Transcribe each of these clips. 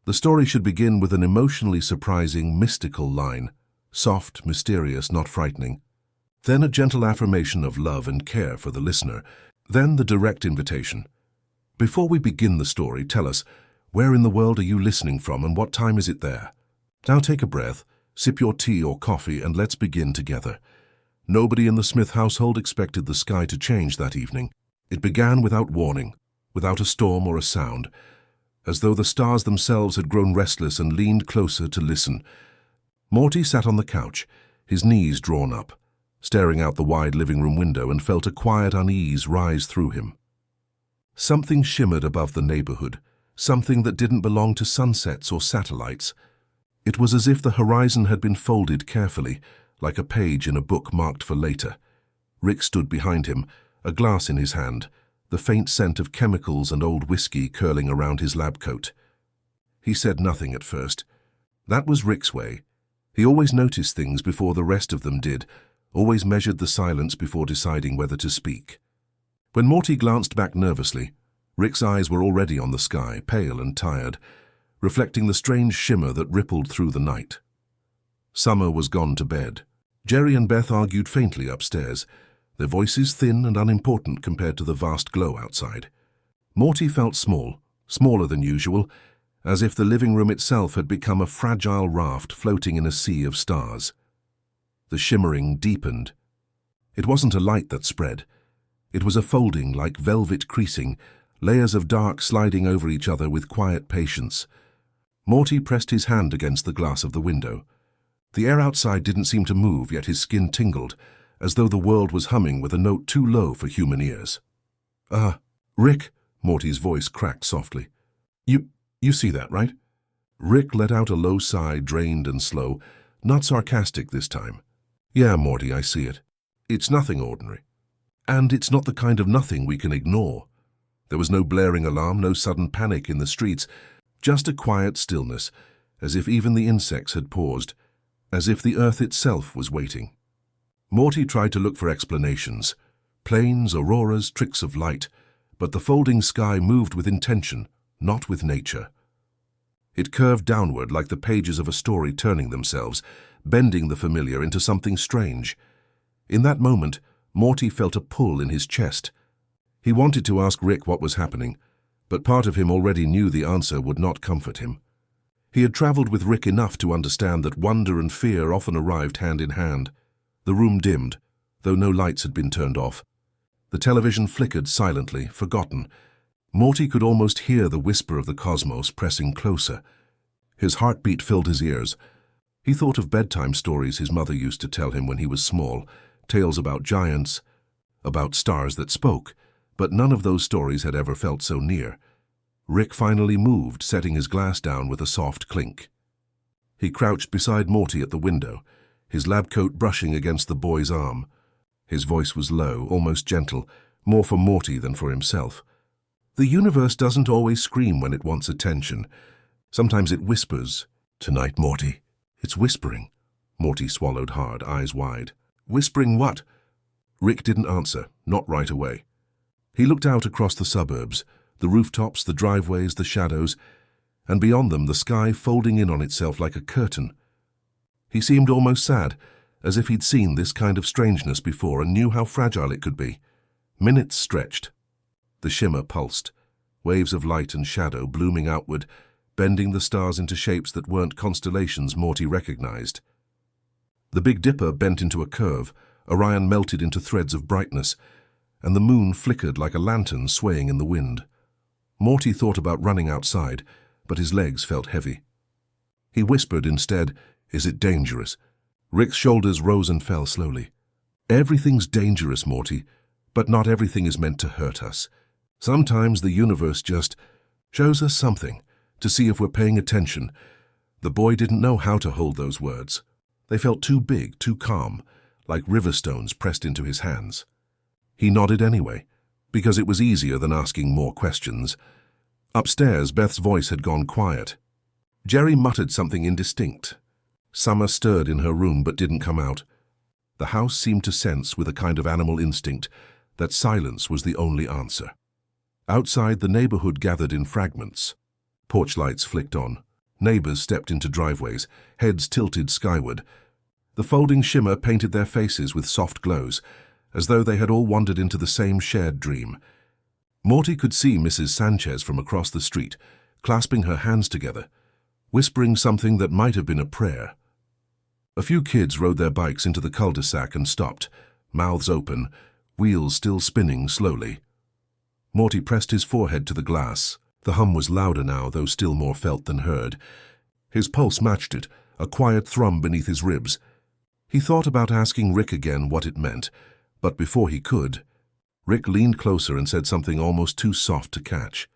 The story should begin with an emotionally surprising, mystical line, soft, mysterious, not frightening. Then a gentle affirmation of love and care for the listener. Then the direct invitation. Before we begin the story, tell us, where in the world are you listening from and what time is it there? Now take a breath, sip your tea or coffee, and let's begin together. Nobody in the Smith household expected the sky to change that evening. It began without warning, without a storm or a sound, as though the stars themselves had grown restless and leaned closer to listen. Morty sat on the couch, his knees drawn up, staring out the wide living room window, and felt a quiet unease rise through him. Something shimmered above the neighborhood, something that didn't belong to sunsets or satellites. It was as if the horizon had been folded carefully, like a page in a book marked for later. Rick stood behind him, a glass in his hand, the faint scent of chemicals and old whiskey curling around his lab coat. He said nothing at first. That was Rick's way. He always noticed things before the rest of them did, always measured the silence before deciding whether to speak. When Morty glanced back nervously, Rick's eyes were already on the sky, pale and tired, reflecting the strange shimmer that rippled through the night. Summer was gone to bed. Jerry and Beth argued faintly upstairs, their voices thin and unimportant compared to the vast glow outside. Morty felt small, smaller than usual, as if the living room itself had become a fragile raft floating in a sea of stars. The shimmering deepened. It wasn't a light that spread. It was a folding like velvet creasing, layers of dark sliding over each other with quiet patience. Morty pressed his hand against the glass of the window. The air outside didn't seem to move, yet his skin tingled, as though the world was humming with a note too low for human ears. Rick," Morty's voice cracked softly. You see that, right?" Rick let out a low sigh, drained and slow, not sarcastic this time. "Yeah, Morty, I see it. It's nothing ordinary. And it's not the kind of nothing we can ignore." There was no blaring alarm, no sudden panic in the streets, just a quiet stillness, as if even the insects had paused, as if the earth itself was waiting. Morty tried to look for explanations, planes, auroras, tricks of light, but the folding sky moved with intention, not with nature. It curved downward like the pages of a story turning themselves, bending the familiar into something strange. In that moment, Morty felt a pull in his chest. He wanted to ask Rick what was happening, but part of him already knew the answer would not comfort him. He had traveled with Rick enough to understand that wonder and fear often arrived hand in hand. The room dimmed, though no lights had been turned off. The television flickered silently, forgotten. Morty could almost hear the whisper of the cosmos pressing closer. His heartbeat filled his ears. He thought of bedtime stories his mother used to tell him when he was small, tales about giants, about stars that spoke, but none of those stories had ever felt so near. Rick finally moved, setting his glass down with a soft clink. He crouched beside Morty at the window, his lab coat brushing against the boy's arm. His voice was low, almost gentle, more for Morty than for himself. "The universe doesn't always scream when it wants attention. Sometimes it whispers. Tonight, Morty, it's whispering." Morty swallowed hard, eyes wide. "Whispering what?" Rick didn't answer, not right away. He looked out across the suburbs, the rooftops, the driveways, the shadows, and beyond them the sky folding in on itself like a curtain. He seemed almost sad, as if he'd seen this kind of strangeness before and knew how fragile it could be. Minutes stretched. The shimmer pulsed, waves of light and shadow blooming outward, bending the stars into shapes that weren't constellations Morty recognized. The Big Dipper bent into a curve, Orion melted into threads of brightness, and the moon flickered like a lantern swaying in the wind. Morty thought about running outside, but his legs felt heavy. He whispered instead, "Is it dangerous?" Rick's shoulders rose and fell slowly. "Everything's dangerous, Morty, but not everything is meant to hurt us. Sometimes the universe just shows us something, to see if we're paying attention." The boy didn't know how to hold those words. They felt too big, too calm, like river stones pressed into his hands. He nodded anyway, because it was easier than asking more questions. Upstairs, Beth's voice had gone quiet. Jerry muttered something indistinct. Summer stirred in her room but didn't come out. The house seemed to sense, with a kind of animal instinct, that silence was the only answer. Outside, the neighborhood gathered in fragments. Porch lights flicked on, Neighbors stepped into driveways, heads tilted skyward. The folding shimmer painted their faces with soft glows, as though they had all wandered into the same shared dream. Morty could see Mrs. Sanchez from across the street, clasping her hands together, whispering something that might have been a prayer. A few kids rode their bikes into the cul-de-sac and stopped, mouths open, wheels still spinning slowly. Morty pressed his forehead to the glass. The hum was louder now, though still more felt than heard. His pulse matched it, a quiet thrum beneath his ribs. He thought about asking Rick again what it meant, but before he could, Rick leaned closer and said something almost too soft to catch.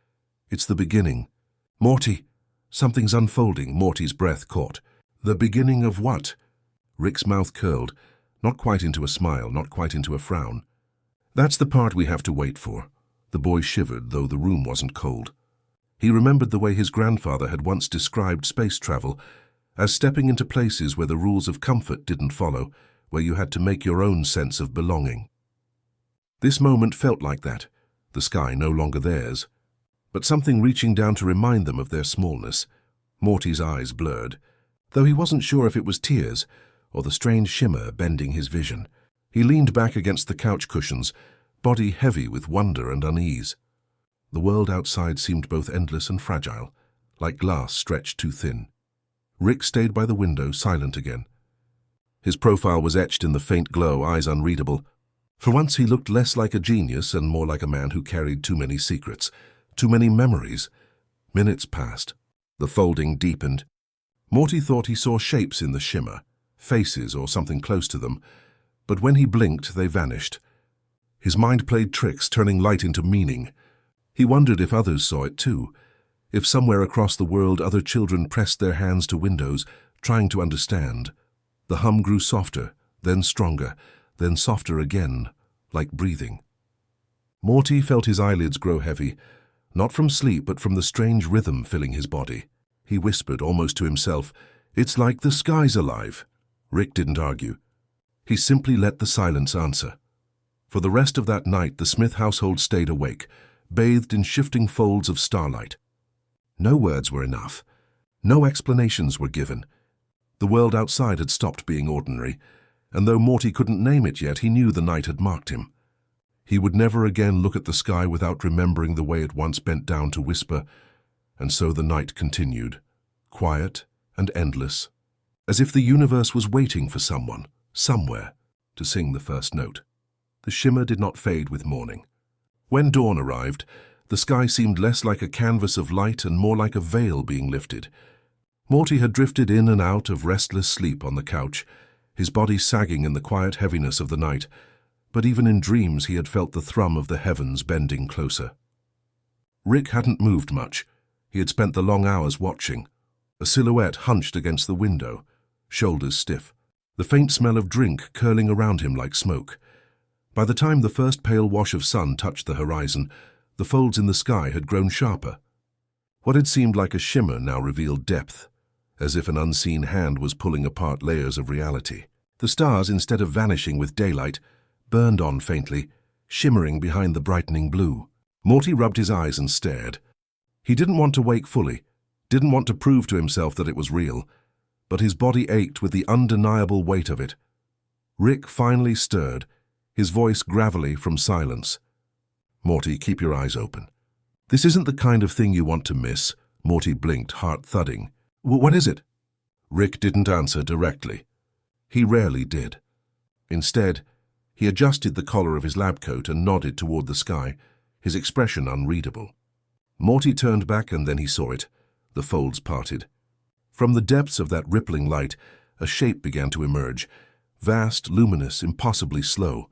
"It's the beginning." "Morty, something's unfolding," Morty's breath caught. "The beginning of what?" Rick's mouth curled, not quite into a smile, not quite into a frown. "That's the part we have to wait for." The boy shivered, though the room wasn't cold. He remembered the way his grandfather had once described space travel as stepping into places where the rules of comfort didn't follow, where you had to make your own sense of belonging. This moment felt like that, the sky no longer theirs, but something reaching down to remind them of their smallness. Morty's eyes blurred, though he wasn't sure if it was tears or the strange shimmer bending his vision. He leaned back against the couch cushions, body heavy with wonder and unease. The world outside seemed both endless and fragile, like glass stretched too thin. Rick stayed by the window, silent again. His profile was etched in the faint glow, eyes unreadable. For once he looked less like a genius and more like a man who carried too many secrets, too many memories. Minutes passed. The folding deepened. Morty thought he saw shapes in the shimmer, faces or something close to them, but when he blinked, they vanished. His mind played tricks, turning light into meaning. He wondered if others saw it too, if somewhere across the world other children pressed their hands to windows, trying to understand. The hum grew softer, then stronger, then softer again, like breathing. Morty felt his eyelids grow heavy, not from sleep but from the strange rhythm filling his body. He whispered, almost to himself, "It's like the sky's alive." Rick didn't argue. He simply let the silence answer. For the rest of that night, the Smith household stayed awake, bathed in shifting folds of starlight. No words were enough. No explanations were given. The world outside had stopped being ordinary, and though Morty couldn't name it yet, he knew the night had marked him. He would never again look at the sky without remembering the way it once bent down to whisper, and so the night continued, quiet and endless, as if the universe was waiting for someone, somewhere, to sing the first note. The shimmer did not fade with morning. When dawn arrived, the sky seemed less like a canvas of light and more like a veil being lifted. Morty had drifted in and out of restless sleep on the couch, his body sagging in the quiet heaviness of the night, but even in dreams he had felt the thrum of the heavens bending closer. Rick hadn't moved much. He had spent the long hours watching, a silhouette hunched against the window, shoulders stiff, the faint smell of drink curling around him like smoke. By the time the first pale wash of sun touched the horizon, the folds in the sky had grown sharper. What had seemed like a shimmer now revealed depth, as if an unseen hand was pulling apart layers of reality. The stars, instead of vanishing with daylight, burned on faintly, shimmering behind the brightening blue. Morty rubbed his eyes and stared. He didn't want to wake fully, didn't want to prove to himself that it was real, but his body ached with the undeniable weight of it. Rick finally stirred, his voice gravelly from silence. "Morty, keep your eyes open. This isn't the kind of thing you want to miss." Morty blinked, heart thudding. "What is it?" Rick didn't answer directly. He rarely did. Instead, he adjusted the collar of his lab coat and nodded toward the sky, his expression unreadable. Morty turned back and then he saw it. The folds parted. From the depths of that rippling light, a shape began to emerge, vast, luminous, impossibly slow.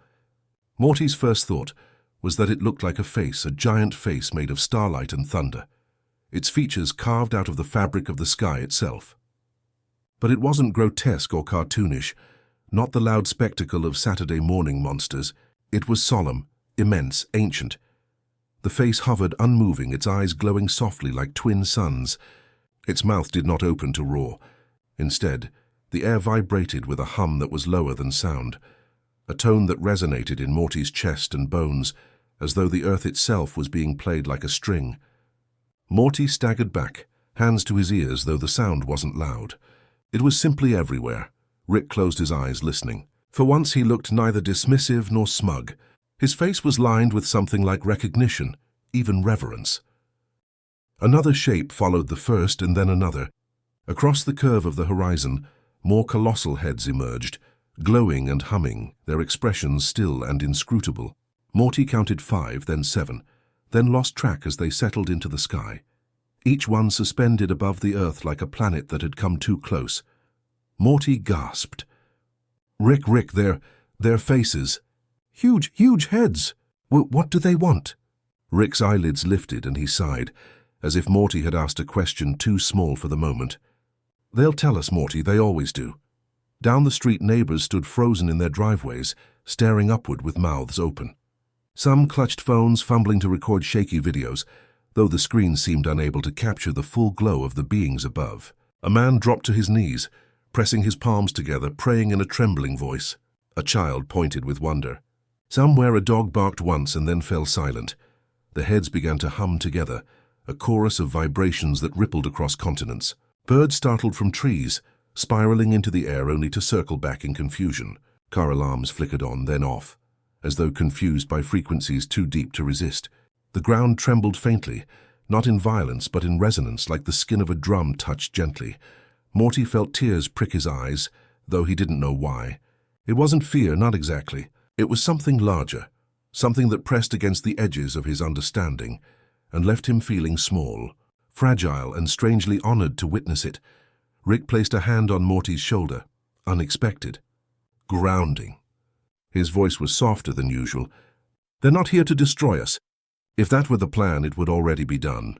Morty's first thought was that it looked like a face, a giant face made of starlight and thunder, its features carved out of the fabric of the sky itself. But it wasn't grotesque or cartoonish, not the loud spectacle of Saturday morning monsters. It was solemn, immense, ancient. The face hovered unmoving, its eyes glowing softly like twin suns. Its mouth did not open to roar. Instead, the air vibrated with a hum that was lower than sound, a tone that resonated in Morty's chest and bones, as though the earth itself was being played like a string. Morty staggered back, hands to his ears, though the sound wasn't loud. It was simply everywhere. Rick closed his eyes, listening. For once he looked neither dismissive nor smug. His face was lined with something like recognition, even reverence. Another shape followed the first, and then another. Across the curve of the horizon, more colossal heads emerged, glowing and humming, their expressions still and inscrutable. Morty counted 5, then 7, then lost track as they settled into the sky. Each one suspended above the earth like a planet that had come too close. Morty gasped. Rick, their faces. Huge heads. What do they want? Rick's eyelids lifted and he sighed, as if Morty had asked a question too small for the moment. They'll tell us, Morty, they always do. Down the street, neighbors stood frozen in their driveways, staring upward with mouths open. Some clutched phones, fumbling to record shaky videos, though the screen seemed unable to capture the full glow of the beings above. A man dropped to his knees, pressing his palms together, praying in a trembling voice. A child pointed with wonder. Somewhere a dog barked once and then fell silent. The heads began to hum together, a chorus of vibrations that rippled across continents. Birds startled from trees, spiraling into the air only to circle back in confusion. Car alarms flickered on, then off, as though confused by frequencies too deep to resist. The ground trembled faintly, not in violence but in resonance, like the skin of a drum touched gently. Morty felt tears prick his eyes, though he didn't know why. It wasn't fear, not exactly. It was something larger, something that pressed against the edges of his understanding and left him feeling small, fragile and strangely honored to witness it. Rick placed a hand on Morty's shoulder. Unexpected. Grounding. His voice was softer than usual. They're not here to destroy us. If that were the plan, it would already be done.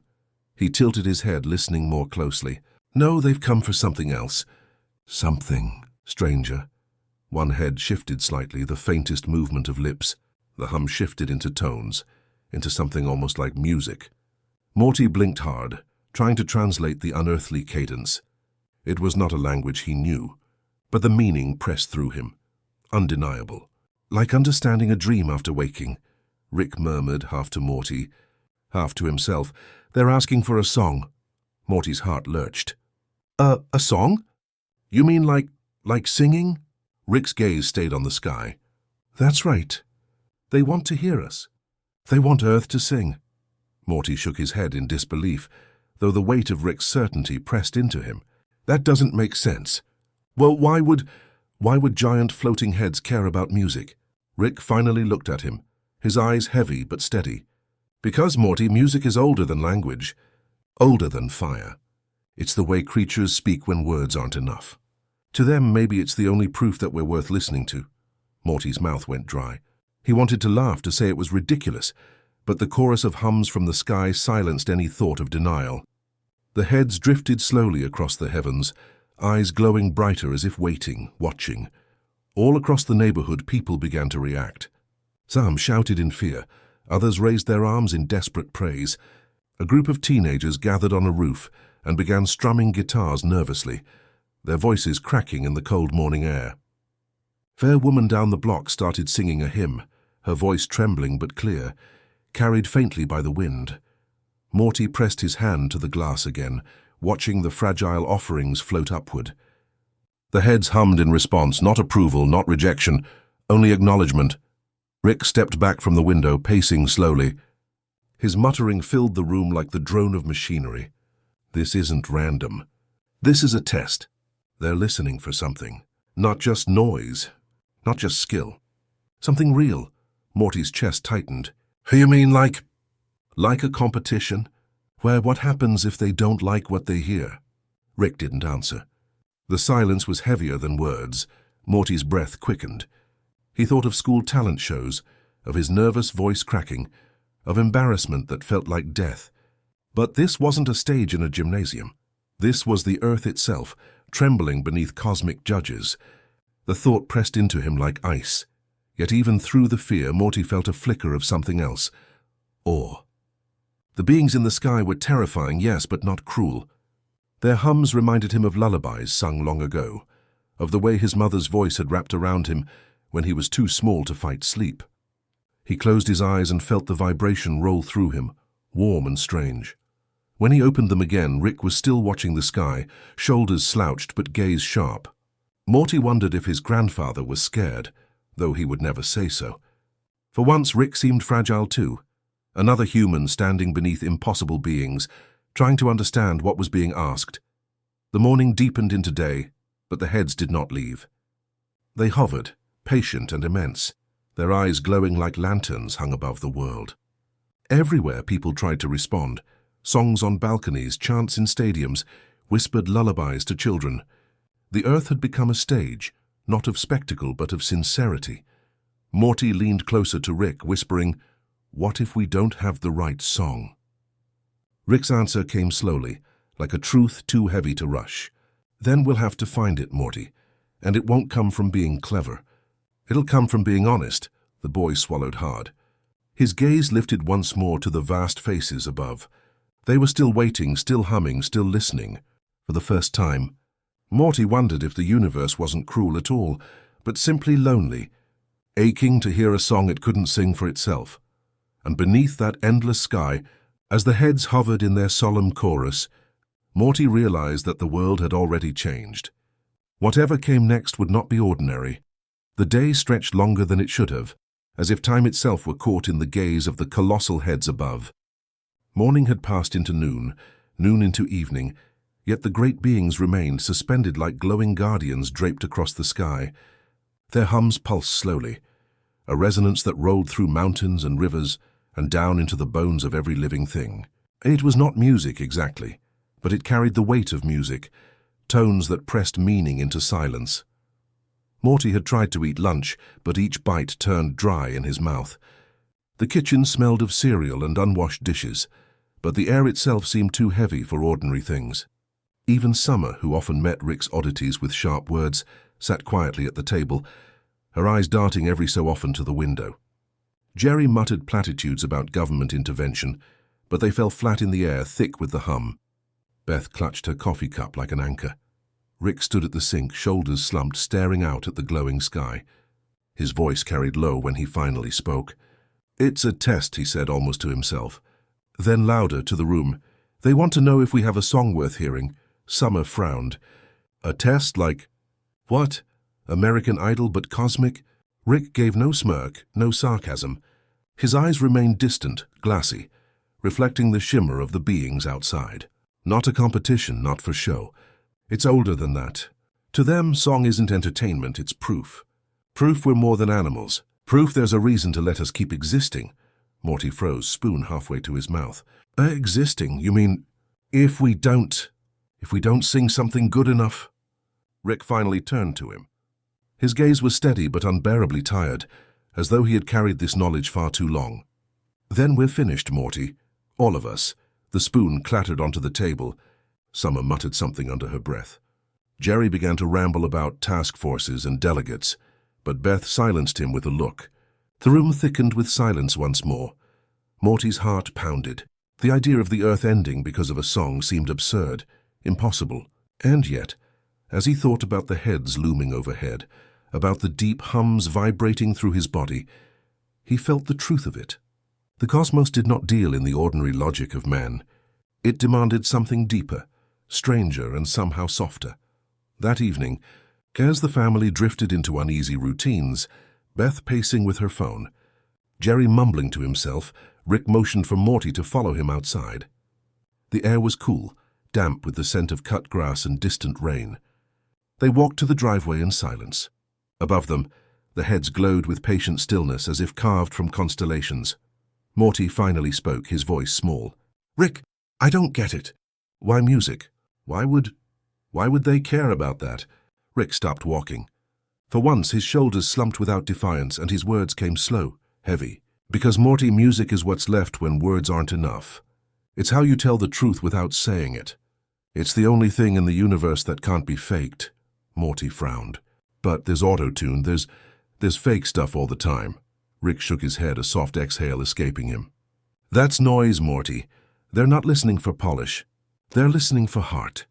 He tilted his head, listening more closely. No, they've come for something else. Something stranger. One head shifted slightly, the faintest movement of lips. The hum shifted into tones, into something almost like music. Morty blinked hard, trying to translate the unearthly cadence. It was not a language he knew, but the meaning pressed through him. Undeniable. Like understanding a dream after waking. Rick murmured, half to Morty, half to himself. They're asking for a song. Morty's heart lurched. A song? You mean like singing? Rick's gaze stayed on the sky. That's right. They want to hear us. They want Earth to sing. Morty shook his head in disbelief, though the weight of Rick's certainty pressed into him. That doesn't make sense. Well, why would giant floating heads care about music? Rick finally looked at him, his eyes heavy but steady. Because, Morty, music is older than language, older than fire. It's the way creatures speak when words aren't enough. To them, maybe it's the only proof that we're worth listening to. Morty's mouth went dry. He wanted to laugh, to say it was ridiculous, but the chorus of hums from the sky silenced any thought of denial. The heads drifted slowly across the heavens, eyes glowing brighter as if waiting, watching. All across the neighborhood, people began to react. Some shouted in fear, others raised their arms in desperate praise. A group of teenagers gathered on a roof and began strumming guitars nervously, their voices cracking in the cold morning air. Fair woman down the block started singing a hymn, her voice trembling but clear, carried faintly by the wind. Morty pressed his hand to the glass again, watching the fragile offerings float upward. The heads hummed in response, not approval, not rejection, only acknowledgement. Rick stepped back from the window, pacing slowly. His muttering filled the room like the drone of machinery. This isn't random. This is a test. They're listening for something. Not just noise, not just skill. Something real. Morty's chest tightened. You mean like a competition? Where what happens if they don't like what they hear? Rick didn't answer. The silence was heavier than words. Morty's breath quickened. He thought of school talent shows, of his nervous voice cracking, of embarrassment that felt like death. But this wasn't a stage in a gymnasium. This was the earth itself, trembling beneath cosmic judges. The thought pressed into him like ice. Yet even through the fear, Morty felt a flicker of something else. Awe. The beings in the sky were terrifying, yes, but not cruel. Their hums reminded him of lullabies sung long ago, of the way his mother's voice had wrapped around him when he was too small to fight sleep. He closed his eyes and felt the vibration roll through him, warm and strange. When he opened them again, Rick was still watching the sky, shoulders slouched but gaze sharp. Morty wondered if his grandfather was scared, though he would never say so. For once, Rick seemed fragile too. Another human standing beneath impossible beings, trying to understand what was being asked. The morning deepened into day, but the heads did not leave. They hovered, patient and immense, their eyes glowing like lanterns hung above the world. Everywhere people tried to respond. Songs on balconies, chants in stadiums, whispered lullabies to children. The earth had become a stage, not of spectacle but of sincerity. Morty leaned closer to Rick, whispering, "What if we don't have the right song?" Rick's answer came slowly, like a truth too heavy to rush. "Then we'll have to find it, Morty. And it won't come from being clever. It'll come from being honest." The boy swallowed hard. His gaze lifted once more to the vast faces above. They were still waiting, still humming, still listening. For the first time, Morty wondered if the universe wasn't cruel at all, but simply lonely, aching to hear a song it couldn't sing for itself. And beneath that endless sky, as the heads hovered in their solemn chorus, Morty realized that the world had already changed. Whatever came next would not be ordinary. The day stretched longer than it should have, as if time itself were caught in the gaze of the colossal heads above. Morning had passed into noon, noon into evening, yet the great beings remained suspended like glowing guardians draped across the sky. Their hums pulsed slowly, a resonance that rolled through mountains and rivers and down into the bones of every living thing. It was not music exactly, but it carried the weight of music, tones that pressed meaning into silence. Morty had tried to eat lunch, but each bite turned dry in his mouth. The kitchen smelled of cereal and unwashed dishes, but the air itself seemed too heavy for ordinary things. Even Summer, who often met Rick's oddities with sharp words, sat quietly at the table, her eyes darting every so often to the window. Jerry muttered platitudes about government intervention, but they fell flat in the air, thick with the hum. Beth clutched her coffee cup like an anchor. Rick stood at the sink, shoulders slumped, staring out at the glowing sky. His voice carried low when he finally spoke. "It's a test," he said almost to himself. Then louder to the room, "They want to know if we have a song worth hearing." Summer frowned. "A test like what? American Idol but cosmic?" Rick gave no smirk, no sarcasm. His eyes remained distant, glassy, reflecting the shimmer of the beings outside. Not a competition, not for show. It's older than that. To them, song isn't entertainment, it's proof. Proof we're more than animals. Proof there's a reason to let us keep existing. Morty froze, spoon halfway to his mouth. Existing? You mean, if we don't sing something good enough?" Rick finally turned to him. His gaze was steady but unbearably tired, as though he had carried this knowledge far too long. "Then we're finished, Morty. All of us." The spoon clattered onto the table. Summer muttered something under her breath. Jerry began to ramble about task forces and delegates, but Beth silenced him with a look. The room thickened with silence once more. Morty's heart pounded. The idea of the earth ending because of a song seemed absurd, impossible. And yet, as he thought about the heads looming overhead, about the deep hums vibrating through his body, he felt the truth of it. The cosmos did not deal in the ordinary logic of man. It demanded something deeper, stranger and somehow softer. That evening, as the family drifted into uneasy routines, Beth pacing with her phone, Jerry mumbling to himself, Rick motioned for Morty to follow him outside. The air was cool, damp with the scent of cut grass and distant rain. They walked to the driveway in silence. Above them, the heads glowed with patient stillness as if carved from constellations. Morty finally spoke, his voice small. "Rick, I don't get it. Why music? Why would they care about that?" Rick stopped walking. For once, his shoulders slumped without defiance, and his words came slow, heavy. "Because, Morty, music is what's left when words aren't enough. It's how you tell the truth without saying it. It's the only thing in the universe that can't be faked." Morty frowned. "But there's auto-tune, there's fake stuff all the time." Rick shook his head, a soft exhale escaping him. "That's noise, Morty. They're not listening for polish. They're listening for heart."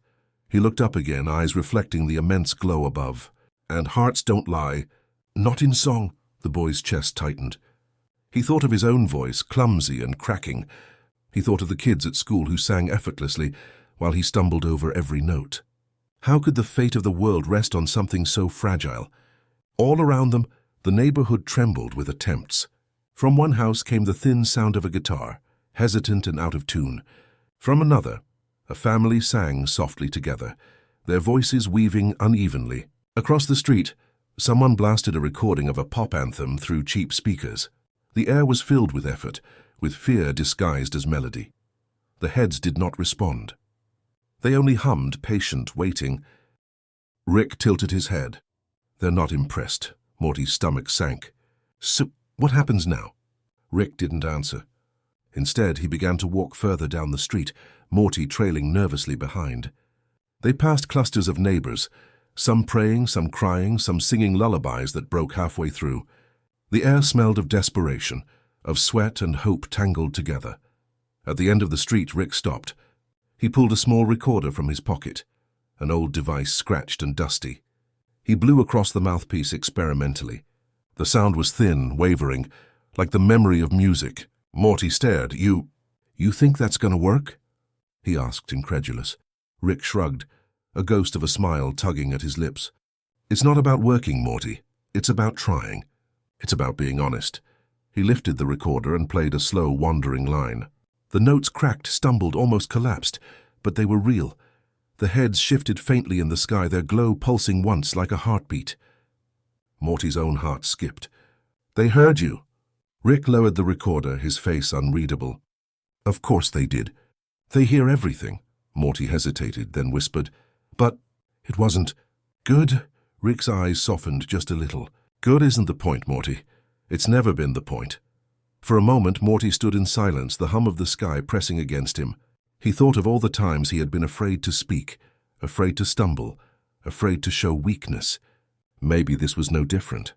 He looked up again, eyes reflecting the immense glow above. "And hearts don't lie. Not in song." The boy's chest tightened. He thought of his own voice, clumsy and cracking. He thought of the kids at school who sang effortlessly while he stumbled over every note. How could the fate of the world rest on something so fragile? All around them, the neighborhood trembled with attempts. From one house came the thin sound of a guitar, hesitant and out of tune. From another, a family sang softly together, their voices weaving unevenly. Across the street, someone blasted a recording of a pop anthem through cheap speakers. The air was filled with effort, with fear disguised as melody. The heads did not respond. They only hummed, patient, waiting. Rick tilted his head. They're not impressed. Morty's stomach sank. So, what happens now? Rick didn't answer. Instead, he began to walk further down the street, Morty trailing nervously behind. They passed clusters of neighbors, some praying, some crying, some singing lullabies that broke halfway through. The air smelled of desperation, of sweat and hope tangled together. At the end of the street, Rick stopped. He pulled a small recorder from his pocket, an old device scratched and dusty. He blew across the mouthpiece experimentally. The sound was thin, wavering, like the memory of music. Morty stared. You think that's going to work?" he asked, incredulous. Rick shrugged, a ghost of a smile tugging at his lips. "It's not about working, Morty. It's about trying. It's about being honest." He lifted the recorder and played a slow, wandering line. The notes cracked, stumbled, almost collapsed, but they were real. The heads shifted faintly in the sky, their glow pulsing once like a heartbeat. Morty's own heart skipped. "They heard you." Rick lowered the recorder, his face unreadable. "Of course they did. They hear everything." Morty hesitated, then whispered, "But it wasn't good." Rick's eyes softened just a little. "Good isn't the point, Morty. It's never been the point." For a moment, Morty stood in silence, the hum of the sky pressing against him. He thought of all the times he had been afraid to speak, afraid to stumble, afraid to show weakness. Maybe this was no different.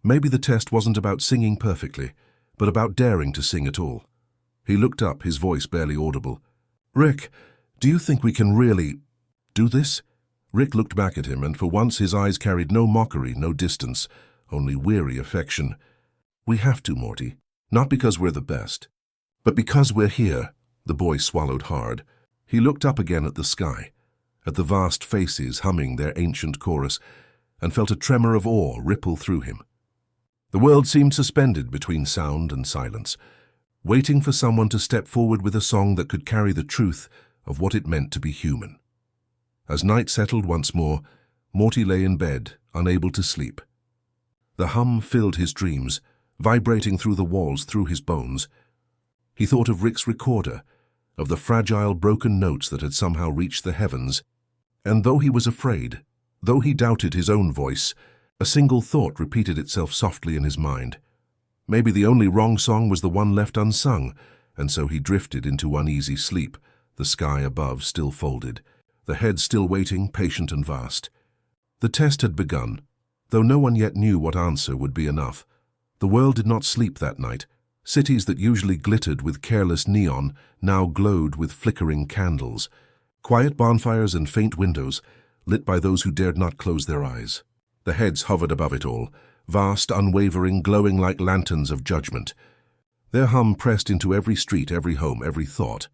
Maybe the test wasn't about singing perfectly, but about daring to sing at all. He looked up, his voice barely audible. "Rick, do you think we can really do this?" Rick looked back at him, and for once his eyes carried no mockery, no distance, only weary affection. "We have to, Morty. Not because we're the best, but because we're here." The boy swallowed hard. He looked up again at the sky, at the vast faces humming their ancient chorus, and felt a tremor of awe ripple through him. The world seemed suspended between sound and silence, waiting for someone to step forward with a song that could carry the truth of what it meant to be human. As night settled once more, Morty lay in bed, unable to sleep. The hum filled his dreams, vibrating through the walls, through his bones. He thought of Rick's recorder, of the fragile, broken notes that had somehow reached the heavens, and though he was afraid, though he doubted his own voice, a single thought repeated itself softly in his mind. Maybe the only wrong song was the one left unsung, and so he drifted into uneasy sleep, the sky above still folded, the head still waiting, patient and vast. The test had begun, though no one yet knew what answer would be enough. The world did not sleep that night. Cities that usually glittered with careless neon now glowed with flickering candles. Quiet bonfires and faint windows, lit by those who dared not close their eyes. The heads hovered above it all, vast, unwavering, glowing like lanterns of judgment. Their hum pressed into every street, every home, every thought.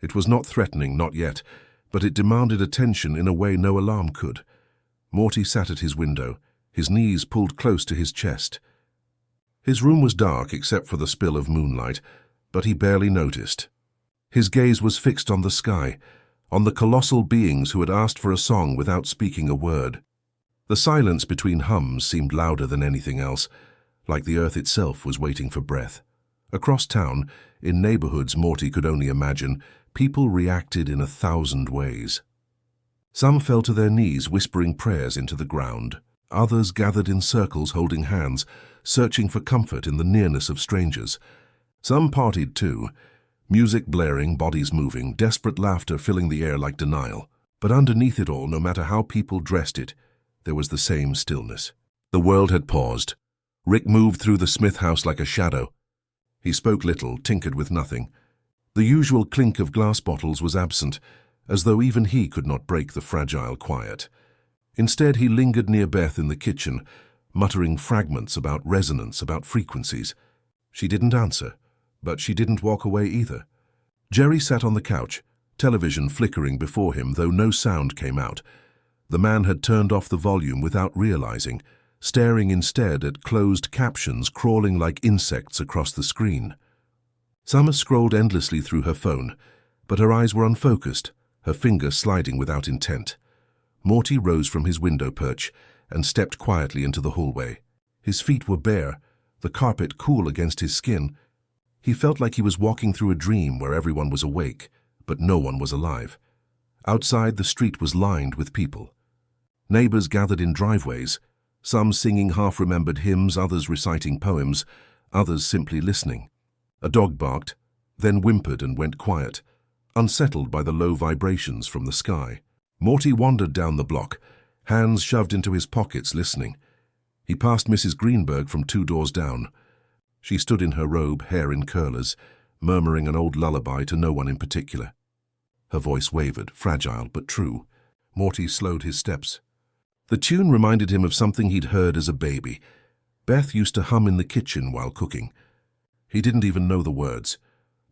It was not threatening, not yet, but it demanded attention in a way no alarm could. Morty sat at his window, his knees pulled close to his chest. His room was dark except for the spill of moonlight, but he barely noticed. His gaze was fixed on the sky, on the colossal beings who had asked for a song without speaking a word. The silence between hums seemed louder than anything else, like the earth itself was waiting for breath. Across town, in neighborhoods Morty could only imagine, people reacted in 1,000 ways. Some fell to their knees, whispering prayers into the ground. Others gathered in circles, holding hands, searching for comfort in the nearness of strangers. Some partied too, music blaring, bodies moving, desperate laughter filling the air like denial. But underneath it all, no matter how people dressed it, there was the same stillness. The world had paused. Rick moved through the Smith house like a shadow. He spoke little, tinkered with nothing. The usual clink of glass bottles was absent, as though even he could not break the fragile quiet. Instead, he lingered near Beth in the kitchen, muttering fragments about resonance, about frequencies. She didn't answer, but she didn't walk away either. Jerry sat on the couch, television flickering before him, though no sound came out. The man had turned off the volume without realizing, staring instead at closed captions crawling like insects across the screen. Summer scrolled endlessly through her phone, but her eyes were unfocused, her fingers sliding without intent. Morty rose from his window perch and stepped quietly into the hallway. His feet were bare, the carpet cool against his skin. He felt like he was walking through a dream where everyone was awake, but no one was alive. Outside, the street was lined with people. Neighbors gathered in driveways, some singing half-remembered hymns, others reciting poems, others simply listening. A dog barked, then whimpered and went quiet, unsettled by the low vibrations from the sky. Morty wandered down the block, hands shoved into his pockets, listening. He passed Mrs. Greenberg from 2 doors down. She stood in her robe, hair in curlers, murmuring an old lullaby to no one in particular. Her voice wavered, fragile but true. Morty slowed his steps. The tune reminded him of something he'd heard as a baby. Beth used to hum in the kitchen while cooking. He didn't even know the words,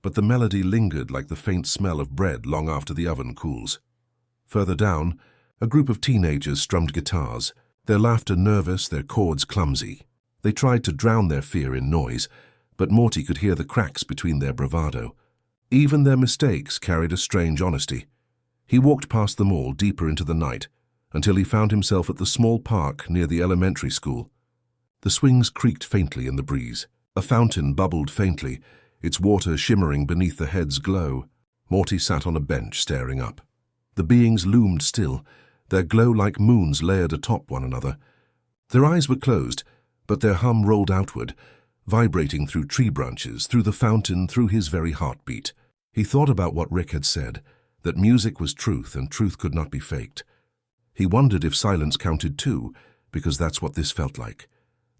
but the melody lingered like the faint smell of bread long after the oven cools. Further down, a group of teenagers strummed guitars, their laughter nervous, their chords clumsy. They tried to drown their fear in noise, but Morty could hear the cracks between their bravado. Even their mistakes carried a strange honesty. He walked past them all deeper into the night, until he found himself at the small park near the elementary school. The swings creaked faintly in the breeze. A fountain bubbled faintly, its water shimmering beneath the head's glow. Morty sat on a bench staring up. The beings loomed still, their glow like moons layered atop one another. Their eyes were closed, but their hum rolled outward, vibrating through tree branches, through the fountain, through his very heartbeat. He thought about what Rick had said, that music was truth and truth could not be faked. He wondered if silence counted too, because that's what this felt like.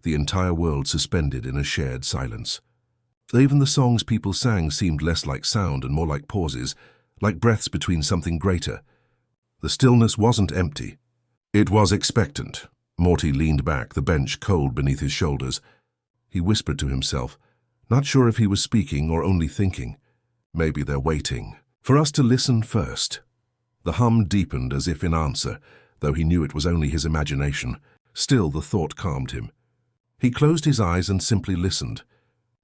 The entire world suspended in a shared silence. Even the songs people sang seemed less like sound and more like pauses, like breaths between something greater. The stillness wasn't empty. It was expectant. Morty leaned back, the bench cold beneath his shoulders. He whispered to himself, not sure if he was speaking or only thinking. Maybe they're waiting for us to listen first. The hum deepened as if in answer, though he knew it was only his imagination. Still, the thought calmed him. He closed his eyes and simply listened.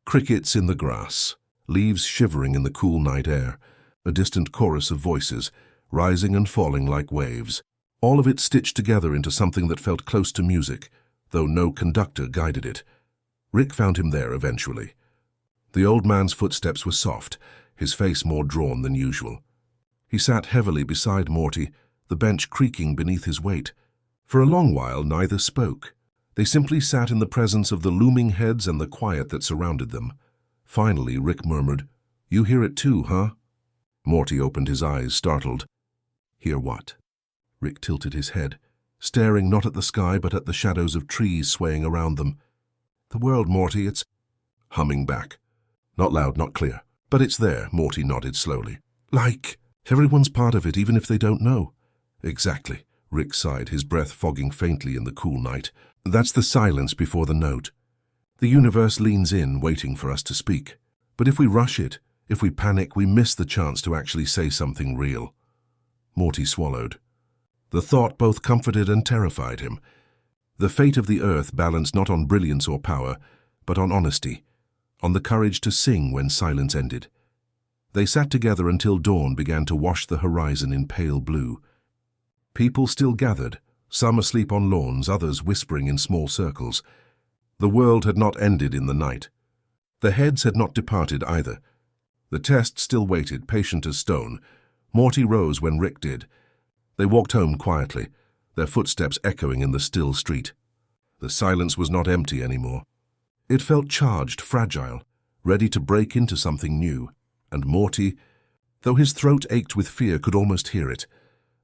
Crickets in the grass, leaves shivering in the cool night air, a distant chorus of voices, rising and falling like waves. All of it stitched together into something that felt close to music, though no conductor guided it. Rick found him there eventually. The old man's footsteps were soft, his face more drawn than usual. He sat heavily beside Morty, the bench creaking beneath his weight. For a long while, neither spoke. They simply sat in the presence of the looming heads and the quiet that surrounded them. Finally, Rick murmured, "You hear it too, huh?" Morty opened his eyes, startled. "Hear what?" Rick tilted his head, staring not at the sky but at the shadows of trees swaying around them. "The world, Morty, it's—" Humming back. "Not loud, not clear. But it's there," Morty nodded slowly. "Like, everyone's part of it, even if they don't know." "Exactly," Rick sighed, his breath fogging faintly in the cool night. "That's the silence before the note. The universe leans in, waiting for us to speak. But if we rush it, if we panic, we miss the chance to actually say something real." Morty swallowed. The thought both comforted and terrified him. The fate of the earth balanced not on brilliance or power, but on honesty, on the courage to sing when silence ended. They sat together until dawn began to wash the horizon in pale blue. People still gathered, some asleep on lawns, others whispering in small circles. The world had not ended in the night. The heads had not departed either. The test still waited, patient as stone. Morty rose when Rick did. They walked home quietly, their footsteps echoing in the still street. The silence was not empty anymore. It felt charged, fragile, ready to break into something new. And Morty, though his throat ached with fear, could almost hear it.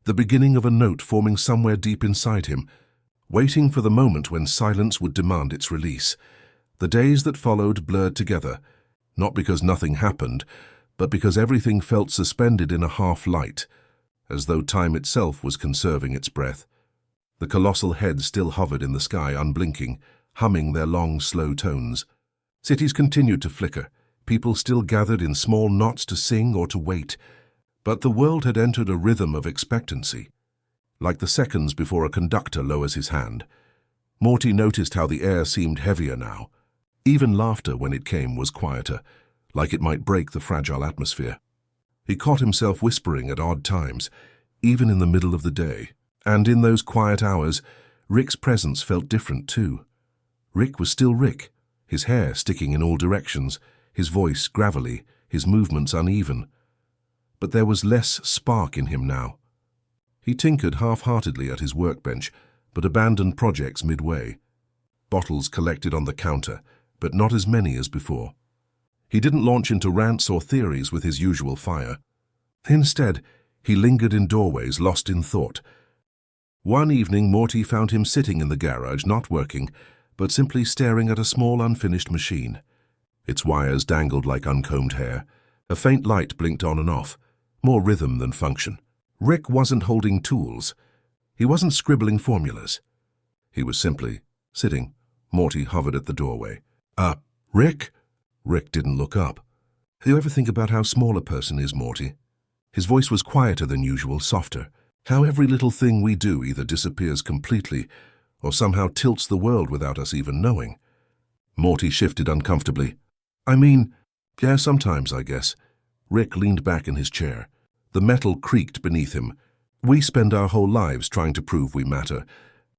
The beginning of a note forming somewhere deep inside him, waiting for the moment when silence would demand its release. The days that followed blurred together, not because nothing happened, but because everything felt suspended in a half-light, as though time itself was conserving its breath. The colossal heads still hovered in the sky, unblinking, humming their long, slow tones. Cities continued to flicker, People still gathered in small knots to sing or to wait, but the world had entered a rhythm of expectancy, like the seconds before a conductor lowers his hand. Morty noticed how the air seemed heavier now. Even laughter, when it came, was quieter, like it might break the fragile atmosphere. He caught himself whispering at odd times, even in the middle of the day. And in those quiet hours, Rick's presence felt different too. Rick was still Rick, his hair sticking in all directions, his voice gravelly, his movements uneven. But there was less spark in him now. He tinkered half-heartedly at his workbench, but abandoned projects midway. Bottles collected on the counter, but not as many as before. He didn't launch into rants or theories with his usual fire. Instead, he lingered in doorways, lost in thought. One evening, Morty found him sitting in the garage, not working, but simply staring at a small unfinished machine. Its wires dangled like uncombed hair. A faint light blinked on and off, more rhythm than function. Rick wasn't holding tools. He wasn't scribbling formulas. He was simply sitting. Morty hovered at the doorway. Rick?" Rick didn't look up. "Do you ever think about how small a person is, Morty?" His voice was quieter than usual, softer. "How every little thing we do either disappears completely or somehow tilts the world without us even knowing." Morty shifted uncomfortably. "I mean, yeah, sometimes, I guess." Rick leaned back in his chair. The metal creaked beneath him. "We spend our whole lives trying to prove we matter,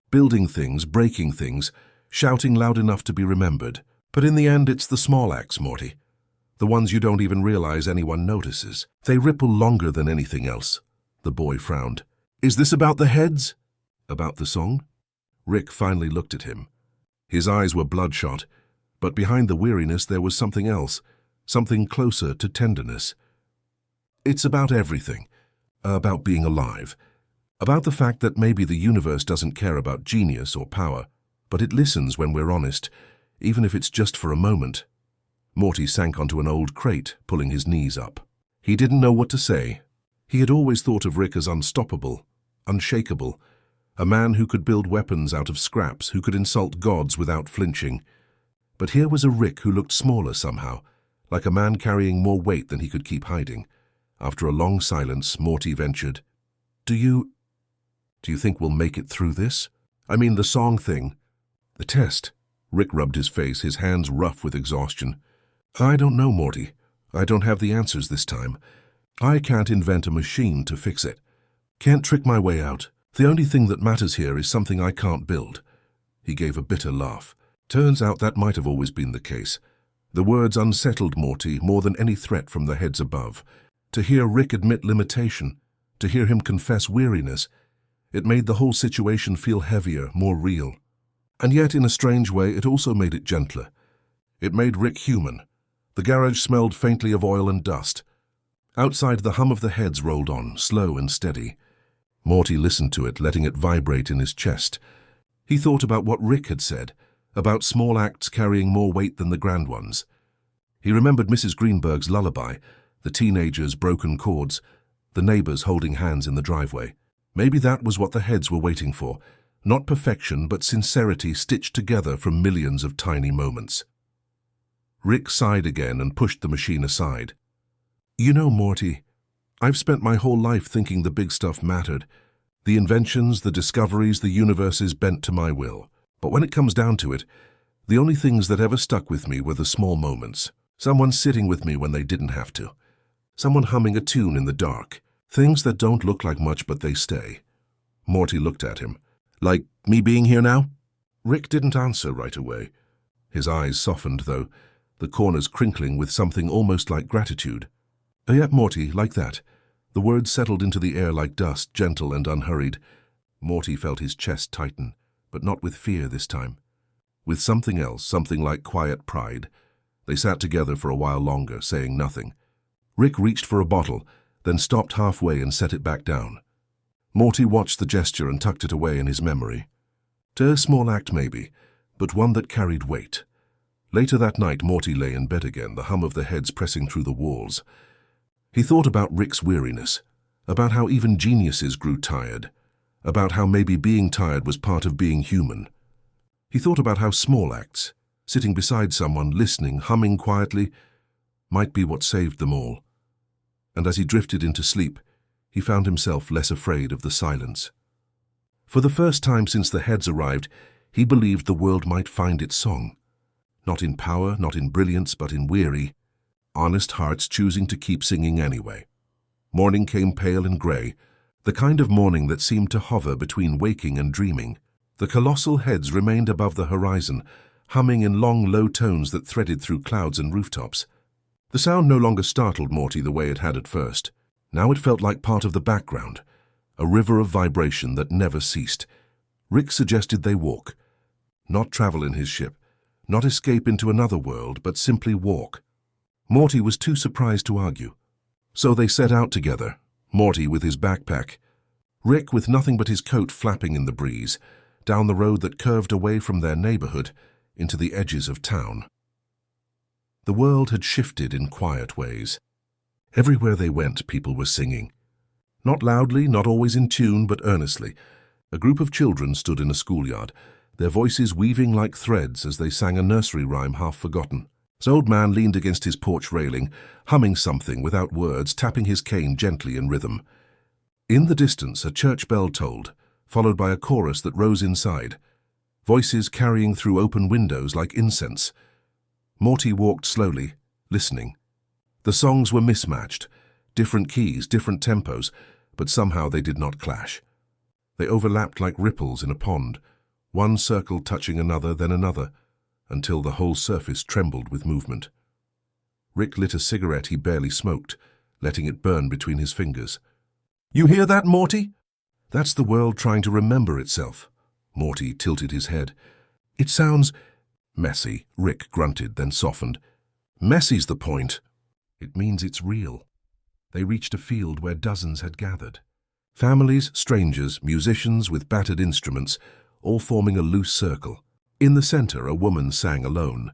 building things, breaking things, shouting loud enough to be remembered. But in the end, it's the small acts, Morty. The ones you don't even realize anyone notices. They ripple longer than anything else." The boy frowned. "Is this about the heads?" "About the song?" Rick finally looked at him. His eyes were bloodshot, but behind the weariness there was something else, something closer to tenderness. "It's about everything. About being alive. About the fact that maybe the universe doesn't care about genius or power, but it listens when we're honest, even if it's just for a moment." Morty sank onto an old crate, pulling his knees up. He didn't know what to say. He had always thought of Rick as unstoppable, unshakable, a man who could build weapons out of scraps, who could insult gods without flinching. But here was a Rick who looked smaller somehow, like a man carrying more weight than he could keep hiding. After a long silence, Morty ventured, Do you think we'll make it through this? I mean, the song thing. The test." Rick rubbed his face, his hands rough with exhaustion. "I don't know, Morty. I don't have the answers this time. I can't invent a machine to fix it. Can't trick my way out. The only thing that matters here is something I can't build." He gave a bitter laugh. Turns out that might have always been the case. The words unsettled Morty more than any threat from the heads above. To hear Rick admit limitation, to hear him confess weariness, it made the whole situation feel heavier, more real. And yet, in a strange way, it also made it gentler. It made Rick human. The garage smelled faintly of oil and dust. Outside, the hum of the heads rolled on, slow and steady. Morty listened to it, letting it vibrate in his chest. He thought about what Rick had said, about small acts carrying more weight than the grand ones. He remembered Mrs. Greenberg's lullaby, the teenagers' broken chords, the neighbors holding hands in the driveway. Maybe that was what the heads were waiting for. Not perfection, but sincerity stitched together from millions of tiny moments. Rick sighed again and pushed the machine aside. "You know, Morty, I've spent my whole life thinking the big stuff mattered. The inventions, the discoveries, the universe is bent to my will. But when it comes down to it, the only things that ever stuck with me were the small moments. Someone sitting with me when they didn't have to. Someone humming a tune in the dark. Things that don't look like much, but they stay." Morty looked at him. "Like me being here now?" Rick didn't answer right away. His eyes softened, though, the corners crinkling with something almost like gratitude. "Yeah, Morty, like that." The words settled into the air like dust, gentle and unhurried. Morty felt his chest tighten, but not with fear this time. With something else, something like quiet pride. They sat together for a while longer, saying nothing. Rick reached for a bottle, then stopped halfway and set it back down. Morty watched the gesture and tucked it away in his memory. A small act maybe, but one that carried weight. Later that night, Morty lay in bed again, the hum of the heads pressing through the walls. He thought about Rick's weariness, about how even geniuses grew tired, about how maybe being tired was part of being human. He thought about how small acts, sitting beside someone, listening, humming quietly, might be what saved them all. And as he drifted into sleep, he found himself less afraid of the silence. For the first time since the heads arrived, he believed the world might find its song. Not in power, not in brilliance, but in weary, honest hearts choosing to keep singing anyway. Morning came pale and grey, the kind of morning that seemed to hover between waking and dreaming. The colossal heads remained above the horizon, humming in long, low tones that threaded through clouds and rooftops. The sound no longer startled Morty the way it had at first. Now it felt like part of the background, a river of vibration that never ceased. Rick suggested they walk. Not travel in his ship, not escape into another world, but simply walk. Morty was too surprised to argue. So they set out together, Morty with his backpack, Rick with nothing but his coat flapping in the breeze, down the road that curved away from their neighborhood into the edges of town. The world had shifted in quiet ways. Everywhere they went, people were singing. Not loudly, not always in tune, but earnestly. A group of children stood in a schoolyard, their voices weaving like threads as they sang a nursery rhyme half forgotten. His old man leaned against his porch railing, humming something without words, tapping his cane gently in rhythm. In the distance, a church bell tolled, followed by a chorus that rose inside, voices carrying through open windows like incense. Morty walked slowly, listening. The songs were mismatched, different keys, different tempos, but somehow they did not clash. They overlapped like ripples in a pond, one circle touching another, then another, until the whole surface trembled with movement. Rick lit a cigarette he barely smoked, letting it burn between his fingers. "You hear that, Morty? That's the world trying to remember itself." Morty tilted his head. "It sounds messy," Rick grunted, then softened. "Messy's the point. It means it's real." They reached a field where dozens had gathered. Families, strangers, musicians with battered instruments, all forming a loose circle. In the center, a woman sang alone.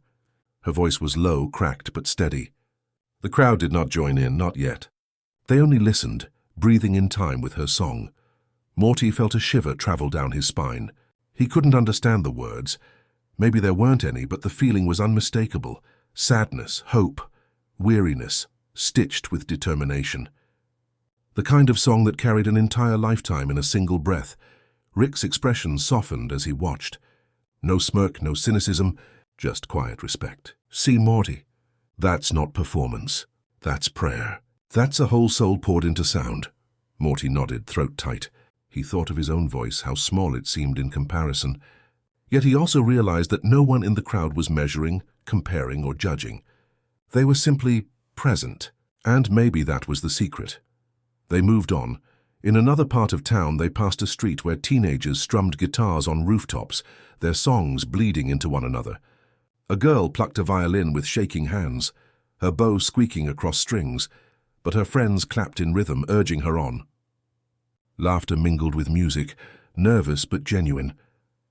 Her voice was low, cracked, but steady. The crowd did not join in, not yet. They only listened, breathing in time with her song. Morty felt a shiver travel down his spine. He couldn't understand the words. Maybe there weren't any, but the feeling was unmistakable. Sadness, hope, weariness, stitched with determination. The kind of song that carried an entire lifetime in a single breath. Rick's expression softened as he watched. No smirk, no cynicism, just quiet respect. "See, Morty, that's not performance. That's prayer. That's a whole soul poured into sound." Morty nodded, throat tight. He thought of his own voice, how small it seemed in comparison. Yet he also realized that no one in the crowd was measuring, comparing, or judging. They were simply present, and maybe that was the secret. They moved on. In another part of town, they passed a street where teenagers strummed guitars on rooftops, their songs bleeding into one another. A girl plucked a violin with shaking hands, her bow squeaking across strings, but her friends clapped in rhythm, urging her on. Laughter mingled with music, nervous but genuine.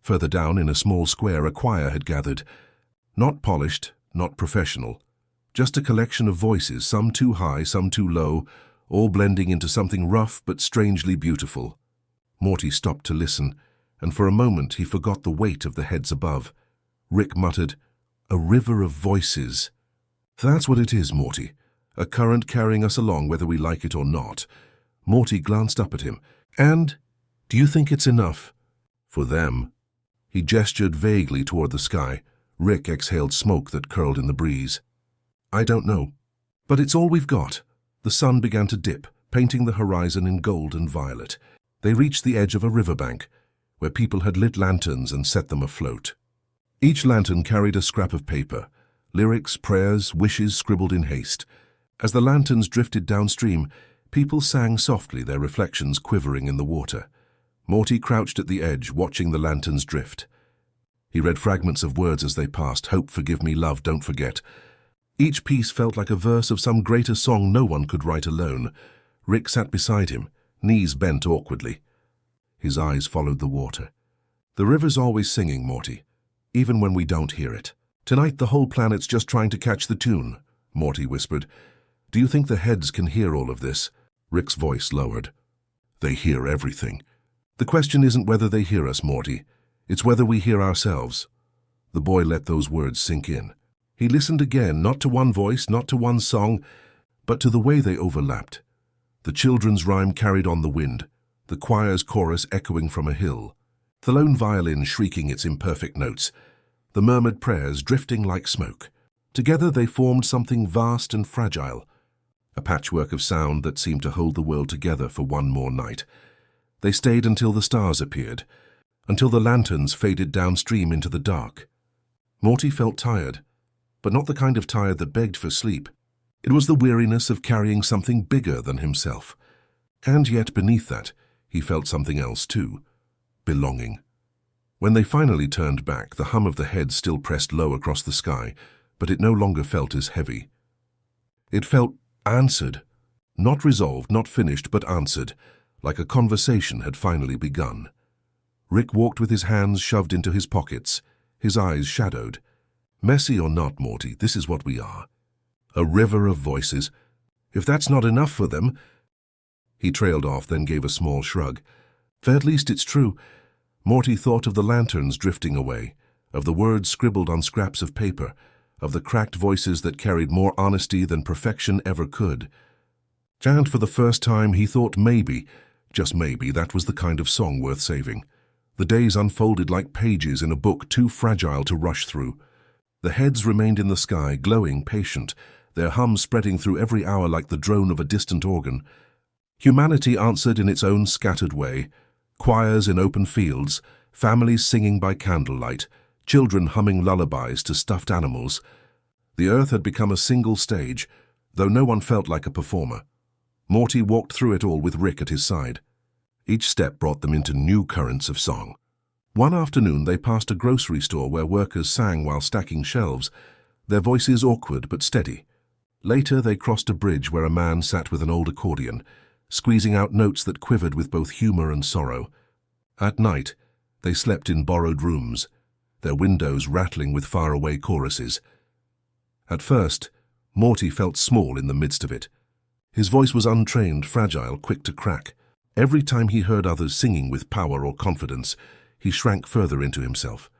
Further down, in a small square, a choir had gathered. Not polished, not professional, just a collection of voices, some too high, some too low, all blending into something rough but strangely beautiful. Morty stopped to listen, and for a moment he forgot the weight of the heads above. Rick muttered, "A river of voices." "That's what it is, Morty. A current carrying us along whether we like it or not." Morty glanced up at him. "And do you think it's enough?" "For them." He gestured vaguely toward the sky. Rick exhaled smoke that curled in the breeze. "I don't know. But it's all we've got." The sun began to dip, painting the horizon in gold and violet. They reached the edge of a riverbank, where people had lit lanterns and set them afloat. Each lantern carried a scrap of paper, lyrics, prayers, wishes scribbled in haste. As the lanterns drifted downstream, people sang softly, their reflections quivering in the water. Morty crouched at the edge, watching the lanterns drift. He read fragments of words as they passed: "Hope, forgive me, love, don't forget." Each piece felt like a verse of some greater song no one could write alone. Rick sat beside him, knees bent awkwardly. His eyes followed the water. "The river's always singing, Morty, even when we don't hear it. Tonight the whole planet's just trying to catch the tune," Morty whispered. "Do you think the heads can hear all of this?" Rick's voice lowered. "They hear everything. The question isn't whether they hear us, Morty. It's whether we hear ourselves." The boy let those words sink in. He listened again, not to one voice, not to one song, but to the way they overlapped. The children's rhyme carried on the wind, the choir's chorus echoing from a hill, the lone violin shrieking its imperfect notes, the murmured prayers drifting like smoke. Together they formed something vast and fragile, a patchwork of sound that seemed to hold the world together for one more night. They stayed until the stars appeared, until the lanterns faded downstream into the dark. Morty felt tired, but not the kind of tired that begged for sleep. It was the weariness of carrying something bigger than himself. And yet beneath that, he felt something else too, belonging. When they finally turned back, the hum of the head still pressed low across the sky, but it no longer felt as heavy. It felt answered, not resolved, not finished, but answered, like a conversation had finally begun. Rick walked with his hands shoved into his pockets, his eyes shadowed. Messy or not, Morty, this is what we are. A river of voices. If that's not enough for them... He trailed off, then gave a small shrug. At least it's true. Morty thought of the lanterns drifting away, of the words scribbled on scraps of paper, of the cracked voices that carried more honesty than perfection ever could. And for the first time he thought maybe, just maybe, that was the kind of song worth saving. The days unfolded like pages in a book too fragile to rush through. The heads remained in the sky, glowing, patient, their hum spreading through every hour like the drone of a distant organ. Humanity answered in its own scattered way, choirs in open fields, families singing by candlelight, children humming lullabies to stuffed animals. The earth had become a single stage, though no one felt like a performer. Morty walked through it all with Rick at his side. Each step brought them into new currents of song. One afternoon they passed a grocery store where workers sang while stacking shelves, their voices awkward but steady. Later they crossed a bridge where a man sat with an old accordion, squeezing out notes that quivered with both humor and sorrow. At night, they slept in borrowed rooms, their windows rattling with faraway choruses. At first, Morty felt small in the midst of it. His voice was untrained, fragile, quick to crack. Every time he heard others singing with power or confidence, he shrank further into himself.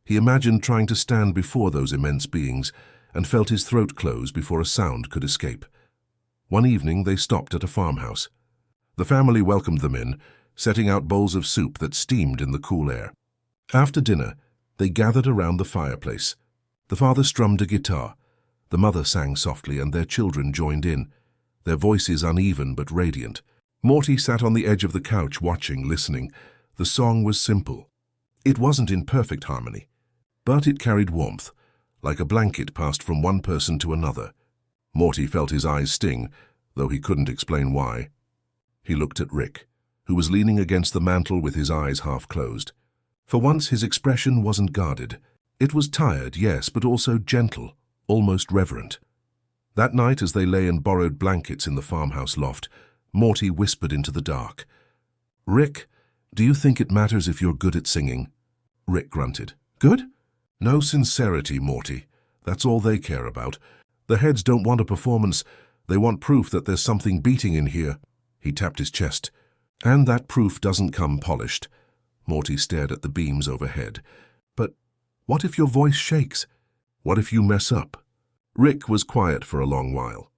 He imagined trying to stand before those immense beings and felt his throat close before a sound could escape. One evening they stopped at a farmhouse. The family welcomed them in, setting out bowls of soup that steamed in the cool air. After dinner, they gathered around the fireplace. The father strummed a guitar. The mother sang softly, and their children joined in, their voices uneven but radiant. Morty sat on the edge of the couch watching, listening. The song was simple. It wasn't in perfect harmony, but it carried warmth, like a blanket passed from one person to another. Morty felt his eyes sting, though he couldn't explain why. He looked at Rick, who was leaning against the mantel with his eyes half closed. For once his expression wasn't guarded. It was tired, yes, but also gentle, almost reverent. That night, as they lay in borrowed blankets in the farmhouse loft, Morty whispered into the dark. "Rick, do you think it matters if you're good at singing?" Rick grunted. "Good? No sincerity, Morty. That's all they care about. The heads don't want a performance. They want proof that there's something beating in here." He tapped his chest. "And that proof doesn't come polished." Morty stared at the beams overhead. "But what if your voice shakes? What if you mess up?" Rick was quiet for a long while.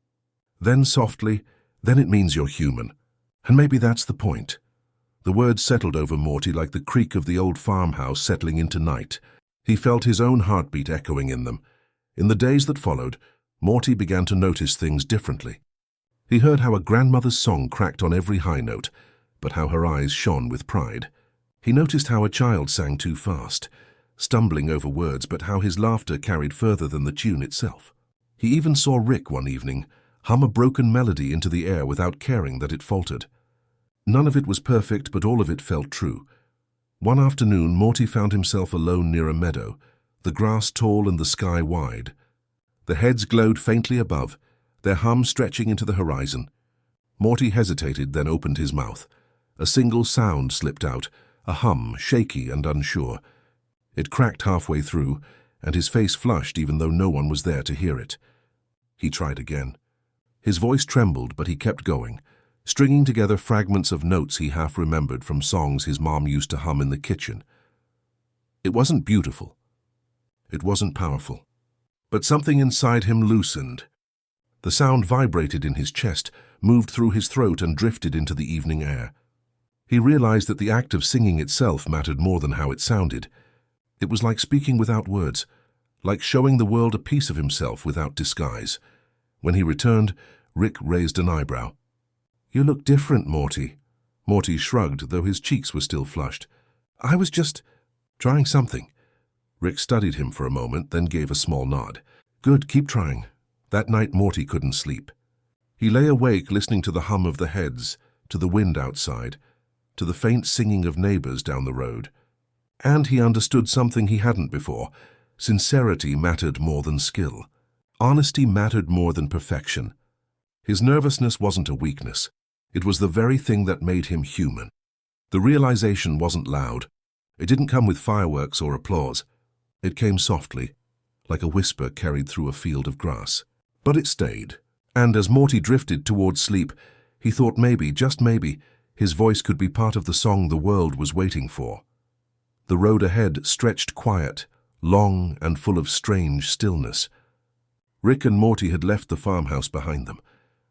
Then softly, "Then it means you're human. And maybe that's the point." The words settled over Morty like the creak of the old farmhouse settling into night. He felt his own heartbeat echoing in them. In the days that followed, Morty began to notice things differently. He heard how a grandmother's song cracked on every high note, but how her eyes shone with pride. He noticed how a child sang too fast, stumbling over words, but how his laughter carried further than the tune itself. He even saw Rick one evening hum a broken melody into the air without caring that it faltered. None of it was perfect, but all of it felt true. One afternoon, Morty found himself alone near a meadow, the grass tall and the sky wide. The heads glowed faintly above, their hum stretching into the horizon. Morty hesitated, then opened his mouth. A single sound slipped out, a hum, shaky and unsure. It cracked halfway through, and his face flushed even though no one was there to hear it. He tried again. His voice trembled, but he kept going, stringing together fragments of notes he half remembered from songs his mom used to hum in the kitchen. It wasn't beautiful. It wasn't powerful. But something inside him loosened. The sound vibrated in his chest, moved through his throat and drifted into the evening air. He realized that the act of singing itself mattered more than how it sounded. It was like speaking without words, like showing the world a piece of himself without disguise. When he returned, Rick raised an eyebrow. "You look different, Morty." Morty shrugged, though his cheeks were still flushed. "I was just trying something." Rick studied him for a moment, then gave a small nod. "Good, keep trying." That night Morty couldn't sleep. He lay awake listening to the hum of the heads, to the wind outside, to the faint singing of neighbors down the road. And he understood something he hadn't before. Sincerity mattered more than skill. Honesty mattered more than perfection. His nervousness wasn't a weakness. It was the very thing that made him human. The realization wasn't loud. It didn't come with fireworks or applause. It came softly, like a whisper carried through a field of grass. But it stayed. And as Morty drifted towards sleep, he thought maybe, just maybe, his voice could be part of the song the world was waiting for. The road ahead stretched quiet, long and full of strange stillness. Rick and Morty had left the farmhouse behind them,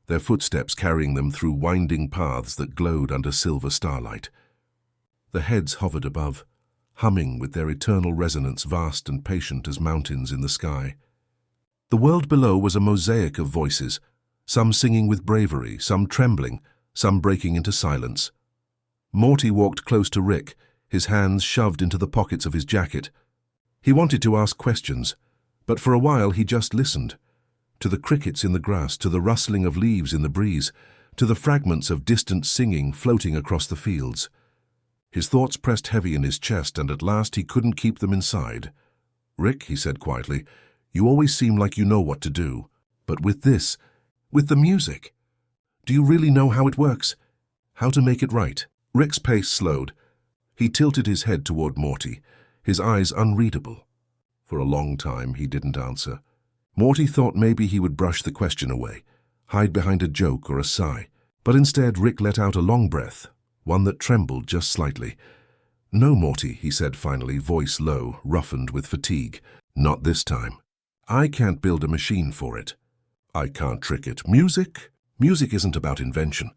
their footsteps carrying them through winding paths that glowed under silver starlight. The heads hovered above, humming with their eternal resonance, vast and patient as mountains in the sky. The world below was a mosaic of voices, some singing with bravery, some trembling, some breaking into silence. Morty walked close to Rick, his hands shoved into the pockets of his jacket. He wanted to ask questions, but for a while he just listened. To the crickets in the grass, to the rustling of leaves in the breeze, to the fragments of distant singing floating across the fields. His thoughts pressed heavy in his chest, and at last he couldn't keep them inside. "Rick," he said quietly, "you always seem like you know what to do. But with this, with the music, do you really know how it works? How to make it right?" Rick's pace slowed. He tilted his head toward Morty, his eyes unreadable. For a long time he didn't answer. Morty thought maybe he would brush the question away, hide behind a joke or a sigh. But instead Rick let out a long breath, one that trembled just slightly. "No, Morty," he said finally, voice low, roughened with fatigue. "Not this time. I can't build a machine for it. I can't trick it. Music isn't about invention.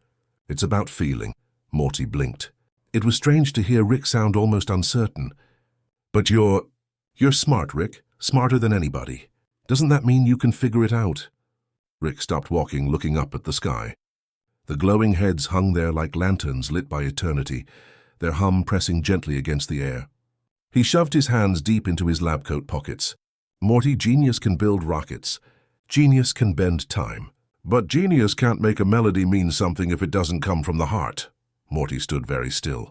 It's about feeling." Morty blinked. It was strange to hear Rick sound almost uncertain. "But you're smart, Rick. Smarter than anybody. Doesn't that mean you can figure it out?" Rick stopped walking, looking up at the sky. The glowing heads hung there like lanterns lit by eternity, their hum pressing gently against the air. He shoved his hands deep into his lab coat pockets. "Morty, genius can build rockets. Genius can bend time. But genius can't make a melody mean something if it doesn't come from the heart." Morty stood very still.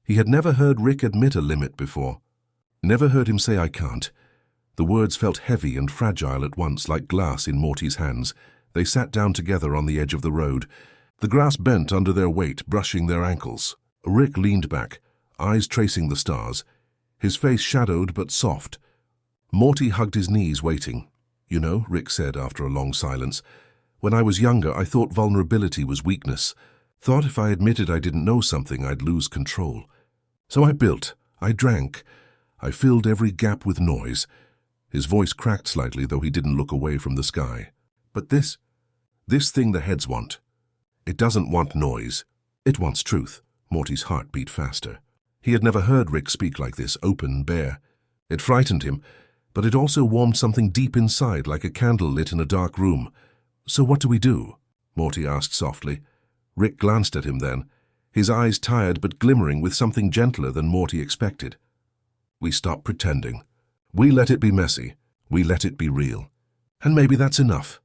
He had never heard Rick admit a limit before. Never heard him say, "I can't." The words felt heavy and fragile at once, like glass in Morty's hands. They sat down together on the edge of the road. The grass bent under their weight, brushing their ankles. Rick leaned back, eyes tracing the stars, his face shadowed but soft. Morty hugged his knees, waiting. "You know," Rick said after a long silence, "when I was younger, I thought vulnerability was weakness. Thought if I admitted I didn't know something, I'd lose control. So I built, I drank, I filled every gap with noise." His voice cracked slightly, though he didn't look away from the sky. "But this thing the heads want, it doesn't want noise. It wants truth." Morty's heart beat faster. He had never heard Rick speak like this, open, bare. It frightened him, but it also warmed something deep inside, like a candle lit in a dark room. "So what do we do?" Morty asked softly. Rick glanced at him then, his eyes tired but glimmering with something gentler than Morty expected. "We stop pretending. We let it be messy. We let it be real. And maybe that's enough."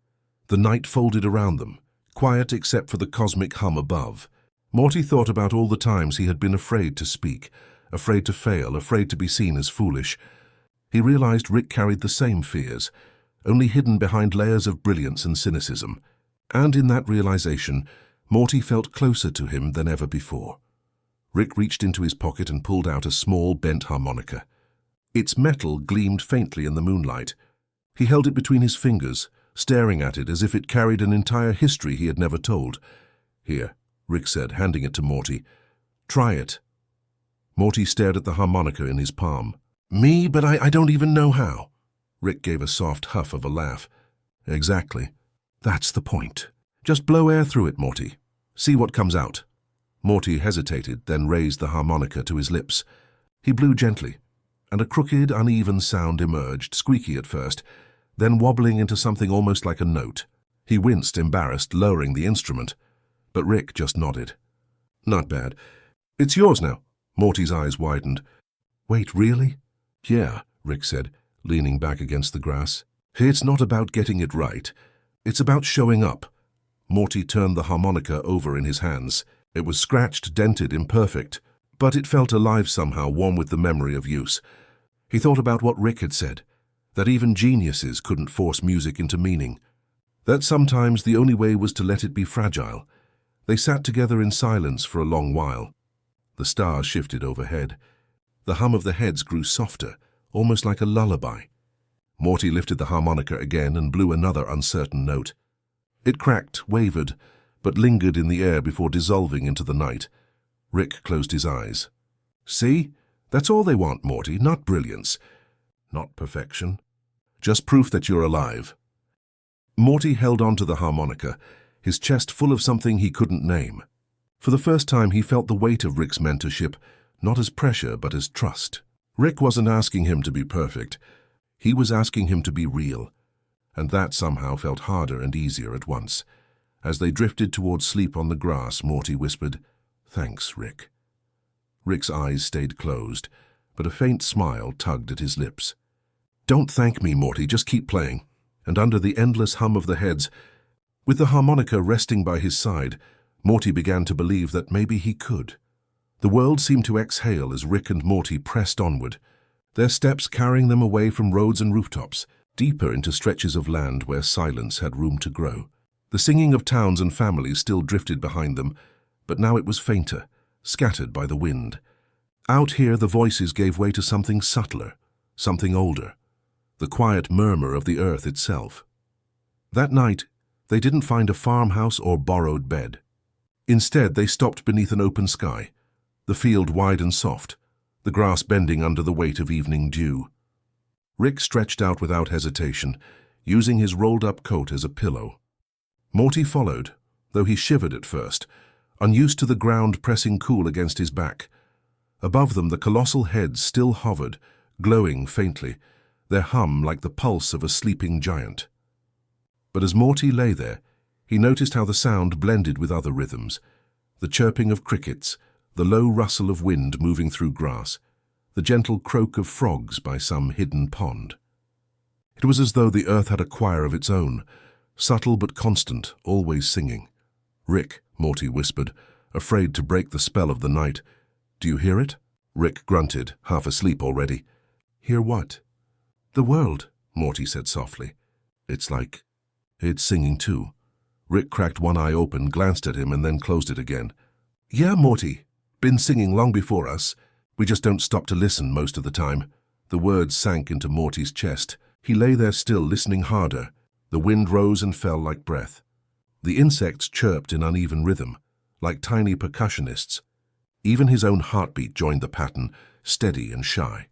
The night folded around them, quiet except for the cosmic hum above. Morty thought about all the times he had been afraid to speak, afraid to fail, afraid to be seen as foolish. He realized Rick carried the same fears, only hidden behind layers of brilliance and cynicism. And in that realization, Morty felt closer to him than ever before. Rick reached into his pocket and pulled out a small, bent harmonica. Its metal gleamed faintly in the moonlight. He held it between his fingers, staring at it as if it carried an entire history he had never told. "Here," Rick said, handing it to Morty. "Try it." Morty stared at the harmonica in his palm. "Me? But I don't even know how." Rick gave a soft huff of a laugh. Exactly. That's the point. Just blow air through it, Morty. See what comes out. Morty hesitated, then raised the harmonica to his lips. He blew gently, and a crooked, uneven sound emerged, squeaky at first, then wobbling into something almost like a note. He winced, embarrassed, lowering the instrument. But Rick just nodded. Not bad. It's yours now. Morty's eyes widened. Wait, really? Yeah, Rick said, leaning back against the grass. It's not about getting it right. It's about showing up. Morty turned the harmonica over in his hands. It was scratched, dented, imperfect, but it felt alive somehow, warm with the memory of use. He thought about what Rick had said, that even geniuses couldn't force music into meaning, that sometimes the only way was to let it be fragile. They sat together in silence for a long while. The stars shifted overhead. The hum of the heads grew softer, almost like a lullaby. Morty lifted the harmonica again and blew another uncertain note. It cracked, wavered, but lingered in the air before dissolving into the night. Rick closed his eyes. See? That's all they want, Morty, not brilliance. Not perfection. Just proof that you're alive. Morty held on to the harmonica, his chest full of something he couldn't name. For the first time he felt the weight of Rick's mentorship, not as pressure but as trust. Rick wasn't asking him to be perfect. He was asking him to be real. And that somehow felt harder and easier at once. As they drifted towards sleep on the grass, Morty whispered, "Thanks, Rick." Rick's eyes stayed closed, but a faint smile tugged at his lips. "Don't thank me, Morty, just keep playing." And under the endless hum of the heads, with the harmonica resting by his side, Morty began to believe that maybe he could. The world seemed to exhale as Rick and Morty pressed onward, their steps carrying them away from roads and rooftops, deeper into stretches of land where silence had room to grow. The singing of towns and families still drifted behind them, but now it was fainter, scattered by the wind. Out here the voices gave way to something subtler, something older, the quiet murmur of the earth itself. That night, they didn't find a farmhouse or borrowed bed. Instead, they stopped beneath an open sky, the field wide and soft, the grass bending under the weight of evening dew. Rick stretched out without hesitation, using his rolled-up coat as a pillow. Morty followed, though he shivered at first, unused to the ground pressing cool against his back. Above them, the colossal heads still hovered, glowing faintly, their hum like the pulse of a sleeping giant. But as Morty lay there, he noticed how the sound blended with other rhythms, the chirping of crickets, the low rustle of wind moving through grass, the gentle croak of frogs by some hidden pond. It was as though the earth had a choir of its own, subtle but constant, always singing. "Rick," Morty whispered, afraid to break the spell of the night. "Do you hear it?" Rick grunted, half asleep already. "Hear what?" "The world," Morty said softly. "It's like it's singing too." Rick cracked one eye open, glanced at him, and then closed it again. "Yeah, Morty. Been singing long before us. We just don't stop to listen most of the time." The words sank into Morty's chest. He lay there still, listening harder. The wind rose and fell like breath. The insects chirped in uneven rhythm, like tiny percussionists. Even his own heartbeat joined the pattern, steady and shy.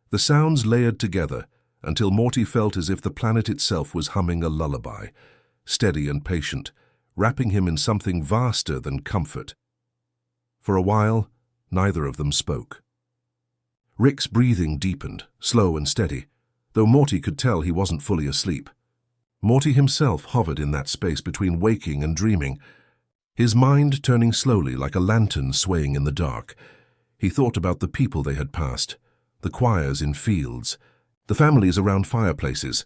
The sounds layered together until Morty felt as if the planet itself was humming a lullaby, steady and patient, wrapping him in something vaster than comfort. For a while, neither of them spoke. Rick's breathing deepened, slow and steady, though Morty could tell he wasn't fully asleep. Morty himself hovered in that space between waking and dreaming, his mind turning slowly like a lantern swaying in the dark. He thought about the people they had passed, the choirs in fields, the families around fireplaces,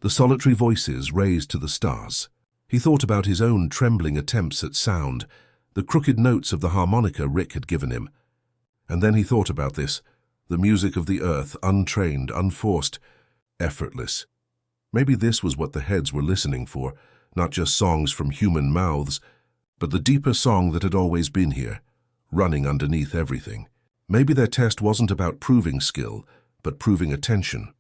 the solitary voices raised to the stars. He thought about his own trembling attempts at sound, the crooked notes of the harmonica Rick had given him. And then he thought about this, the music of the earth, untrained, unforced, effortless. Maybe this was what the heads were listening for, not just songs from human mouths, but the deeper song that had always been here, running underneath everything. Maybe their test wasn't about proving skill, but proving attention.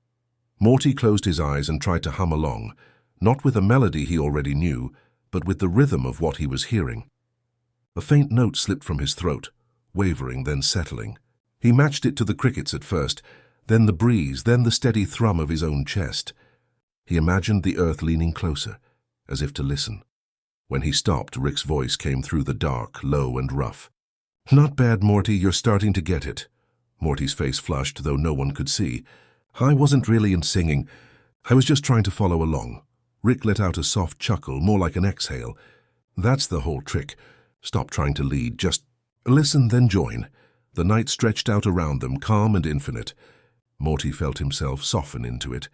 Morty closed his eyes and tried to hum along, not with a melody he already knew, but with the rhythm of what he was hearing. A faint note slipped from his throat, wavering, then settling. He matched it to the crickets at first, Then the breeze, then the steady thrum of his own chest. He imagined the earth leaning closer, as if to listen. When he stopped, Rick's voice came through the dark, low and rough. "Not bad, Morty, you're starting to get it." Morty's face flushed, though no one could see. "I wasn't really in singing. I was just trying to follow along." Rick let out a soft chuckle, more like an exhale. "That's the whole trick. Stop trying to lead. Just listen, then join." The night stretched out around them, calm and infinite. Morty felt himself soften into it,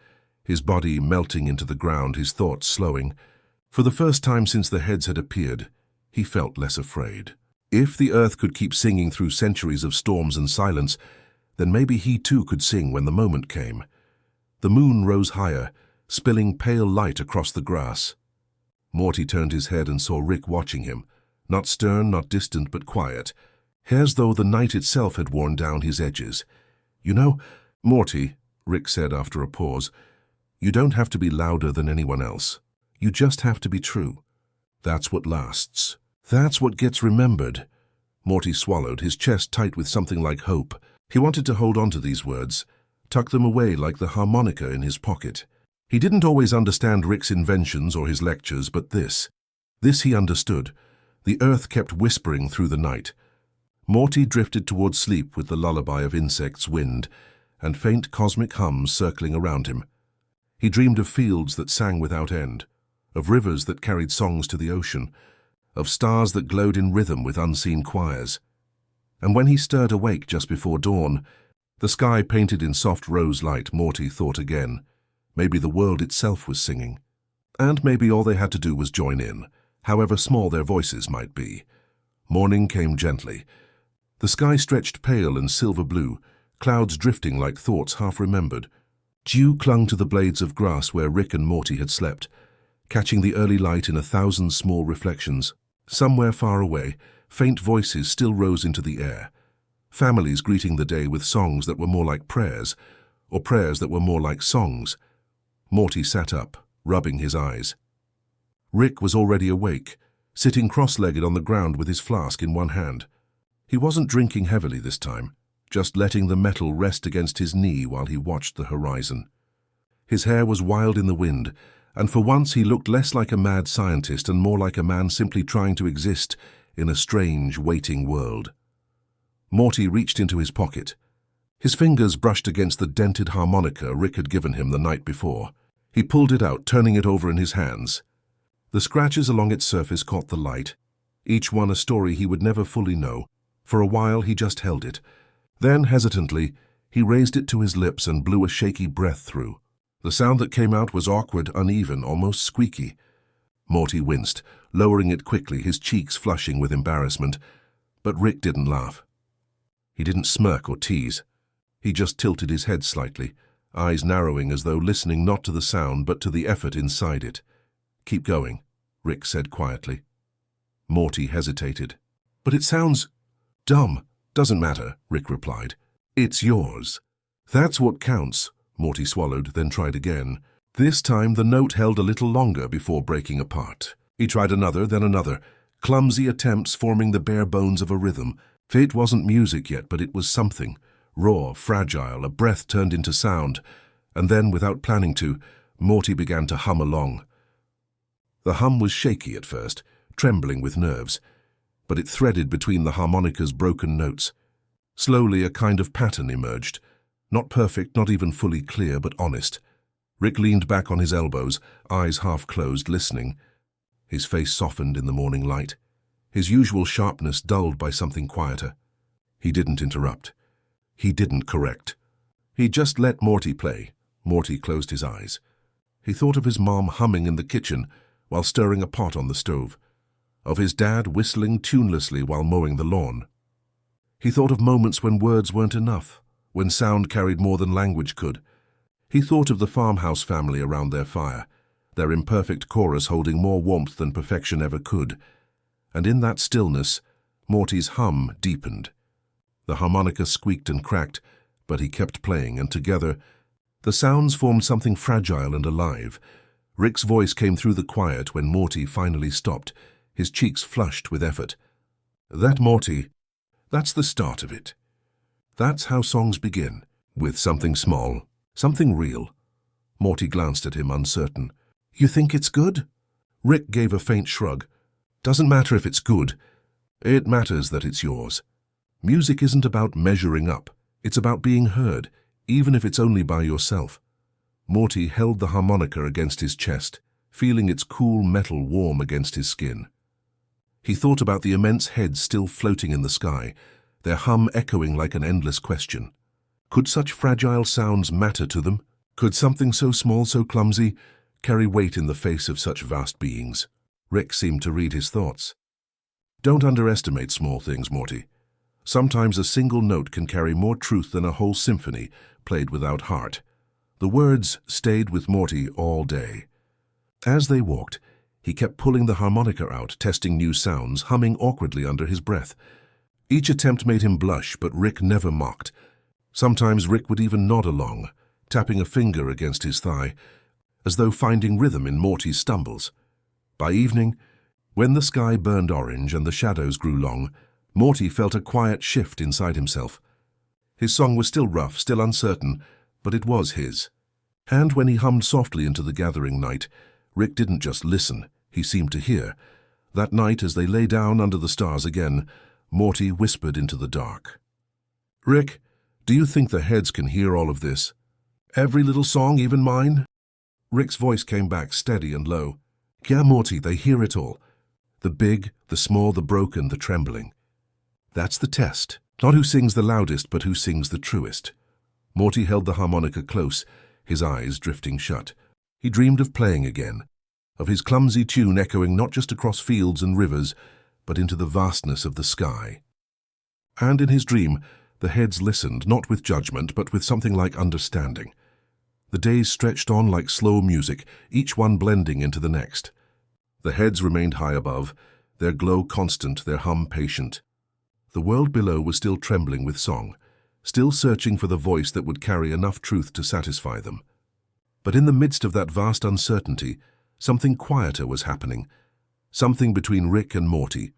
his body melting into the ground, his thoughts slowing. For the first time since the heads had appeared, he felt less afraid. If the earth could keep singing through centuries of storms and silence, then maybe he too could sing when the moment came. The moon rose higher, spilling pale light across the grass. Morty turned his head and saw Rick watching him, not stern, not distant, but quiet, as though the night itself had worn down his edges. "You know, Morty," Rick said after a pause, "you don't have to be louder than anyone else. You just have to be true. That's what lasts. That's what gets remembered." Morty swallowed, his chest tight with something like hope. He wanted to hold on to these words, tuck them away like the harmonica in his pocket. He didn't always understand Rick's inventions or his lectures, but this he understood. The earth kept whispering through the night. Morty drifted toward sleep with the lullaby of insects, wind, and faint cosmic hums circling around him. He dreamed of fields that sang without end, of rivers that carried songs to the ocean, of stars that glowed in rhythm with unseen choirs. And when he stirred awake just before dawn, the sky painted in soft rose light, Morty thought again. Maybe the world itself was singing. And maybe all they had to do was join in, however small their voices might be. Morning came gently. The sky stretched pale and silver blue, clouds drifting like thoughts half remembered. Dew clung to the blades of grass where Rick and Morty had slept, catching the early light in 1,000 small reflections. Somewhere far away, faint voices still rose into the air. Families greeting the day with songs that were more like prayers, or prayers that were more like songs. Morty sat up, rubbing his eyes. Rick was already awake, sitting cross-legged on the ground with his flask in one hand. He wasn't drinking heavily this time, just letting the metal rest against his knee while he watched the horizon. His hair was wild in the wind, and for once he looked less like a mad scientist and more like a man simply trying to exist in a strange, waiting world. Morty reached into his pocket. His fingers brushed against the dented harmonica Rick had given him the night before. He pulled it out, turning it over in his hands. The scratches along its surface caught the light, each one a story he would never fully know. For a while he just held it. Then, hesitantly, he raised it to his lips and blew a shaky breath through. The sound that came out was awkward, uneven, almost squeaky. Morty winced, lowering it quickly, his cheeks flushing with embarrassment. But Rick didn't laugh. He didn't smirk or tease. He just tilted his head slightly, eyes narrowing as though listening not to the sound but to the effort inside it. "Keep going," Rick said quietly. Morty hesitated. "But it sounds dumb." "Doesn't matter," Rick replied. "It's yours." "That's what counts." Morty swallowed, then tried again. This time the note held a little longer before breaking apart. He tried another, then another, clumsy attempts forming the bare bones of a rhythm. It wasn't music yet, but it was something. Raw, fragile, a breath turned into sound. And then, without planning to, Morty began to hum along. The hum was shaky at first, trembling with nerves, but it threaded between the harmonica's broken notes. Slowly a kind of pattern emerged. Not perfect, not even fully clear, but honest. Rick leaned back on his elbows, eyes half closed, listening. His face softened in the morning light, his usual sharpness dulled by something quieter. He didn't interrupt. He didn't correct. He just let Morty play. Morty closed his eyes. He thought of his mom humming in the kitchen while stirring a pot on the stove, of his dad whistling tunelessly while mowing the lawn. He thought of moments when words weren't enough, when sound carried more than language could. He thought of the farmhouse family around their fire, their imperfect chorus holding more warmth than perfection ever could. And in that stillness, Morty's hum deepened. The harmonica squeaked and cracked, but he kept playing, and together, the sounds formed something fragile and alive. Rick's voice came through the quiet when Morty finally stopped, his cheeks flushed with effort. "That, Morty, that's the start of it. That's how songs begin. with something small, something real. Morty glanced at him, uncertain. You think it's good? Rick gave a faint shrug. Doesn't matter if it's good. It matters that it's yours. Music isn't about measuring up. It's about being heard, even if it's only by yourself. Morty held the harmonica against his chest, feeling its cool metal warm against his skin. He thought about the immense heads still floating in the sky, their hum echoing like an endless question. Could such fragile sounds matter to them? Could something so small, so clumsy, carry weight in the face of such vast beings? Rick seemed to read his thoughts. Don't underestimate small things, Morty. Sometimes a single note can carry more truth than a whole symphony played without heart. The words stayed with Morty all day. As they walked, he kept pulling the harmonica out, testing new sounds, humming awkwardly under his breath. Each attempt made him blush, but Rick never mocked. Sometimes Rick would even nod along, tapping a finger against his thigh, as though finding rhythm in Morty's stumbles. By evening, when the sky burned orange and the shadows grew long, Morty felt a quiet shift inside himself. His song was still rough, still uncertain, but it was his. And when he hummed softly into the gathering night, Rick didn't just listen, he seemed to hear. That night, as they lay down under the stars again, Morty whispered into the dark. Rick, do you think the heads can hear all of this? Every little song, even mine? Rick's voice came back steady and low. Yeah, Morty, they hear it all. The big, the small, the broken, the trembling. That's the test. Not who sings the loudest, but who sings the truest. Morty held the harmonica close, his eyes drifting shut. He dreamed of playing again, of his clumsy tune echoing not just across fields and rivers, but into the vastness of the sky. And in his dream, the heads listened, not with judgment, but with something like understanding. The days stretched on like slow music, each one blending into the next. The heads remained high above, their glow constant, their hum patient. The world below was still trembling with song, still searching for the voice that would carry enough truth to satisfy them. But in the midst of that vast uncertainty, something quieter was happening, something between Rick and Morty,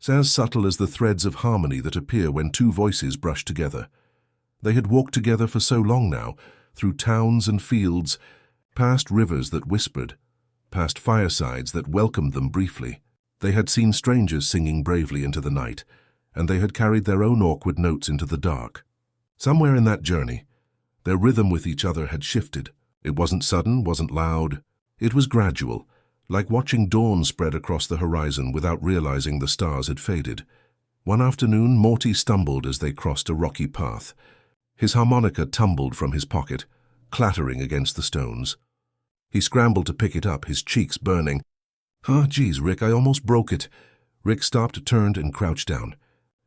as subtle as the threads of harmony that appear when two voices brush together. They had walked together for so long now, through towns and fields, past rivers that whispered, past firesides that welcomed them briefly. They had seen strangers singing bravely into the night, and they had carried their own awkward notes into the dark. Somewhere in that journey, their rhythm with each other had shifted. It wasn't sudden, wasn't loud. It was gradual, like watching dawn spread across the horizon without realizing the stars had faded. One afternoon, Morty stumbled as they crossed a rocky path. His harmonica tumbled from his pocket, clattering against the stones. He scrambled to pick it up, his cheeks burning. Geez, Rick, I almost broke it. Rick stopped, turned, and crouched down.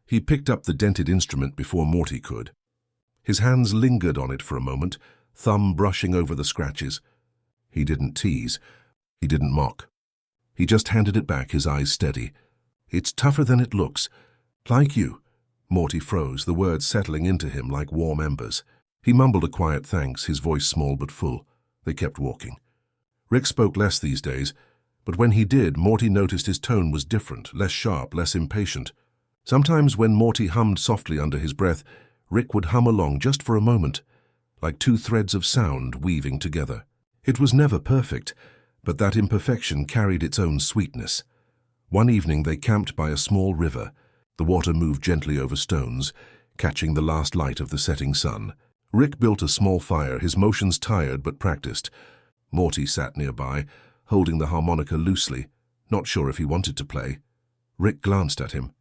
He picked up the dented instrument before Morty could. His hands lingered on it for a moment, thumb brushing over the scratches. He didn't tease. He didn't mock. He just handed it back, his eyes steady. It's tougher than it looks. Like you. Morty froze, the words settling into him like warm embers. He mumbled a quiet thanks, his voice small but full. They kept walking. Rick spoke less these days, but when he did, Morty noticed his tone was different, less sharp, less impatient. Sometimes when Morty hummed softly under his breath, Rick would hum along just for a moment, like two threads of sound weaving together. It was never perfect, but that imperfection carried its own sweetness. One evening they camped by a small river. The water moved gently over stones, catching the last light of the setting sun. Rick built a small fire, his motions tired but practiced. Morty sat nearby, holding the harmonica loosely, not sure if he wanted to play. Rick glanced at him.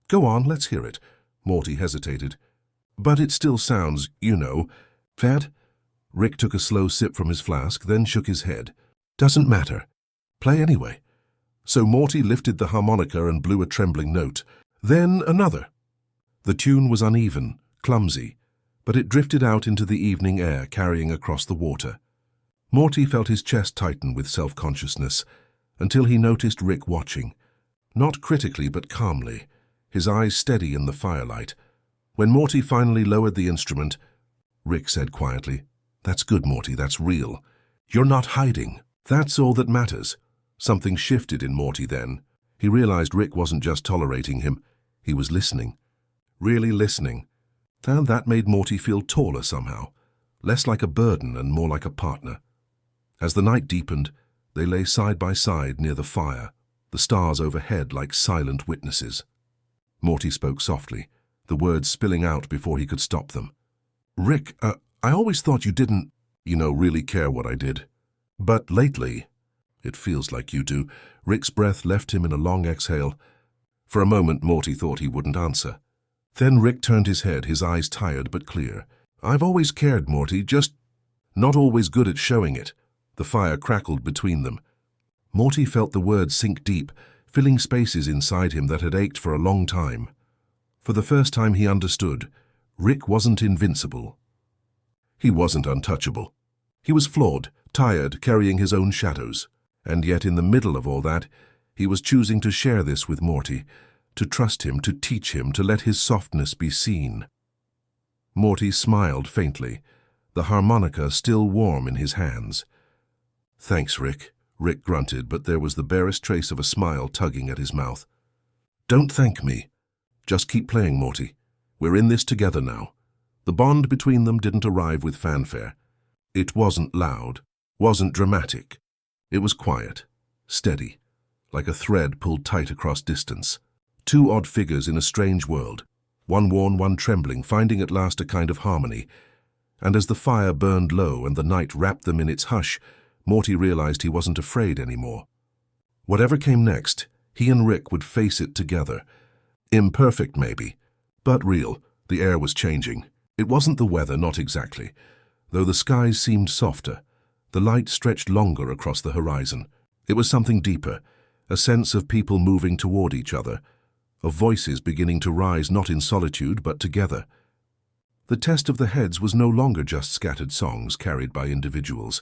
Go on, let's hear it. Morty hesitated. But it still sounds, you know, fat. Rick took a slow sip from his flask, then shook his head. Doesn't matter. Play anyway. So Morty lifted the harmonica and blew a trembling note. Then another. The tune was uneven, clumsy, but it drifted out into the evening air, carrying across the water. Morty felt his chest tighten with self-consciousness, until he noticed Rick watching. Not critically, but calmly, his eyes steady in the firelight. When Morty finally lowered the instrument, Rick said quietly, That's good, Morty, that's real. You're not hiding. That's all that matters. Something shifted in Morty then. He realized Rick wasn't just tolerating him. He was listening. Really listening. And that made Morty feel taller somehow, less like a burden and more like a partner. As the night deepened, they lay side by side near the fire, the stars overhead like silent witnesses. Morty spoke softly, the words spilling out before he could stop them. "Rick, I always thought you didn't, really care what I did. But lately, it feels like you do." Rick's breath left him in a long exhale. For a moment, Morty thought he wouldn't answer. Then Rick turned his head, his eyes tired but clear. "I've always cared, Morty, just not always good at showing it." The fire crackled between them. Morty felt the words sink deep, filling spaces inside him that had ached for a long time. For the first time he understood, Rick wasn't invincible. He wasn't untouchable. He was flawed, tired, carrying his own shadows. And yet in the middle of all that, he was choosing to share this with Morty, to trust him, to teach him, to let his softness be seen. Morty smiled faintly, the harmonica still warm in his hands. "Thanks, Rick," Rick grunted, but there was the barest trace of a smile tugging at his mouth. "Don't thank me. Just keep playing, Morty. We're in this together now." The bond between them didn't arrive with fanfare. It wasn't loud, wasn't dramatic. It was quiet, steady, like a thread pulled tight across distance. Two odd figures in a strange world, one worn, one trembling, finding at last a kind of harmony. And as the fire burned low and the night wrapped them in its hush, Morty realized he wasn't afraid anymore. Whatever came next, he and Rick would face it together. Imperfect, maybe, but real. The air was changing. It wasn't the weather, not exactly. Though the skies seemed softer, the light stretched longer across the horizon. It was something deeper, a sense of people moving toward each other, of voices beginning to rise not in solitude but together. The test of the heads was no longer just scattered songs carried by individuals.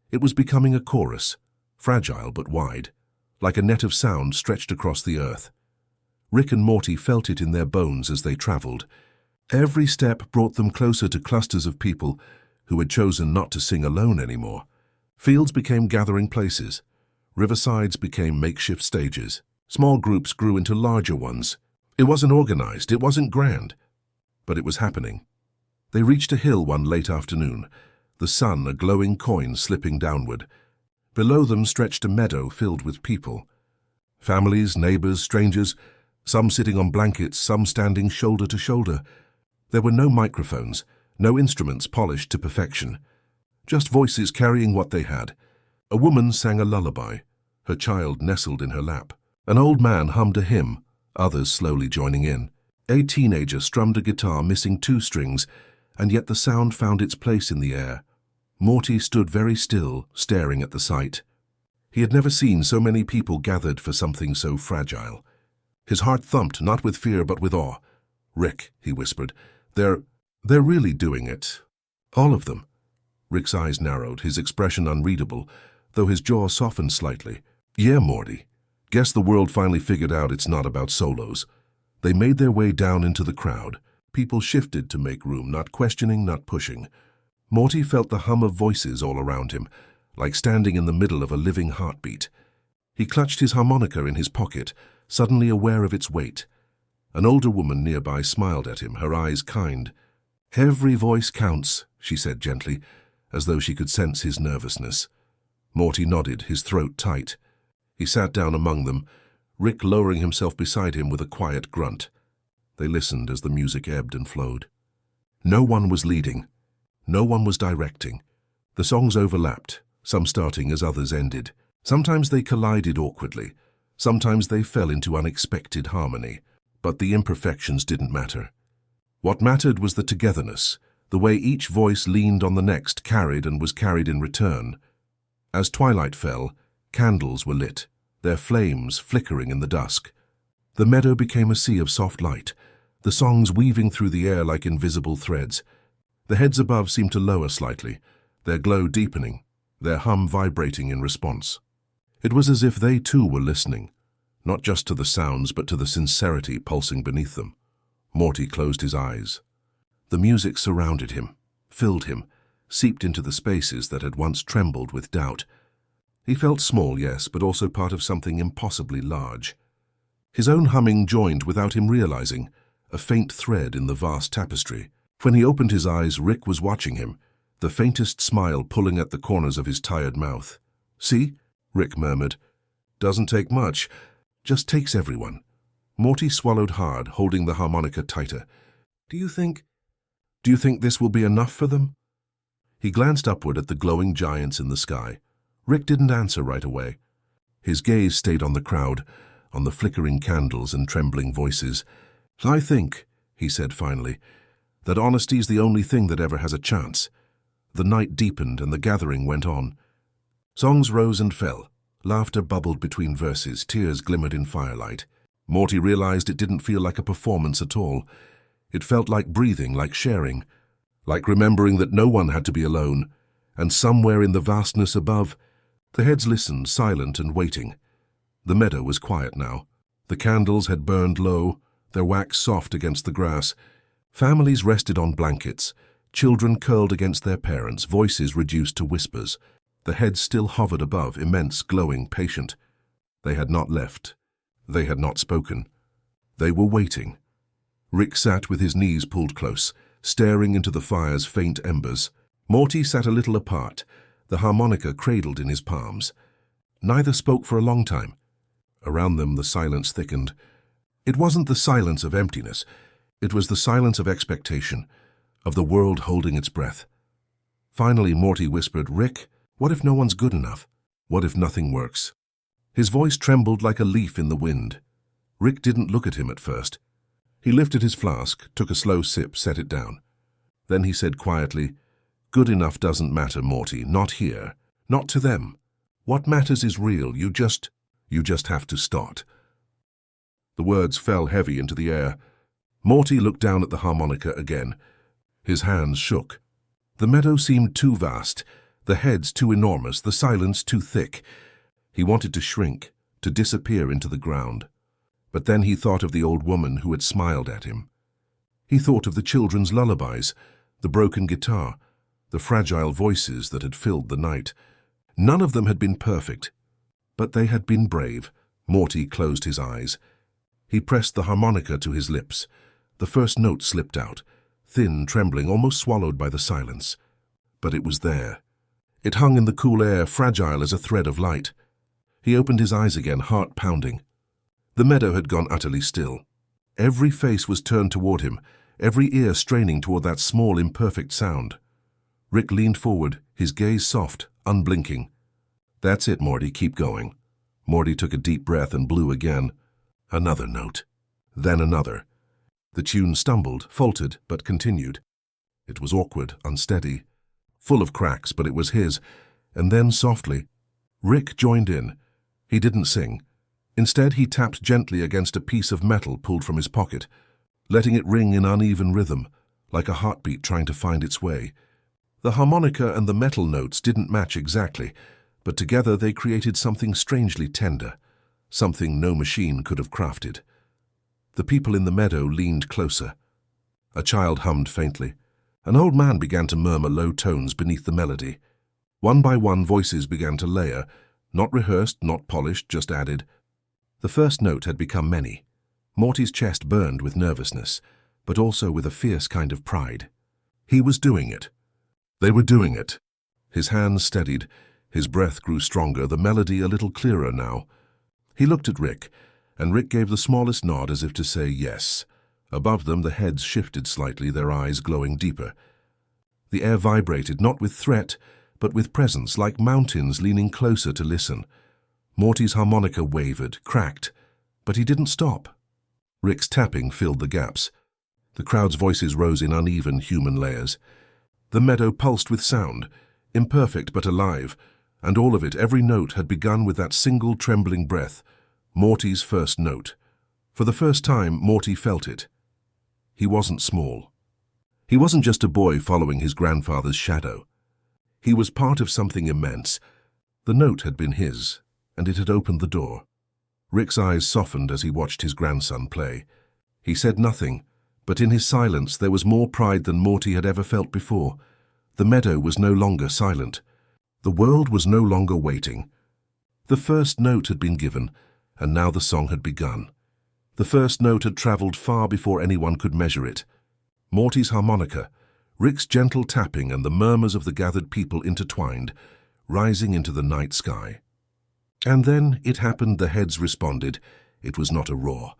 It was becoming a chorus, fragile but wide, like a net of sound stretched across the earth. Rick and Morty felt it in their bones as they traveled. Every step brought them closer to clusters of people who had chosen not to sing alone anymore. Fields became gathering places. Riversides became makeshift stages. Small groups grew into larger ones. It wasn't organized, it wasn't grand, but it was happening. They reached a hill one late afternoon, the sun a glowing coin slipping downward. Below them stretched a meadow filled with people. Families, neighbors, strangers, some sitting on blankets, some standing shoulder to shoulder. There were no microphones, no instruments polished to perfection, just voices carrying what they had. A woman sang a lullaby, her child nestled in her lap. An old man hummed a hymn, others slowly joining in. A teenager strummed a guitar missing two strings, and yet the sound found its place in the air. Morty stood very still, staring at the sight. He had never seen so many people gathered for something so fragile. His heart thumped, not with fear but with awe. "Rick," he whispered, They're really doing it. All of them." Rick's eyes narrowed, his expression unreadable, though his jaw softened slightly. "Yeah, Morty. Guess the world finally figured out it's not about solos." They made their way down into the crowd. People shifted to make room, not questioning, not pushing. Morty felt the hum of voices all around him, like standing in the middle of a living heartbeat. He clutched his harmonica in his pocket, suddenly aware of its weight. An older woman nearby smiled at him, her eyes kind. "Every voice counts," she said gently, as though she could sense his nervousness. Morty nodded, his throat tight. He sat down among them, Rick lowering himself beside him with a quiet grunt. They listened as the music ebbed and flowed. No one was leading. No one was directing. The songs overlapped, some starting as others ended. Sometimes they collided awkwardly. Sometimes they fell into unexpected harmony. But the imperfections didn't matter. What mattered was the togetherness, the way each voice leaned on the next, carried and was carried in return. As twilight fell, candles were lit, their flames flickering in the dusk. The meadow became a sea of soft light, the songs weaving through the air like invisible threads. The heads above seemed to lower slightly, their glow deepening, their hum vibrating in response. It was as if they too were listening, not just to the sounds but to the sincerity pulsing beneath them. Morty closed his eyes. The music surrounded him, filled him, seeped into the spaces that had once trembled with doubt. He felt small, yes, but also part of something impossibly large. His own humming joined without him realizing, a faint thread in the vast tapestry. When he opened his eyes, Rick was watching him, the faintest smile pulling at the corners of his tired mouth. "See?" Rick murmured. "Doesn't take much. Just takes everyone." Morty swallowed hard, holding the harmonica tighter. Do you think this will be enough for them?" He glanced upward at the glowing giants in the sky. Rick didn't answer right away. His gaze stayed on the crowd, on the flickering candles and trembling voices. "I think," he said finally, "that honesty's the only thing that ever has a chance." The night deepened and the gathering went on. Songs rose and fell. Laughter bubbled between verses, tears glimmered in firelight. Morty realized it didn't feel like a performance at all. It felt like breathing, like sharing, like remembering that no one had to be alone, and somewhere in the vastness above, the heads listened, silent and waiting. The meadow was quiet now. The candles had burned low, their wax soft against the grass. Families rested on blankets, children curled against their parents, voices reduced to whispers. The heads still hovered above, immense, glowing, patient. They had not left. They had not spoken. They were waiting. Rick sat with his knees pulled close, staring into the fire's faint embers. Morty sat a little apart, the harmonica cradled in his palms. Neither spoke for a long time. Around them the silence thickened. It wasn't the silence of emptiness. It was the silence of expectation, of the world holding its breath. Finally Morty whispered, "Rick, what if no one's good enough? What if nothing works?" His voice trembled like a leaf in the wind. Rick didn't look at him at first. He lifted his flask, took a slow sip, set it down. Then he said quietly, "Good enough doesn't matter, Morty, not here, not to them. What matters is real, you just have to start." The words fell heavy into the air. Morty looked down at the harmonica again. His hands shook. The meadow seemed too vast, the heads too enormous, the silence too thick. He wanted to shrink, to disappear into the ground. But then he thought of the old woman who had smiled at him. He thought of the children's lullabies, the broken guitar, the fragile voices that had filled the night. None of them had been perfect, but they had been brave. Morty closed his eyes. He pressed the harmonica to his lips. The first note slipped out, thin, trembling, almost swallowed by the silence. But it was there. It hung in the cool air, fragile as a thread of light. He opened his eyes again, heart pounding. The meadow had gone utterly still. Every face was turned toward him, every ear straining toward that small, imperfect sound. Rick leaned forward, his gaze soft, unblinking. "That's it, Morty, keep going." Morty took a deep breath and blew again. Another note. Then another. The tune stumbled, faltered, but continued. It was awkward, unsteady, full of cracks, but it was his. And then, softly, Rick joined in. He didn't sing. Instead, he tapped gently against a piece of metal pulled from his pocket, letting it ring in uneven rhythm, like a heartbeat trying to find its way. The harmonica and the metal notes didn't match exactly, but together they created something strangely tender, something no machine could have crafted. The people in the meadow leaned closer. A child hummed faintly. An old man began to murmur low tones beneath the melody. One by one, voices began to layer, not rehearsed, not polished, just added. The first note had become many. Morty's chest burned with nervousness, but also with a fierce kind of pride. He was doing it. They were doing it. His hands steadied, his breath grew stronger, the melody a little clearer now. He looked at Rick, and Rick gave the smallest nod as if to say yes. Above them, the heads shifted slightly, their eyes glowing deeper. The air vibrated, not with threat, but with presence, like mountains leaning closer to listen. Morty's harmonica wavered, cracked, but he didn't stop. Rick's tapping filled the gaps. The crowd's voices rose in uneven human layers. The meadow pulsed with sound, imperfect but alive, and all of it, every note, had begun with that single trembling breath, Morty's first note. For the first time, Morty felt it. He wasn't small. He wasn't just a boy following his grandfather's shadow. He was part of something immense. The note had been his, and it had opened the door. Rick's eyes softened as he watched his grandson play. He said nothing, but in his silence there was more pride than Morty had ever felt before. The meadow was no longer silent. The world was no longer waiting. The first note had been given, and now the song had begun. The first note had traveled far before anyone could measure it. Morty's harmonica, Rick's gentle tapping, and the murmurs of the gathered people intertwined, rising into the night sky. And then it happened. The heads responded. It was not a roar.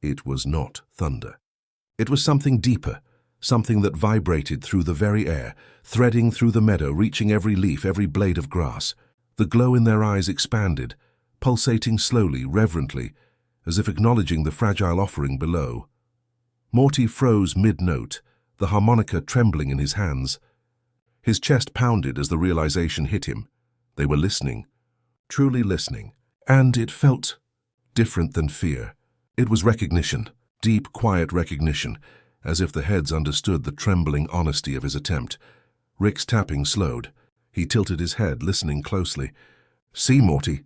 It was not thunder. It was something deeper, something that vibrated through the very air, threading through the meadow, reaching every leaf, every blade of grass. The glow in their eyes expanded, pulsating slowly, reverently, as if acknowledging the fragile offering below. Morty froze mid-note, the harmonica trembling in his hands. His chest pounded as the realization hit him. They were listening, truly listening, and it felt different than fear. It was recognition, deep, quiet recognition, as if the heads understood the trembling honesty of his attempt. Rick's tapping slowed. He tilted his head, listening closely. "See, Morty,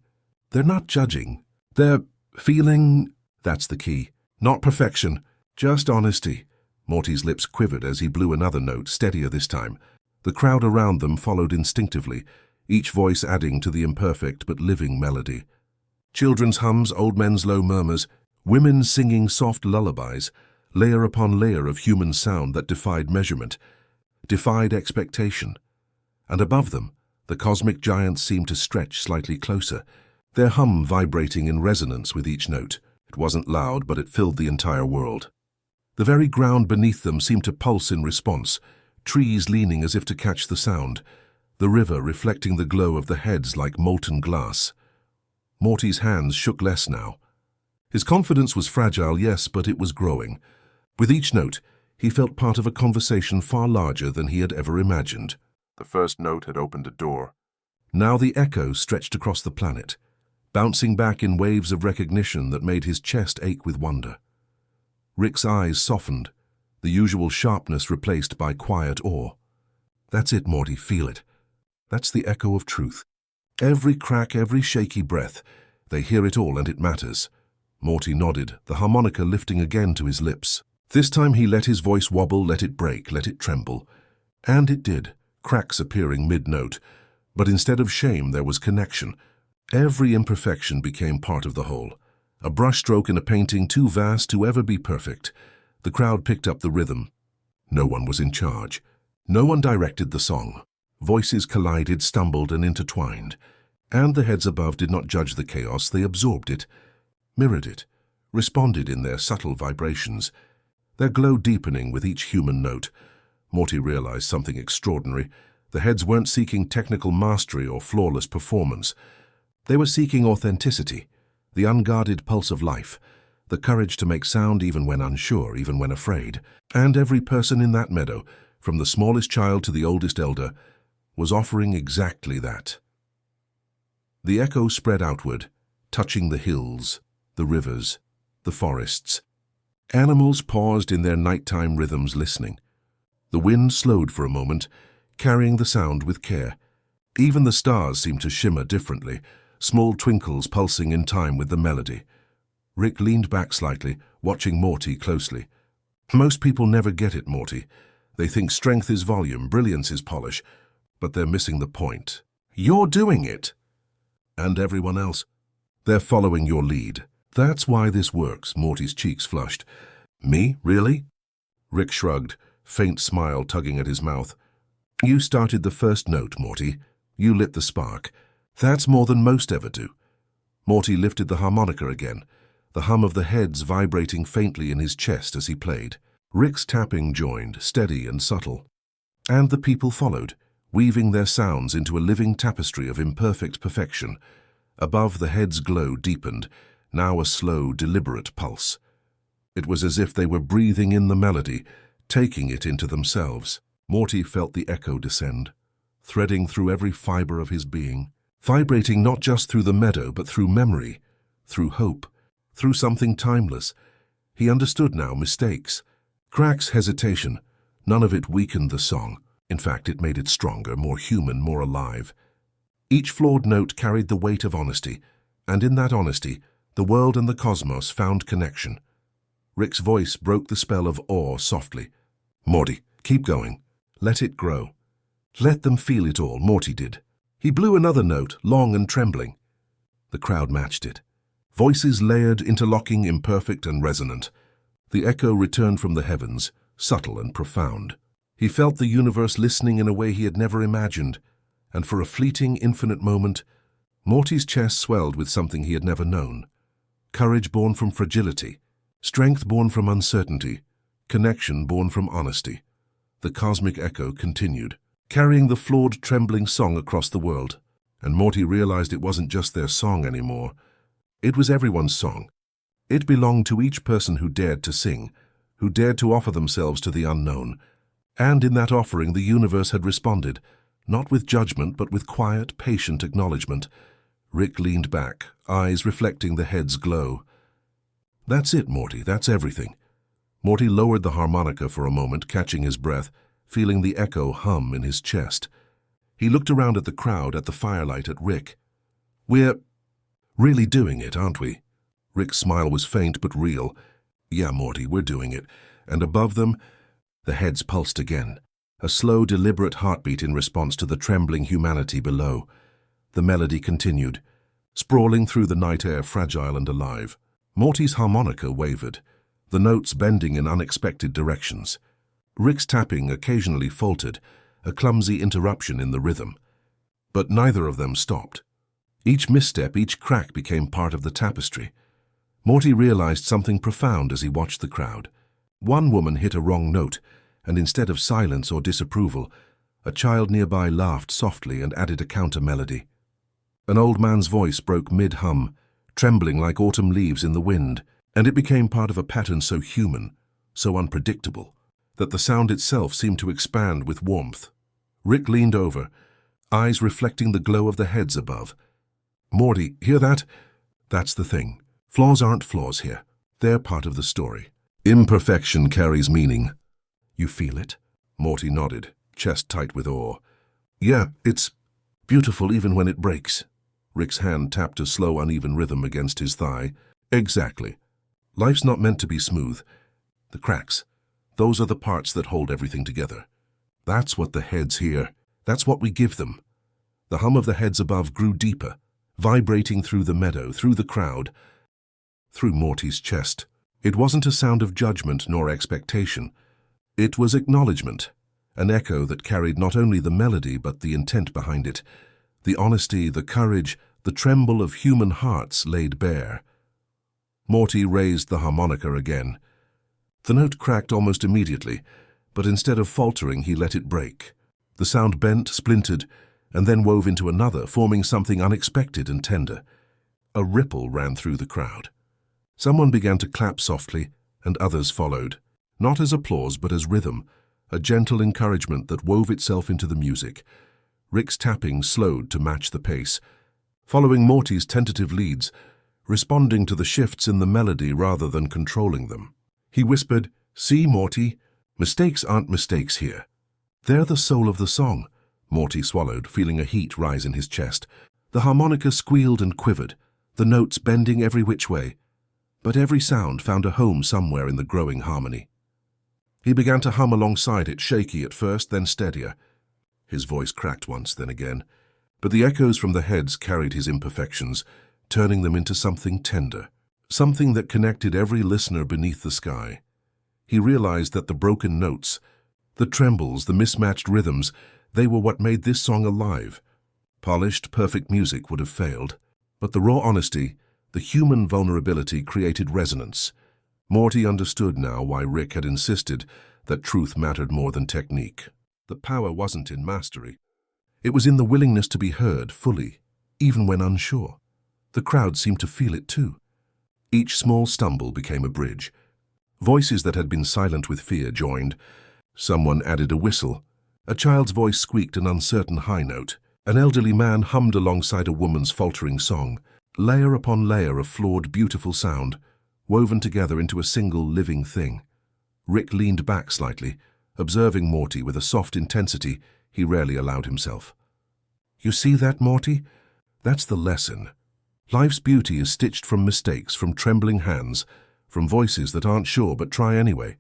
they're not judging. They're feeling." That's the key. Not perfection, just honesty. Morty's lips quivered as he blew another note, steadier this time. The crowd around them followed instinctively, each voice adding to the imperfect but living melody. Children's hums, old men's low murmurs, women singing soft lullabies, layer upon layer of human sound that defied measurement, defied expectation. And above them, the cosmic giants seemed to stretch slightly closer, their hum vibrating in resonance with each note. It wasn't loud, but it filled the entire world. The very ground beneath them seemed to pulse in response, trees leaning as if to catch the sound, the river reflecting the glow of the heads like molten glass. Morty's hands shook less now. His confidence was fragile, yes, but it was growing. With each note, he felt part of a conversation far larger than he had ever imagined. The first note had opened a door. Now the echo stretched across the planet, bouncing back in waves of recognition that made his chest ache with wonder. Rick's eyes softened, the usual sharpness replaced by quiet awe. That's it, Morty, feel it. That's the echo of truth. Every crack, every shaky breath, they hear it all and it matters. Morty nodded, the harmonica lifting again to his lips. This time he let his voice wobble, let it break, let it tremble. And it did, cracks appearing mid-note. But instead of shame, there was connection. Every imperfection became part of the whole. A brushstroke in a painting too vast to ever be perfect. The crowd picked up the rhythm. No one was in charge. No one directed the song. Voices collided, stumbled, and intertwined. And the heads above did not judge the chaos, they absorbed it, mirrored it, responded in their subtle vibrations, their glow deepening with each human note. Morty realized something extraordinary. The heads weren't seeking technical mastery or flawless performance. They were seeking authenticity, the unguarded pulse of life, the courage to make sound even when unsure, even when afraid. And every person in that meadow, from the smallest child to the oldest elder, was offering exactly that. The echo spread outward, touching the hills, the rivers, the forests. Animals paused in their nighttime rhythms, listening. The wind slowed for a moment, carrying the sound with care. Even the stars seemed to shimmer differently, small twinkles pulsing in time with the melody. Rick leaned back slightly, watching Morty closely. Most people never get it, Morty. They think strength is volume, brilliance is polish, but they're missing the point. You're doing it. And everyone else, they're following your lead. That's why this works. Morty's cheeks flushed. Me? Really? Rick shrugged, faint smile tugging at his mouth. You started the first note, Morty. You lit the spark. That's more than most ever do. Morty lifted the harmonica again, the hum of the heads vibrating faintly in his chest as he played. Rick's tapping joined, steady and subtle. And the people followed, weaving their sounds into a living tapestry of imperfect perfection. Above, the head's glow deepened, now a slow, deliberate pulse. It was as if they were breathing in the melody, taking it into themselves. Morty felt the echo descend, threading through every fiber of his being, vibrating not just through the meadow, but through memory, through hope, through something timeless. He understood now mistakes, cracks, hesitation. None of it weakened the song. In fact, it made it stronger, more human, more alive. Each flawed note carried the weight of honesty, and in that honesty, the world and the cosmos found connection. Rick's voice broke the spell of awe softly. Morty, keep going. Let it grow. Let them feel it all. Morty did. He blew another note, long and trembling. The crowd matched it. Voices layered, interlocking, imperfect and resonant. The echo returned from the heavens, subtle and profound. He felt the universe listening in a way he had never imagined, and for a fleeting, infinite moment, Morty's chest swelled with something he had never known. Courage born from fragility, strength born from uncertainty, connection born from honesty. The cosmic echo continued, carrying the flawed, trembling song across the world. And Morty realized it wasn't just their song anymore. It was everyone's song. It belonged to each person who dared to sing, who dared to offer themselves to the unknown. And in that offering, the universe had responded, not with judgment, but with quiet, patient acknowledgement. Rick leaned back, eyes reflecting the head's glow. "That's it, Morty, that's everything." Morty lowered the harmonica for a moment, catching his breath, feeling the echo hum in his chest. He looked around at the crowd, at the firelight, at Rick. "We're really doing it, aren't we?" Rick's smile was faint but real. "Yeah, Morty, we're doing it." And above them, the heads pulsed again, a slow, deliberate heartbeat in response to the trembling humanity below. The melody continued, sprawling through the night air, fragile and alive. Morty's harmonica wavered, the notes bending in unexpected directions. Rick's tapping occasionally faltered, a clumsy interruption in the rhythm. But neither of them stopped. Each misstep, each crack became part of the tapestry. Morty realized something profound as he watched the crowd. One woman hit a wrong note, and instead of silence or disapproval, a child nearby laughed softly and added a counter-melody. An old man's voice broke mid-hum, trembling like autumn leaves in the wind, and it became part of a pattern so human, so unpredictable, that the sound itself seemed to expand with warmth. Rick leaned over, eyes reflecting the glow of the heads above. "Morty, hear that? That's the thing. Flaws aren't flaws here. They're part of the story. Imperfection carries meaning." "You feel it?" Morty nodded, chest tight with awe. "Yeah, it's beautiful even when it breaks." Rick's hand tapped a slow, uneven rhythm against his thigh. "Exactly. Life's not meant to be smooth. The cracks, those are the parts that hold everything together. That's what the heads hear. That's what we give them." The hum of the heads above grew deeper, vibrating through the meadow, through the crowd, through Morty's chest. It wasn't a sound of judgment nor expectation. It was acknowledgement, an echo that carried not only the melody but the intent behind it, the honesty, the courage, the tremble of human hearts laid bare. Morty raised the harmonica again. The note cracked almost immediately, but instead of faltering, he let it break. The sound bent, splintered, and then wove into another, forming something unexpected and tender. A ripple ran through the crowd. Someone began to clap softly, and others followed, not as applause but as rhythm, a gentle encouragement that wove itself into the music. Rick's tapping slowed to match the pace, following Morty's tentative leads, responding to the shifts in the melody rather than controlling them. He whispered, "See, Morty, mistakes aren't mistakes here. They're the soul of the song." Morty swallowed, feeling a heat rise in his chest. The harmonica squealed and quivered, the notes bending every which way. But every sound found a home somewhere in the growing harmony. He began to hum alongside it, shaky at first, then steadier. His voice cracked once, then again, but the echoes from the heads carried his imperfections, turning them into something tender, something that connected every listener beneath the sky. He realized that the broken notes, the trembles, the mismatched rhythms, they were what made this song alive. Polished, perfect music would have failed, but the raw honesty, the human vulnerability created resonance. Morty understood now why Rick had insisted that truth mattered more than technique. The power wasn't in mastery. It was in the willingness to be heard fully, even when unsure. The crowd seemed to feel it too. Each small stumble became a bridge. Voices that had been silent with fear joined. Someone added a whistle. A child's voice squeaked an uncertain high note. An elderly man hummed alongside a woman's faltering song. Layer upon layer of flawed, beautiful sound, woven together into a single living thing. Rick leaned back slightly, observing Morty with a soft intensity he rarely allowed himself. "You see that, Morty? That's the lesson. Life's beauty is stitched from mistakes, from trembling hands, from voices that aren't sure but try anyway."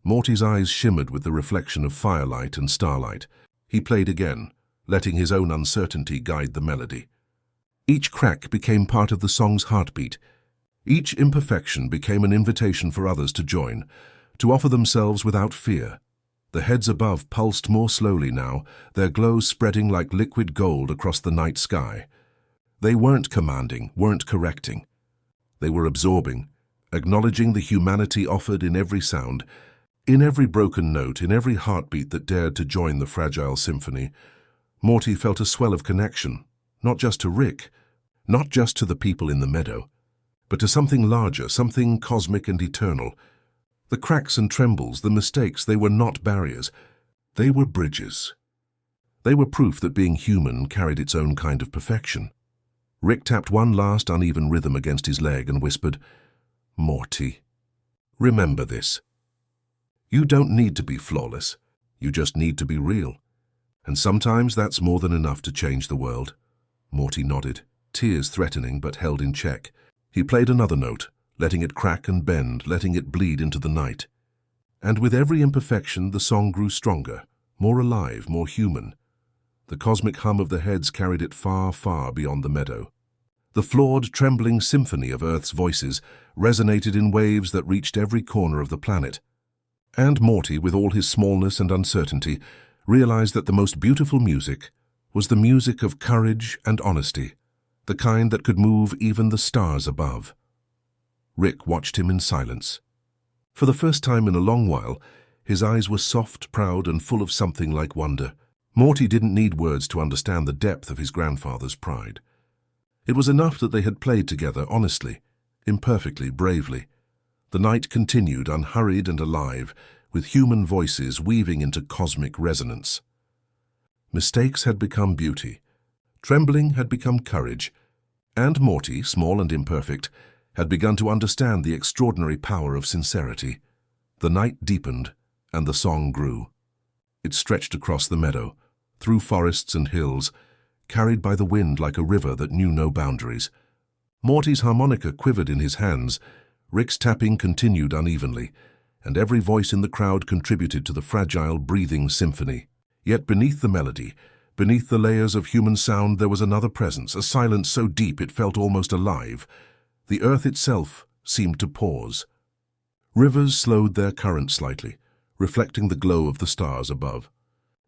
Morty's eyes shimmered with the reflection of firelight and starlight. He played again, letting his own uncertainty guide the melody. Each crack became part of the song's heartbeat. Each imperfection became an invitation for others to join, to offer themselves without fear. The heads above pulsed more slowly now, their glow spreading like liquid gold across the night sky. They weren't commanding, weren't correcting. They were absorbing, acknowledging the humanity offered in every sound, in every broken note, in every heartbeat that dared to join the fragile symphony. Morty felt a swell of connection, not just to Rick, not just to the people in the meadow, but to something larger, something cosmic and eternal. The cracks and trembles, the mistakes, they were not barriers. They were bridges. They were proof that being human carried its own kind of perfection. Rick tapped one last uneven rhythm against his leg and whispered, "Morty, remember this. You don't need to be flawless. You just need to be real. And sometimes that's more than enough to change the world." Morty nodded, tears threatening but held in check. He played another note, letting it crack and bend, letting it bleed into the night. And with every imperfection, the song grew stronger, more alive, more human. The cosmic hum of the heads carried it far, far beyond the meadow. The flawed, trembling symphony of Earth's voices resonated in waves that reached every corner of the planet. And Morty, with all his smallness and uncertainty, realized that the most beautiful music was the music of courage and honesty, the kind that could move even the stars above. Rick watched him in silence. For the first time in a long while, his eyes were soft, proud, and full of something like wonder. Morty didn't need words to understand the depth of his grandfather's pride. It was enough that they had played together honestly, imperfectly, bravely. The night continued, unhurried and alive, with human voices weaving into cosmic resonance. Mistakes had become beauty. Trembling had become courage. And Morty, small and imperfect, had begun to understand the extraordinary power of sincerity. The night deepened, and the song grew. It stretched across the meadow, through forests and hills, carried by the wind like a river that knew no boundaries. Morty's harmonica quivered in his hands, Rick's tapping continued unevenly, and every voice in the crowd contributed to the fragile, breathing symphony. Yet beneath the melody, beneath the layers of human sound, there was another presence, a silence so deep it felt almost alive. The earth itself seemed to pause. Rivers slowed their current slightly, reflecting the glow of the stars above.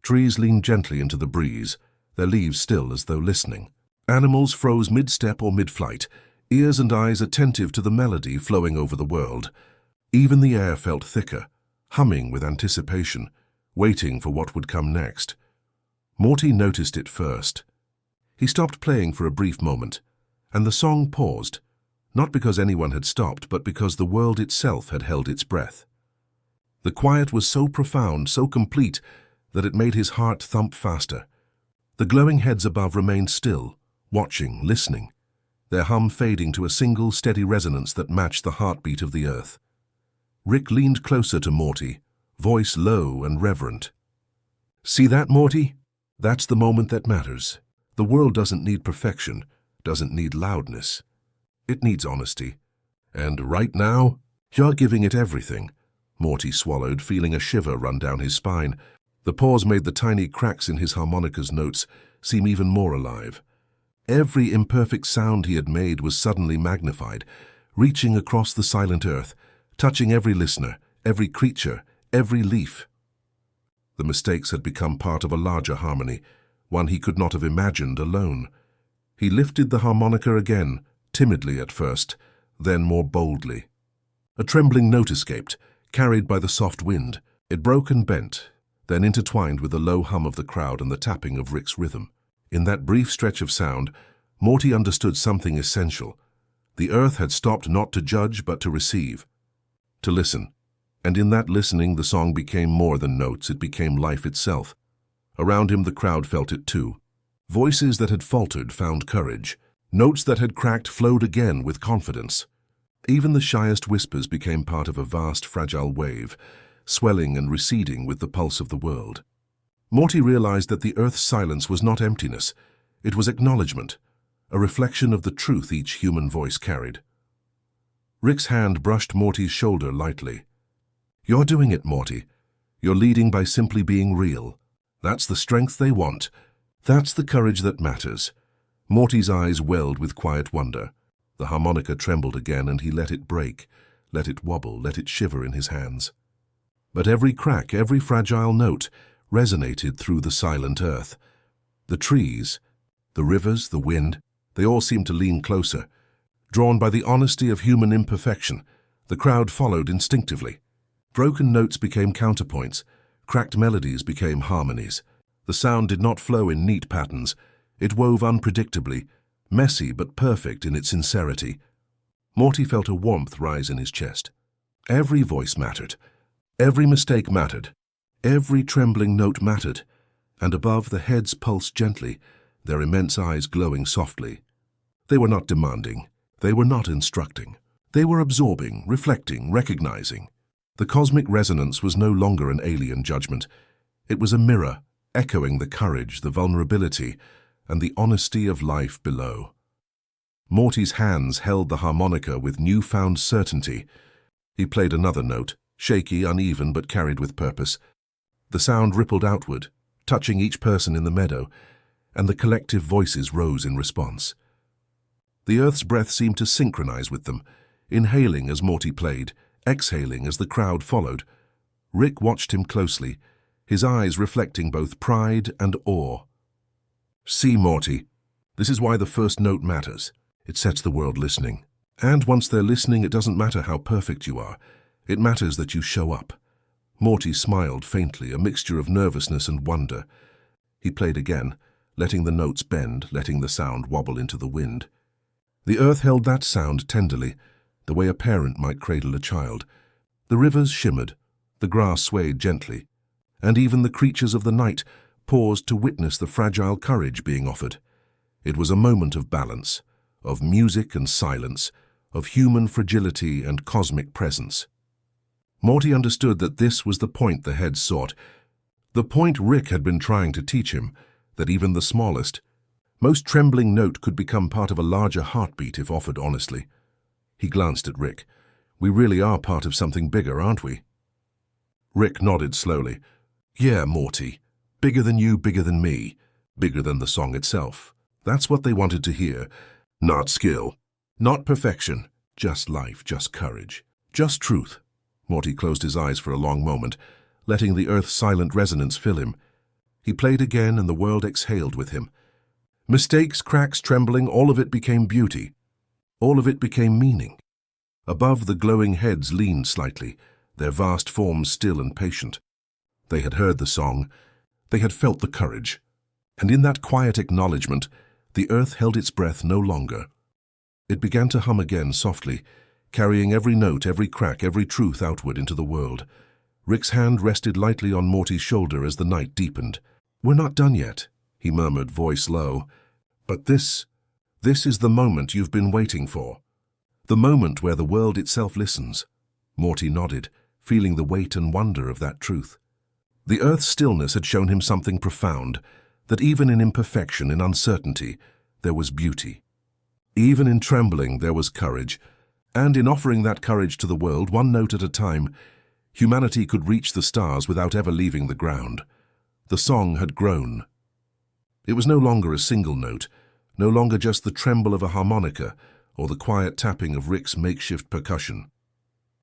Trees leaned gently into the breeze, their leaves still as though listening. Animals froze mid-step or mid-flight, ears and eyes attentive to the melody flowing over the world. Even the air felt thicker, humming with anticipation, waiting for what would come next. Morty noticed it first. He stopped playing for a brief moment, and the song paused, not because anyone had stopped, but because the world itself had held its breath. The quiet was so profound, so complete, that it made his heart thump faster. The glowing heads above remained still, watching, listening, their hum fading to a single steady resonance that matched the heartbeat of the earth. Rick leaned closer to Morty, voice low and reverent. "See that, Morty? That's the moment that matters. The world doesn't need perfection, doesn't need loudness. It needs honesty. And right now, you're giving it everything." Morty swallowed, feeling a shiver run down his spine. The pause made the tiny cracks in his harmonica's notes seem even more alive. Every imperfect sound he had made was suddenly magnified, reaching across the silent earth, touching every listener, every creature, every leaf. The mistakes had become part of a larger harmony, one he could not have imagined alone. He lifted the harmonica again, timidly at first, then more boldly. A trembling note escaped, carried by the soft wind. It broke and bent, then intertwined with the low hum of the crowd and the tapping of Rick's rhythm. In that brief stretch of sound, Morty understood something essential. The earth had stopped not to judge but to receive, to listen. And in that listening, the song became more than notes, it became life itself. Around him, the crowd felt it too. Voices that had faltered found courage. Notes that had cracked flowed again with confidence. Even the shyest whispers became part of a vast, fragile wave, swelling and receding with the pulse of the world. Morty realized that the earth's silence was not emptiness. It was acknowledgement, a reflection of the truth each human voice carried. Rick's hand brushed Morty's shoulder lightly. "You're doing it, Morty. You're leading by simply being real. That's the strength they want. That's the courage that matters." Morty's eyes welled with quiet wonder. The harmonica trembled again, and he let it break, let it wobble, let it shiver in his hands. But every crack, every fragile note resonated through the silent earth. The trees, the rivers, the wind, they all seemed to lean closer. Drawn by the honesty of human imperfection, the crowd followed instinctively. Broken notes became counterpoints, cracked melodies became harmonies. The sound did not flow in neat patterns. It wove unpredictably, messy but perfect in its sincerity. Morty felt a warmth rise in his chest. Every voice mattered. Every mistake mattered. Every trembling note mattered. And above, the heads pulsed gently, their immense eyes glowing softly. They were not demanding. They were not instructing. They were absorbing, reflecting, recognizing. The cosmic resonance was no longer an alien judgment. It was a mirror, echoing the courage, the vulnerability, and the honesty of life below. Morty's hands held the harmonica with newfound certainty. He played another note, shaky, uneven, but carried with purpose. The sound rippled outward, touching each person in the meadow, and the collective voices rose in response. The earth's breath seemed to synchronize with them, inhaling as Morty played, exhaling as the crowd followed. Rick watched him closely, his eyes reflecting both pride and awe. "See, Morty, this is why the first note matters. It sets the world listening. And once they're listening, it doesn't matter how perfect you are. It matters that you show up." Morty smiled faintly, a mixture of nervousness and wonder. He played again, letting the notes bend, letting the sound wobble into the wind. The earth held that sound tenderly, the way a parent might cradle a child. The rivers shimmered, the grass swayed gently, and even the creatures of the night paused to witness the fragile courage being offered. It was a moment of balance, of music and silence, of human fragility and cosmic presence. Morty understood that this was the point the heads sought, the point Rick had been trying to teach him, that even the smallest, most trembling note could become part of a larger heartbeat if offered honestly. He glanced at Rick. "We really are part of something bigger, aren't we?" Rick nodded slowly. "Yeah, Morty. Bigger than you, bigger than me, bigger than the song itself." That's what they wanted to hear. Not skill, not perfection, just life, just courage, just truth. Morty closed his eyes for a long moment, letting the earth's silent resonance fill him. He played again, and the world exhaled with him. Mistakes, cracks, trembling, all of it became beauty. All of it became meaning. Above, the glowing heads leaned slightly, their vast forms still and patient. They had heard the song. They had felt the courage. And in that quiet acknowledgement, the earth held its breath no longer. It began to hum again softly, carrying every note, every crack, every truth outward into the world. Rick's hand rested lightly on Morty's shoulder as the night deepened. "We're not done yet," he murmured, voice low. "But this is the moment you've been waiting for. The moment where the world itself listens." Morty nodded, feeling the weight and wonder of that truth. The earth's stillness had shown him something profound, that even in imperfection, in uncertainty, there was beauty. Even in trembling, there was courage. And in offering that courage to the world, one note at a time, humanity could reach the stars without ever leaving the ground. The song had grown. It was no longer a single note, no longer just the tremble of a harmonica or the quiet tapping of Rick's makeshift percussion.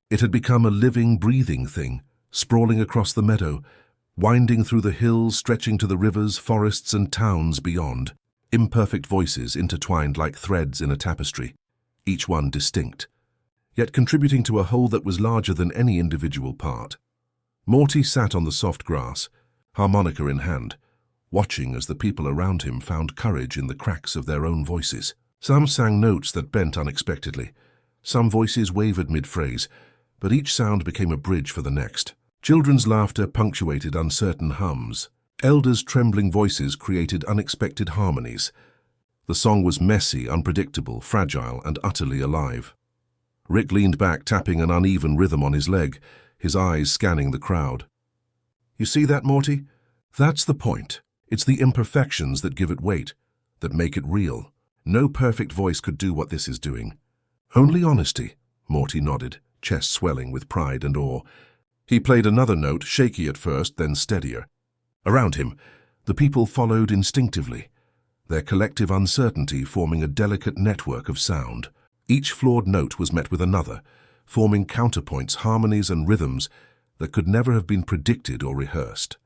It had become a living, breathing thing, sprawling across the meadow, winding through the hills, stretching to the rivers, forests, and towns beyond. Imperfect voices intertwined like threads in a tapestry, each one distinct, yet contributing to a whole that was larger than any individual part. Morty sat on the soft grass, harmonica in hand, watching as the people around him found courage in the cracks of their own voices. Some sang notes that bent unexpectedly. Some voices wavered mid-phrase, but each sound became a bridge for the next. Children's laughter punctuated uncertain hums. Elders' trembling voices created unexpected harmonies. The song was messy, unpredictable, fragile, and utterly alive. Rick leaned back, tapping an uneven rhythm on his leg, his eyes scanning the crowd. "You see that, Morty? That's the point. It's the imperfections that give it weight, that make it real. No perfect voice could do what this is doing. Only honesty." Morty nodded, chest swelling with pride and awe. He played another note, shaky at first, then steadier. Around him, the people followed instinctively, their collective uncertainty forming a delicate network of sound. Each flawed note was met with another, forming counterpoints, harmonies, and rhythms that could never have been predicted or rehearsed.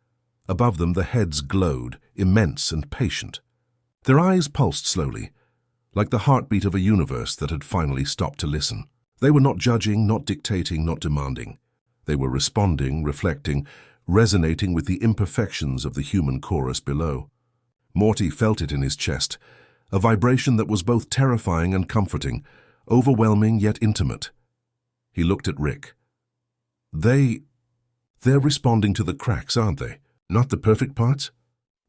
Above them, the heads glowed, immense and patient. Their eyes pulsed slowly, like the heartbeat of a universe that had finally stopped to listen. They were not judging, not dictating, not demanding. They were responding, reflecting, resonating with the imperfections of the human chorus below. Morty felt it in his chest, a vibration that was both terrifying and comforting, overwhelming yet intimate. He looked at Rick. They're responding to the cracks, aren't they? Not the perfect parts?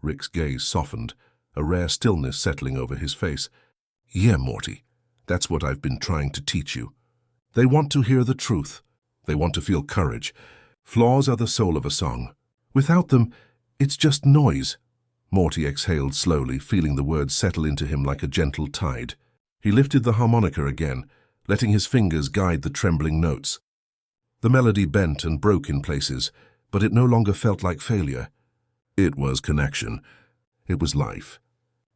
Rick's gaze softened, a rare stillness settling over his face. Yeah, Morty, that's what I've been trying to teach you. They want to hear the truth. They want to feel courage. Flaws are the soul of a song. Without them, it's just noise. Morty exhaled slowly, feeling the words settle into him like a gentle tide. He lifted the harmonica again, letting his fingers guide the trembling notes. The melody bent and broke in places, but it no longer felt like failure. It was connection. It was life.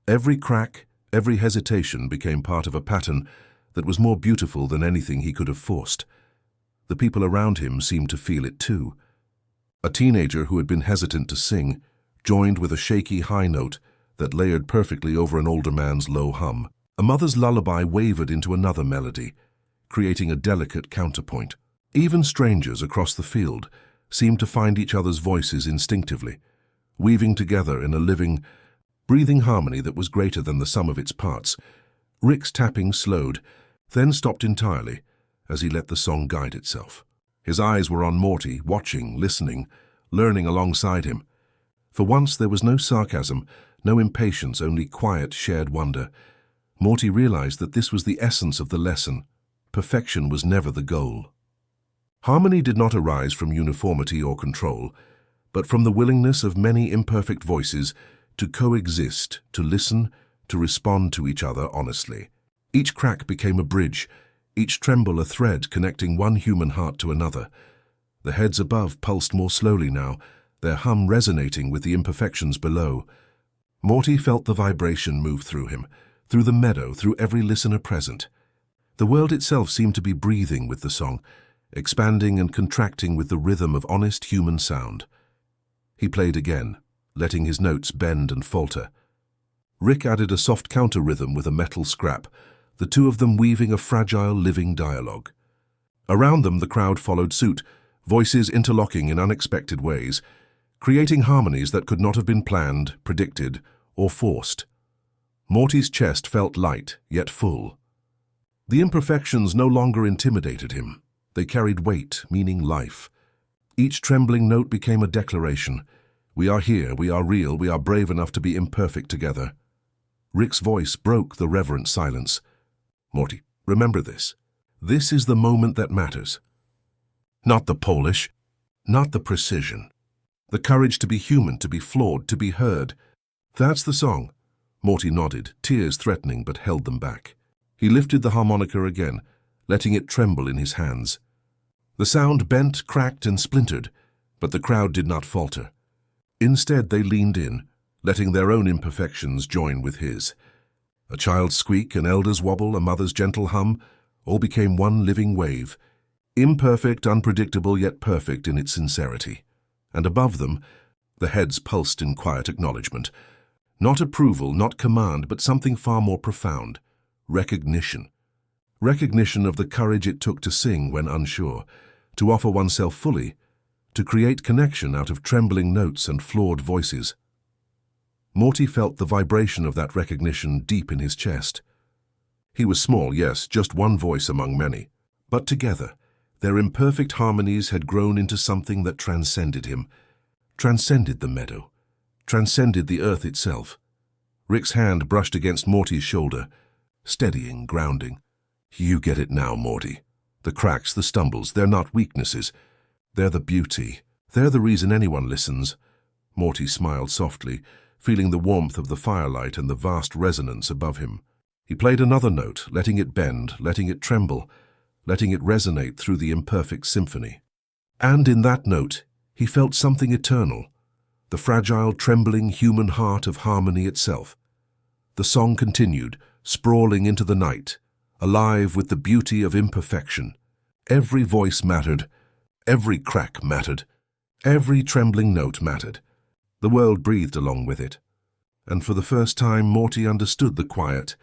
Every crack, every hesitation became part of a pattern that was more beautiful than anything he could have forced. The people around him seemed to feel it too. A teenager who had been hesitant to sing joined with a shaky high note that layered perfectly over an older man's low hum. A mother's lullaby wavered into another melody, creating a delicate counterpoint. Even strangers across the field seemed to find each other's voices instinctively, weaving together in a living, breathing harmony that was greater than the sum of its parts. Rick's tapping slowed, then stopped entirely as he let the song guide itself. His eyes were on Morty, watching, listening, learning alongside him. For once there was no sarcasm, no impatience, only quiet, shared wonder. Morty realized that this was the essence of the lesson. Perfection was never the goal. Harmony did not arise from uniformity or control, but from the willingness of many imperfect voices to coexist, to listen, to respond to each other honestly. Each crack became a bridge, each tremble a thread connecting one human heart to another. The heads above pulsed more slowly now, their hum resonating with the imperfections below. Morty felt the vibration move through him, through the meadow, through every listener present. The world itself seemed to be breathing with the song, expanding and contracting with the rhythm of honest human sound. He played again, letting his notes bend and falter. Rick added a soft counter-rhythm with a metal scrap, the two of them weaving a fragile, living dialogue. Around them, the crowd followed suit, voices interlocking in unexpected ways, creating harmonies that could not have been planned, predicted, or forced. Morty's chest felt light, yet full. The imperfections no longer intimidated him. They carried weight, meaning life. Each trembling note became a declaration. We are here, we are real, we are brave enough to be imperfect together. Rick's voice broke the reverent silence. Morty, remember this. This is the moment that matters. Not the polish, not the precision. The courage to be human, to be flawed, to be heard. That's the song. Morty nodded, tears threatening but held them back. He lifted the harmonica again, letting it tremble in his hands. The sound bent, cracked, and splintered, but the crowd did not falter. Instead, they leaned in, letting their own imperfections join with his. A child's squeak, an elder's wobble, a mother's gentle hum, all became one living wave, imperfect, unpredictable, yet perfect in its sincerity. And above them, the heads pulsed in quiet acknowledgement. Not approval, not command, but something far more profound. Recognition. Recognition of the courage it took to sing when unsure, to offer oneself fully, to create connection out of trembling notes and flawed voices. Morty felt the vibration of that recognition deep in his chest. He was small, yes, just one voice among many. But together, their imperfect harmonies had grown into something that transcended him, transcended the meadow, transcended the earth itself. Rick's hand brushed against Morty's shoulder, steadying, grounding. You get it now, Morty. The cracks, the stumbles, they're not weaknesses. They're the beauty. They're the reason anyone listens. Morty smiled softly, feeling the warmth of the firelight and the vast resonance above him. He played another note, letting it bend, letting it tremble, letting it resonate through the imperfect symphony. And in that note, he felt something eternal, the fragile, trembling human heart of harmony itself. The song continued, sprawling into the night, alive with the beauty of imperfection. Every voice mattered, Every crack mattered. Every trembling note mattered. The world breathed along with it. And for the first time, Morty understood the quiet,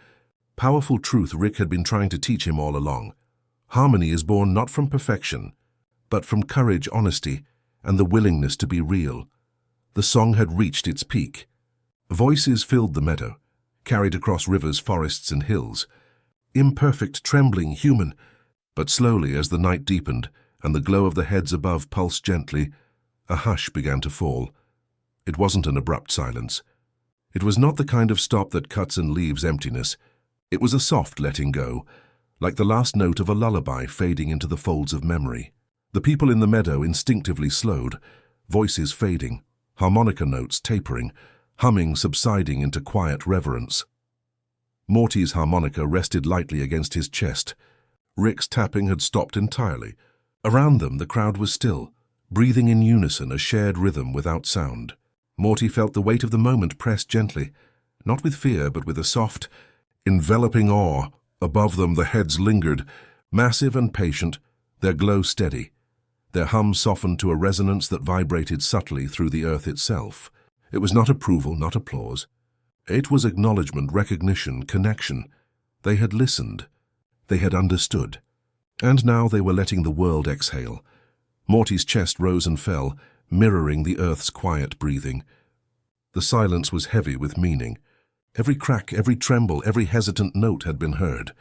powerful truth Rick had been trying to teach him all along. Harmony is born not from perfection, but from courage, honesty, and the willingness to be real. The song had reached its peak. Voices filled the meadow, carried across rivers, forests, and hills. Imperfect, trembling, human. But slowly, as the night deepened and the glow of the heads above pulsed gently, a hush began to fall. It wasn't an abrupt silence. It was not the kind of stop that cuts and leaves emptiness. It was a soft letting go, like the last note of a lullaby fading into the folds of memory. The people in the meadow instinctively slowed, voices fading, harmonica notes tapering, humming subsiding into quiet reverence. Morty's harmonica rested lightly against his chest. Rick's tapping had stopped entirely. Around them, the crowd was still, breathing in unison, a shared rhythm without sound. Morty felt the weight of the moment pressed gently, not with fear, but with a soft, enveloping awe. Above them, the heads lingered, massive and patient, their glow steady. Their hum softened to a resonance that vibrated subtly through the earth itself. It was not approval, not applause. It was acknowledgement, recognition, connection. They had listened. They had understood. And now they were letting the world exhale. Morty's chest rose and fell, mirroring the earth's quiet breathing. The silence was heavy with meaning. Every crack, every tremble, every hesitant note had been heard.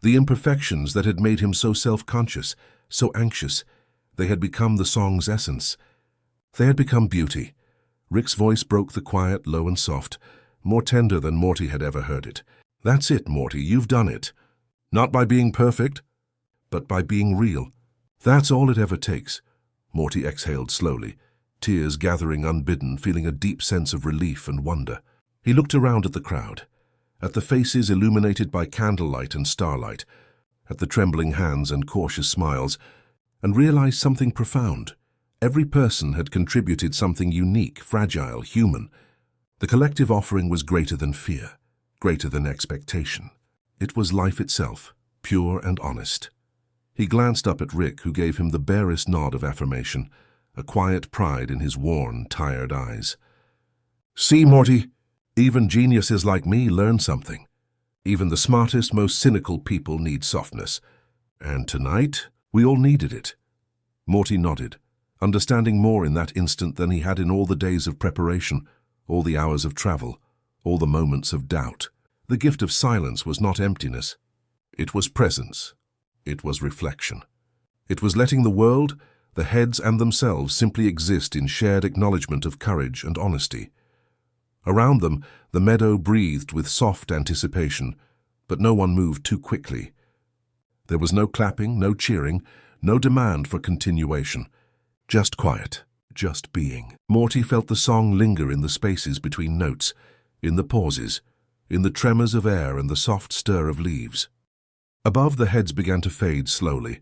The imperfections that had made him so self-conscious, so anxious, they had become the song's essence. They had become beauty. Rick's voice broke the quiet, low and soft, more tender than Morty had ever heard it. "That's it, Morty, you've done it. Not by being perfect, but by being real. That's all it ever takes." Morty exhaled slowly, tears gathering unbidden, feeling a deep sense of relief and wonder. He looked around at the crowd, at the faces illuminated by candlelight and starlight, at the trembling hands and cautious smiles, and realized something profound. Every person had contributed something unique, fragile, human. The collective offering was greater than fear, greater than expectation. It was life itself, pure and honest. He glanced up at Rick, who gave him the barest nod of affirmation, a quiet pride in his worn, tired eyes. "See, Morty, even geniuses like me learn something. Even the smartest, most cynical people need softness. And tonight, we all needed it." Morty nodded, understanding more in that instant than he had in all the days of preparation, all the hours of travel, all the moments of doubt. The gift of silence was not emptiness. It was presence. It was reflection. It was letting the world, the heads and themselves simply exist in shared acknowledgement of courage and honesty. Around them, the meadow breathed with soft anticipation, but no one moved too quickly. There was no clapping, no cheering, no demand for continuation. Just quiet, just being. Morty felt the song linger in the spaces between notes, in the pauses, in the tremors of air and the soft stir of leaves. Above, the heads began to fade slowly,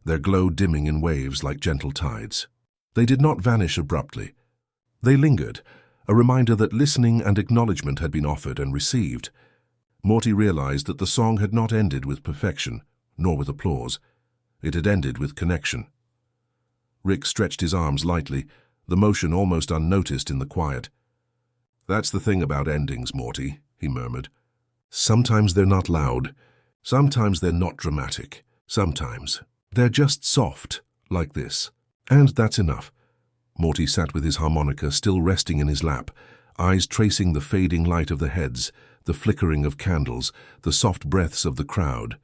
their glow dimming in waves like gentle tides. They did not vanish abruptly. They lingered, a reminder that listening and acknowledgement had been offered and received. Morty realized that the song had not ended with perfection, nor with applause. It had ended with connection. Rick stretched his arms lightly, the motion almost unnoticed in the quiet. "That's the thing about endings, Morty," he murmured. "Sometimes they're not loud. Sometimes they're not dramatic. Sometimes they're just soft, like this. And that's enough." Morty sat with his harmonica still resting in his lap, eyes tracing the fading light of the heads, the flickering of candles, the soft breaths of the crowd.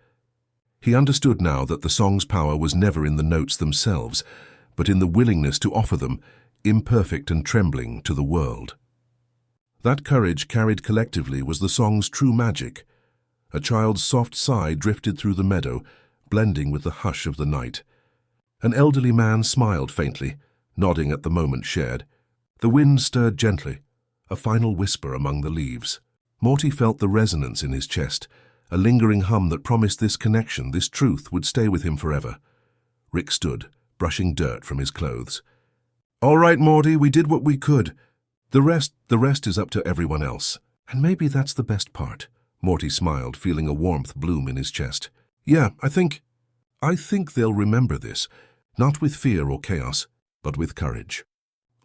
He understood now that the song's power was never in the notes themselves, but in the willingness to offer them, imperfect and trembling, to the world. That courage carried collectively was the song's true magic. A child's soft sigh drifted through the meadow, blending with the hush of the night. An elderly man smiled faintly, nodding at the moment shared. The wind stirred gently, a final whisper among the leaves. Morty felt the resonance in his chest, a lingering hum that promised this connection, this truth, would stay with him forever. Rick stood, brushing dirt from his clothes. "All right, Morty, we did what we could. The rest is up to everyone else. And maybe that's the best part." Morty smiled, feeling a warmth bloom in his chest. "Yeah, I think they'll remember this. Not with fear or chaos, but with courage.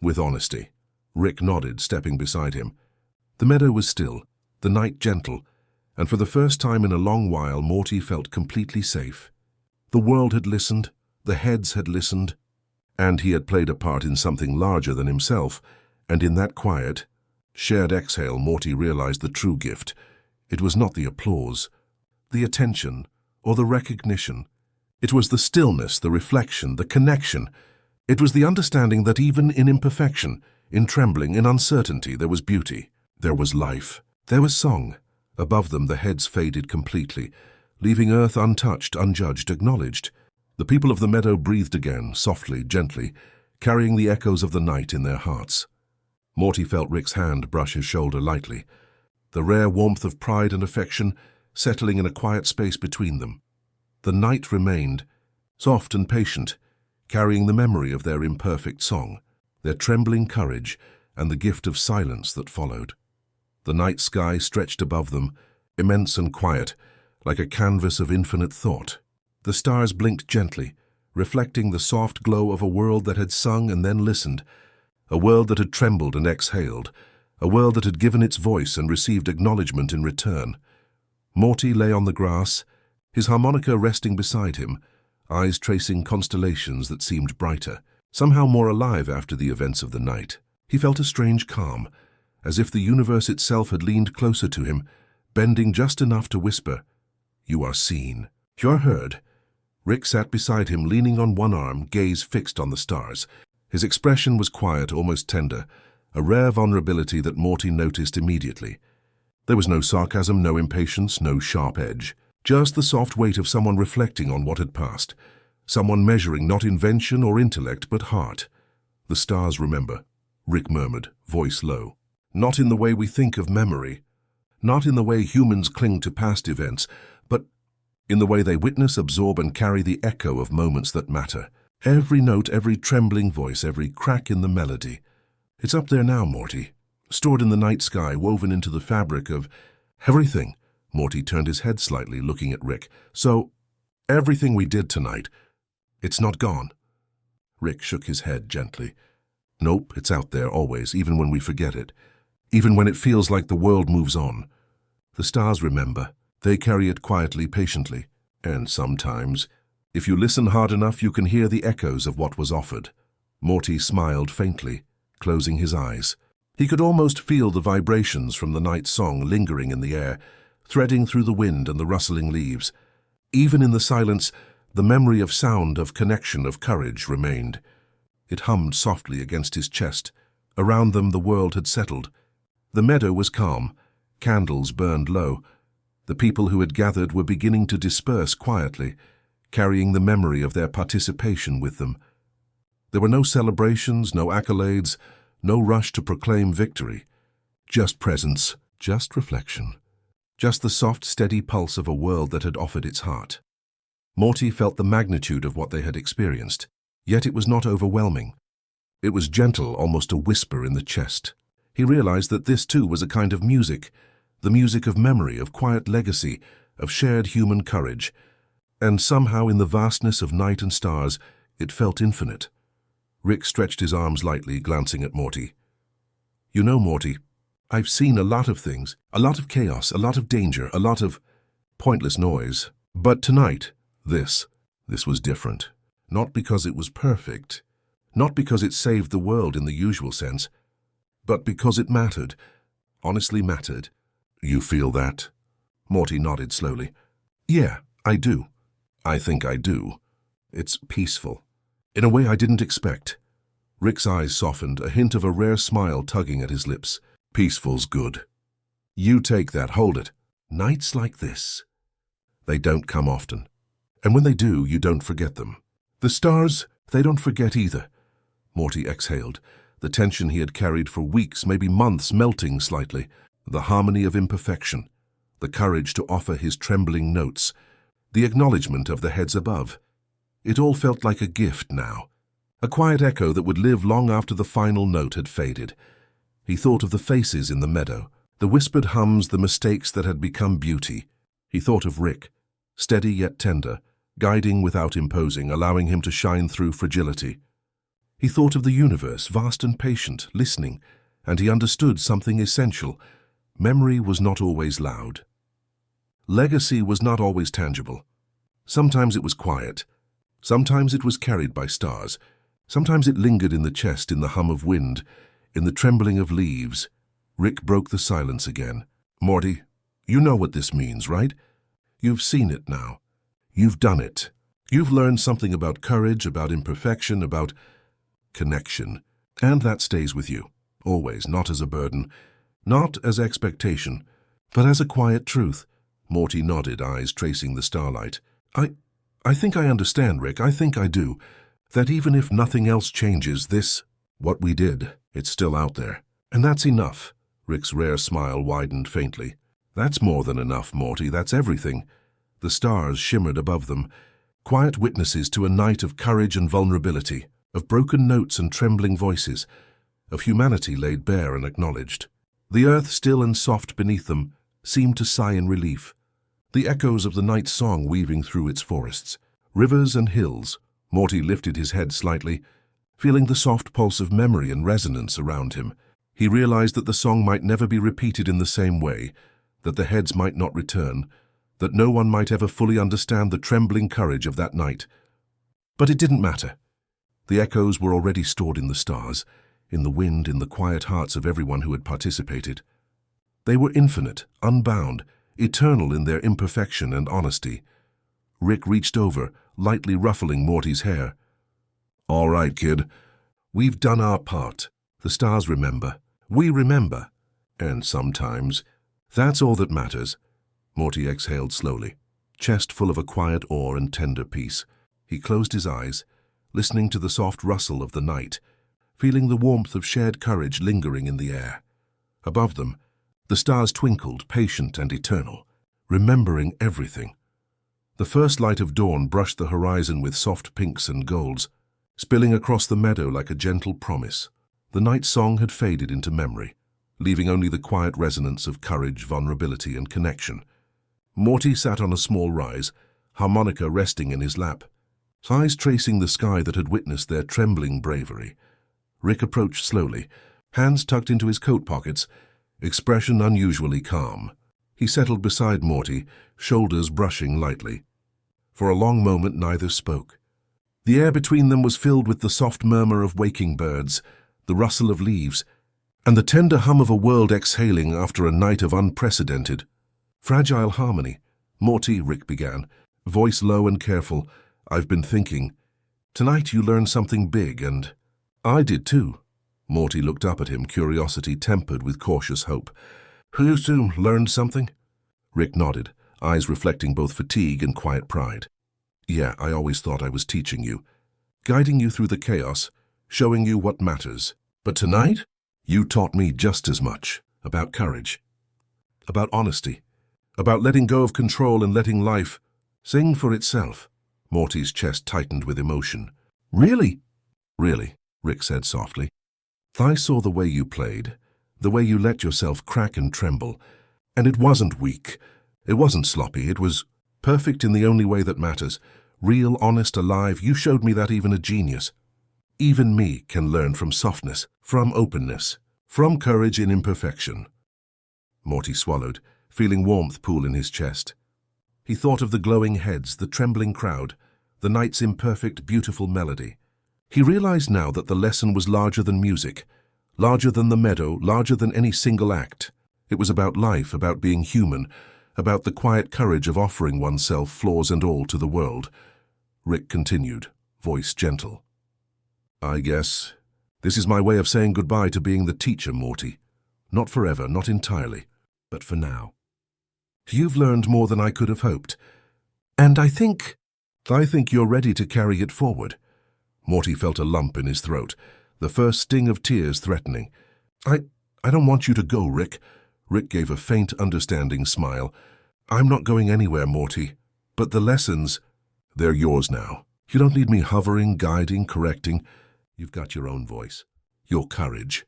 With honesty. Rick nodded, stepping beside him. The meadow was still, the night gentle, and for the first time in a long while Morty felt completely safe. The world had listened, the heads had listened, and he had played a part in something larger than himself, and in that quiet, shared exhale Morty realized the true gift. It was not the applause, the attention, or the recognition. It was the stillness, the reflection, the connection. It was the understanding that even in imperfection, in trembling, in uncertainty, there was beauty. There was life. There was song. Above them the heads faded completely, leaving earth untouched, unjudged, acknowledged. The people of the meadow breathed again, softly, gently, carrying the echoes of the night in their hearts. Morty felt Rick's hand brush his shoulder lightly, the rare warmth of pride and affection settling in a quiet space between them. The night remained, soft and patient, carrying the memory of their imperfect song, their trembling courage, and the gift of silence that followed. The night sky stretched above them, immense and quiet, like a canvas of infinite thought. The stars blinked gently, reflecting the soft glow of a world that had sung and then listened, a world that had trembled and exhaled, a world that had given its voice and received acknowledgement in return. Morty lay on the grass, his harmonica resting beside him, eyes tracing constellations that seemed brighter, somehow more alive after the events of the night. He felt a strange calm, as if the universe itself had leaned closer to him, bending just enough to whisper, "You are seen. You're heard." Rick sat beside him, leaning on one arm, gaze fixed on the stars. His expression was quiet, almost tender, a rare vulnerability that Morty noticed immediately. There was no sarcasm, no impatience, no sharp edge. Just the soft weight of someone reflecting on what had passed, someone measuring not invention or intellect but heart. "The stars remember," Rick murmured, voice low. "Not in the way we think of memory, not in the way humans cling to past events, but in the way they witness, absorb, and carry the echo of moments that matter. Every note, every trembling voice, every crack in the melody. It's up there now, Morty, stored in the night sky, woven into the fabric of everything." Morty turned his head slightly, looking at Rick. "So, everything we did tonight, it's not gone?" Rick shook his head gently. "Nope, it's out there always, even when we forget it. Even when it feels like the world moves on. The stars remember. They carry it quietly, patiently. And sometimes, if you listen hard enough, you can hear the echoes of what was offered." Morty smiled faintly, closing his eyes. He could almost feel the vibrations from the night song lingering in the air, threading through the wind and the rustling leaves. Even in the silence, the memory of sound, of connection, of courage remained. It hummed softly against his chest. Around them the world had settled. The meadow was calm. Candles burned low. The people who had gathered were beginning to disperse quietly, carrying the memory of their participation with them. There were no celebrations, no accolades, no rush to proclaim victory. Just presence, just reflection. Just the soft, steady pulse of a world that had offered its heart. Morty felt the magnitude of what they had experienced, yet it was not overwhelming. It was gentle, almost a whisper in the chest. He realized that this too was a kind of music, the music of memory, of quiet legacy, of shared human courage. And somehow in the vastness of night and stars, it felt infinite. Rick stretched his arms lightly, glancing at Morty. "You know, Morty, I've seen a lot of things, a lot of chaos, a lot of danger, a lot of pointless noise. But tonight, this was different. Not because it was perfect, not because it saved the world in the usual sense, but because it mattered, honestly mattered." "You feel that?" Morty nodded slowly. "Yeah, I do. I think I do. It's peaceful. In a way I didn't expect." Rick's eyes softened, a hint of a rare smile tugging at his lips. "Peaceful's good. You take that, hold it. Nights like this, they don't come often. And when they do, you don't forget them. The stars, they don't forget either." Morty exhaled, the tension he had carried for weeks, maybe months, melting slightly. The harmony of imperfection, the courage to offer his trembling notes, the acknowledgement of the heads above. It all felt like a gift now, a quiet echo that would live long after the final note had faded. He thought of the faces in the meadow, the whispered hums, the mistakes that had become beauty. He thought of Rick, steady yet tender, guiding without imposing, allowing him to shine through fragility. He thought of the universe, vast and patient, listening, and he understood something essential. Memory was not always loud. Legacy was not always tangible. Sometimes it was quiet. Sometimes it was carried by stars. Sometimes it lingered in the chest, in the hum of wind, in the trembling of leaves. Rick broke the silence again. "Morty, you know what this means, right? You've seen it now. You've done it. You've learned something about courage, about imperfection, about connection. And that stays with you, always, not as a burden, not as expectation, but as a quiet truth." Morty nodded, eyes tracing the starlight. I think I understand, Rick. I think I do. That even if nothing else changes, what we did, it's still out there. And that's enough." Rick's rare smile widened faintly. "That's more than enough, Morty. That's everything." The stars shimmered above them, quiet witnesses to a night of courage and vulnerability, of broken notes and trembling voices, of humanity laid bare and acknowledged. The earth, still and soft beneath them, seemed to sigh in relief. The echoes of the night song weaving through its forests, rivers and hills. Morty lifted his head slightly, feeling the soft pulse of memory and resonance around him. He realized that the song might never be repeated in the same way, that the heads might not return, that no one might ever fully understand the trembling courage of that night. But it didn't matter. The echoes were already stored in the stars, in the wind, in the quiet hearts of everyone who had participated. They were infinite, unbound, eternal in their imperfection and honesty. Rick reached over, lightly ruffling Morty's hair. "All right, kid. We've done our part. The stars remember. We remember. And sometimes, that's all that matters." Morty exhaled slowly, chest full of a quiet awe and tender peace. He closed his eyes, listening to the soft rustle of the night, feeling the warmth of shared courage lingering in the air. Above them, the stars twinkled, patient and eternal, remembering everything. The first light of dawn brushed the horizon with soft pinks and golds, spilling across the meadow like a gentle promise. The night song had faded into memory, leaving only the quiet resonance of courage, vulnerability, and connection. Morty sat on a small rise, harmonica resting in his lap, eyes tracing the sky that had witnessed their trembling bravery. Rick approached slowly, hands tucked into his coat pockets, expression unusually calm. He settled beside Morty, shoulders brushing lightly. For a long moment neither spoke. The air between them was filled with the soft murmur of waking birds, the rustle of leaves, and the tender hum of a world exhaling after a night of unprecedented, fragile harmony. "Morty," Rick began, voice low and careful, "I've been thinking. Tonight you learned something big, and I did too." Morty looked up at him, curiosity tempered with cautious hope. "You too learned something?" Rick nodded, eyes reflecting both fatigue and quiet pride. "Yeah, I always thought I was teaching you, guiding you through the chaos, showing you what matters. But tonight, you taught me just as much, about courage, about honesty, about letting go of control and letting life sing for itself." Morty's chest tightened with emotion. "Really?" "Really," Rick said softly. "I saw the way you played, the way you let yourself crack and tremble, and it wasn't weak. It wasn't sloppy. It was perfect in the only way that matters. Real, honest, alive. You showed me that even a genius, even me, can learn from softness, from openness, from courage in imperfection." Morty swallowed, feeling warmth pool in his chest. He thought of the glowing heads, the trembling crowd, the night's imperfect, beautiful melody. He realized now that the lesson was larger than music, larger than the meadow, larger than any single act. It was about life, about being human, about the quiet courage of offering oneself, flaws and all, to the world. Rick continued, voice gentle. "I guess this is my way of saying goodbye to being the teacher, Morty. Not forever, not entirely, but for now. You've learned more than I could have hoped, and I think you're ready to carry it forward." Morty felt a lump in his throat, the first sting of tears threatening. I don't want you to go, Rick." Rick gave a faint, understanding smile. "I'm not going anywhere, Morty. But the lessons, they're yours now. You don't need me hovering, guiding, correcting. You've got your own voice, your courage,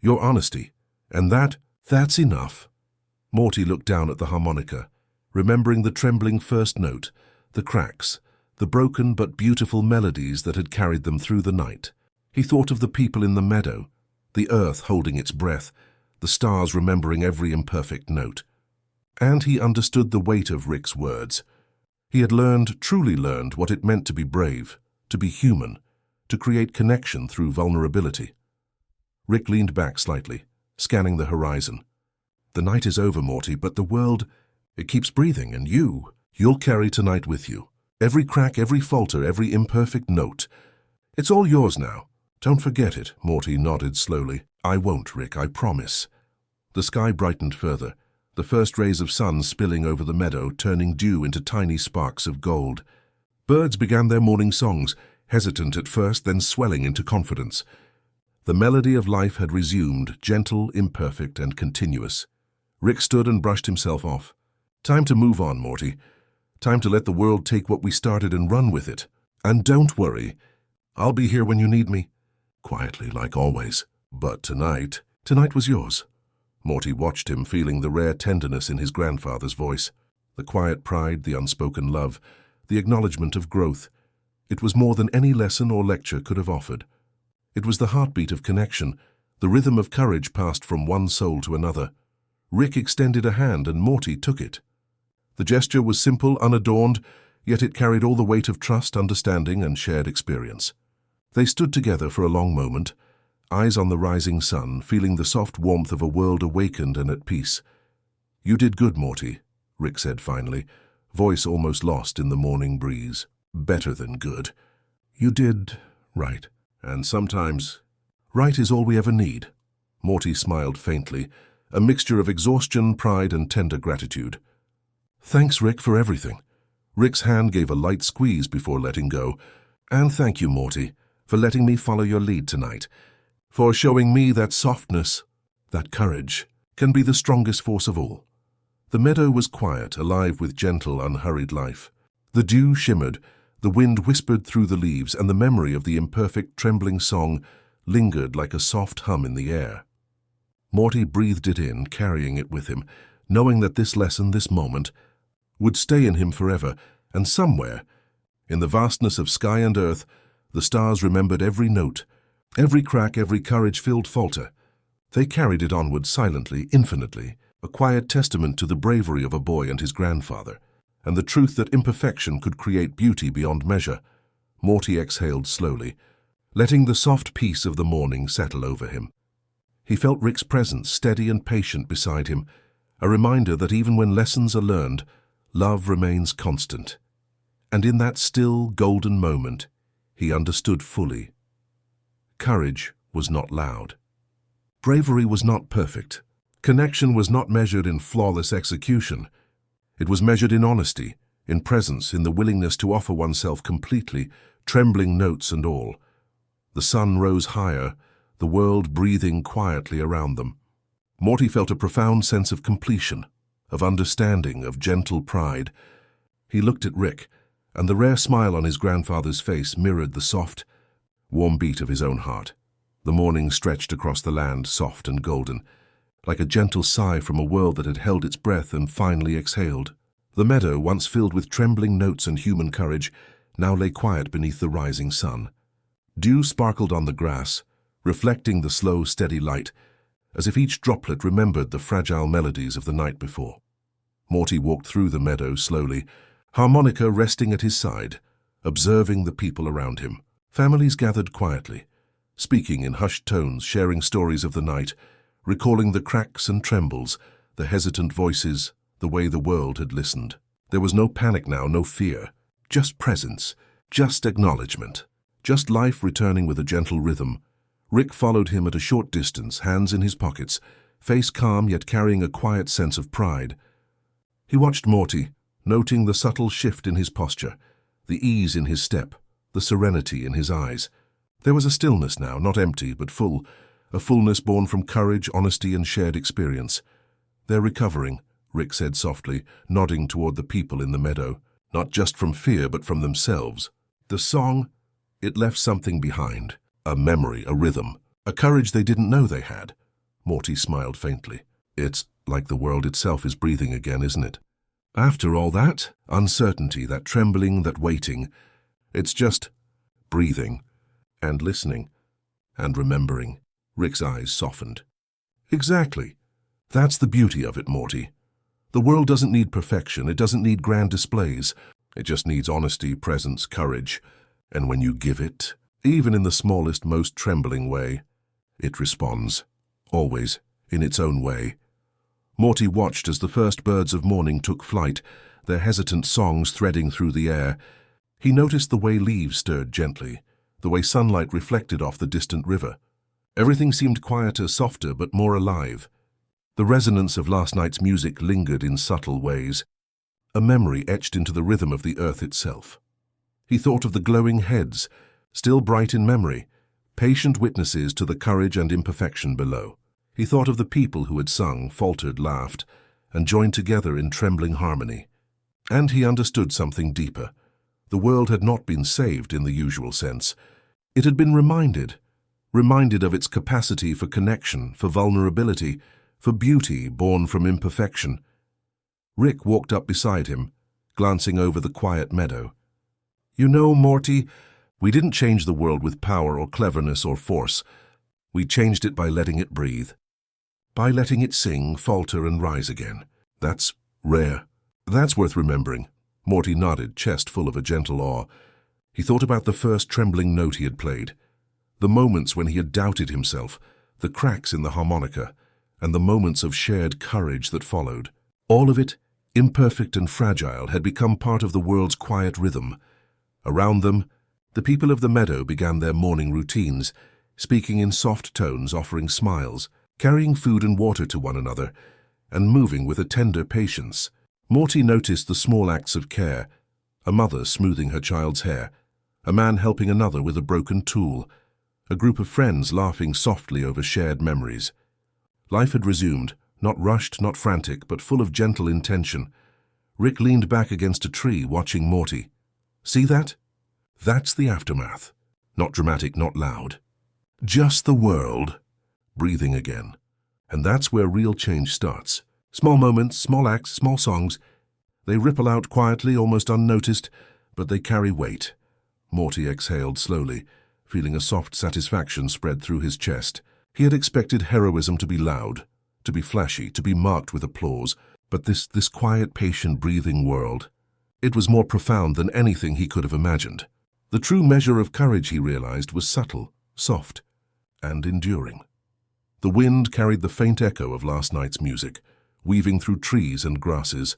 your honesty, and that's enough." Morty looked down at the harmonica, remembering the trembling first note, the cracks, the broken but beautiful melodies that had carried them through the night. He thought of the people in the meadow, the earth holding its breath, the stars remembering every imperfect note. And he understood the weight of Rick's words. He had learned, truly learned, what it meant to be brave, to be human, to create connection through vulnerability. Rick leaned back slightly, scanning the horizon. The night is over, Morty, but the world, it keeps breathing, and you'll carry tonight with you. Every crack, every falter, every imperfect note. It's all yours now. Don't forget it, Morty nodded slowly. I won't, Rick, I promise. The sky brightened further, the first rays of sun spilling over the meadow, turning dew into tiny sparks of gold. Birds began their morning songs, hesitant at first, then swelling into confidence. The melody of life had resumed, gentle, imperfect, and continuous. Rick stood and brushed himself off. Time to move on, Morty. Time to let the world take what we started and run with it. And don't worry, I'll be here when you need me. Quietly, like always. But tonight was yours. Morty watched him, feeling the rare tenderness in his grandfather's voice. The quiet pride, the unspoken love, the acknowledgement of growth. It was more than any lesson or lecture could have offered. It was the heartbeat of connection, the rhythm of courage passed from one soul to another. Rick extended a hand and Morty took it. The gesture was simple, unadorned, yet it carried all the weight of trust, understanding, and shared experience. They stood together for a long moment, eyes on the rising sun, feeling the soft warmth of a world awakened and at peace. You did good, Morty, Rick said finally, voice almost lost in the morning breeze. Better than good. You did right. And sometimes, right is all we ever need. Morty smiled faintly, a mixture of exhaustion, pride, and tender gratitude. Thanks, Rick, for everything. Rick's hand gave a light squeeze before letting go. And thank you, Morty, for letting me follow your lead tonight, for showing me that softness, that courage, can be the strongest force of all. The meadow was quiet, alive with gentle, unhurried life. The dew shimmered, the wind whispered through the leaves, and the memory of the imperfect, trembling song lingered like a soft hum in the air. Morty breathed it in, carrying it with him, knowing that this lesson, this moment, would stay in him forever, and somewhere, in the vastness of sky and earth, the stars remembered every note, every crack, every courage-filled falter. They carried it onward silently, infinitely, a quiet testament to the bravery of a boy and his grandfather, and the truth that imperfection could create beauty beyond measure. Morty exhaled slowly, letting the soft peace of the morning settle over him. He felt Rick's presence, steady and patient beside him, a reminder that even when lessons are learned, love remains constant. And in that still, golden moment, he understood fully. Courage was not loud. Bravery was not perfect. Connection was not measured in flawless execution. It was measured in honesty, in presence, in the willingness to offer oneself completely, trembling notes and all. The sun rose higher, the world breathing quietly around them. Morty felt a profound sense of completion, of understanding, of gentle pride. He looked at Rick, and the rare smile on his grandfather's face mirrored the soft, warm beat of his own heart. The morning stretched across the land, soft and golden, like a gentle sigh from a world that had held its breath and finally exhaled. The meadow, once filled with trembling notes and human courage, now lay quiet beneath the rising sun. Dew sparkled on the grass, reflecting the slow, steady light, as if each droplet remembered the fragile melodies of the night before. Morty walked through the meadow slowly, harmonica resting at his side, observing the people around him. Families gathered quietly, speaking in hushed tones, sharing stories of the night, recalling the cracks and trembles, the hesitant voices, the way the world had listened. There was no panic now, no fear, just presence, just acknowledgement, just life returning with a gentle rhythm. Rick followed him at a short distance, hands in his pockets, face calm yet carrying a quiet sense of pride. He watched Morty, noting the subtle shift in his posture, the ease in his step, the serenity in his eyes. There was a stillness now, not empty, but full, a fullness born from courage, honesty, and shared experience. They're recovering, Rick said softly, nodding toward the people in the meadow, not just from fear, but from themselves. The song, it left something behind, a memory, a rhythm, a courage they didn't know they had. Morty smiled faintly. It's like the world itself is breathing again, isn't it? After all that uncertainty, that trembling, that waiting, It's just breathing and listening and remembering. Rick's eyes softened. Exactly. That's the beauty of it, Morty. The world doesn't need perfection. It doesn't need grand displays. It just needs honesty, presence, courage. And when you give it, even in the smallest, most trembling way, it responds. Always, in its own way. Morty watched as the first birds of morning took flight, their hesitant songs threading through the air. He noticed the way leaves stirred gently, the way sunlight reflected off the distant river. Everything seemed quieter, softer, but more alive. The resonance of last night's music lingered in subtle ways, a memory etched into the rhythm of the earth itself. He thought of the glowing heads, still bright in memory, patient witnesses to the courage and imperfection below. He thought of the people who had sung, faltered, laughed, and joined together in trembling harmony. And he understood something deeper. The world had not been saved in the usual sense. It had been reminded of its capacity for connection, for vulnerability, for beauty born from imperfection. Rick walked up beside him, glancing over the quiet meadow. You know, Morty, we didn't change the world with power or cleverness or force. We changed it by letting it breathe. By letting it sing, falter, and rise again. That's rare. That's worth remembering. Morty nodded, chest full of a gentle awe. He thought about the first trembling note he had played, the moments when he had doubted himself, the cracks in the harmonica, and the moments of shared courage that followed. All of it, imperfect and fragile, had become part of the world's quiet rhythm. Around them, the people of the meadow began their morning routines, speaking in soft tones, offering smiles, carrying food and water to one another, and moving with a tender patience. Morty noticed the small acts of care, a mother smoothing her child's hair, a man helping another with a broken tool, a group of friends laughing softly over shared memories. Life had resumed, not rushed, not frantic, but full of gentle intention. Rick leaned back against a tree, watching Morty. See that? That's the aftermath. Not dramatic, not loud. Just the world, breathing again. And that's where real change starts. Small moments, small acts, small songs. They ripple out quietly, almost unnoticed, but they carry weight. Morty exhaled slowly, feeling a soft satisfaction spread through his chest. He had expected heroism to be loud, to be flashy, to be marked with applause, but this quiet, patient, breathing world, it was more profound than anything he could have imagined. The true measure of courage, he realized, was subtle, soft, and enduring. The wind carried the faint echo of last night's music, weaving through trees and grasses,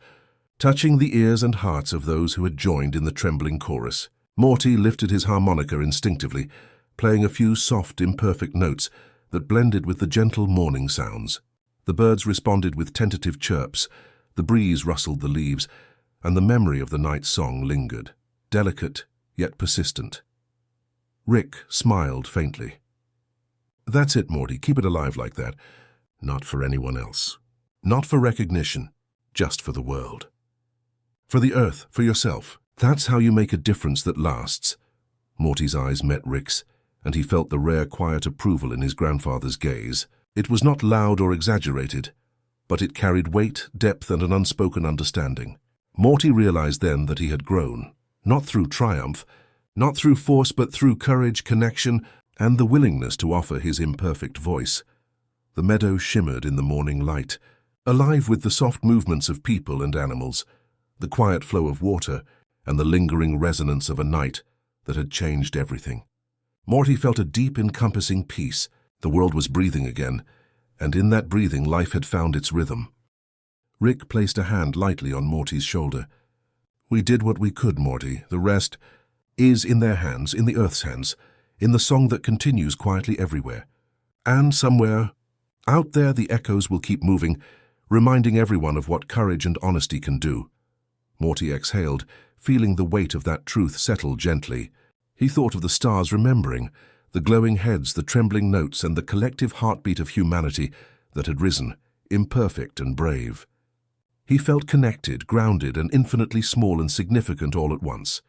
touching the ears and hearts of those who had joined in the trembling chorus. Morty lifted his harmonica instinctively, playing a few soft, imperfect notes that blended with the gentle morning sounds. The birds responded with tentative chirps, the breeze rustled the leaves, and the memory of the night's song lingered, delicate yet persistent. Rick smiled faintly. That's it, Morty. Keep it alive like that. Not for anyone else. Not for recognition, just for the world. For the earth, for yourself. That's how you make a difference that lasts. Morty's eyes met Rick's, and he felt the rare quiet approval in his grandfather's gaze. It was not loud or exaggerated, but it carried weight, depth, and an unspoken understanding. Morty realized then that he had grown, not through triumph, not through force, but through courage, connection, and the willingness to offer his imperfect voice. The meadow shimmered in the morning light, alive with the soft movements of people and animals, the quiet flow of water, and the lingering resonance of a night that had changed everything. Morty felt a deep, encompassing peace. The world was breathing again, and in that breathing life had found its rhythm. Rick placed a hand lightly on Morty's shoulder. We did what we could, Morty. The rest is in their hands, in the Earth's hands, in the song that continues quietly everywhere. And somewhere out there the echoes will keep moving, reminding everyone of what courage and honesty can do. Morty exhaled, feeling the weight of that truth settle gently. He thought of the stars remembering, the glowing heads, the trembling notes, and the collective heartbeat of humanity that had risen, imperfect and brave. He felt connected, grounded, and infinitely small and significant all at once.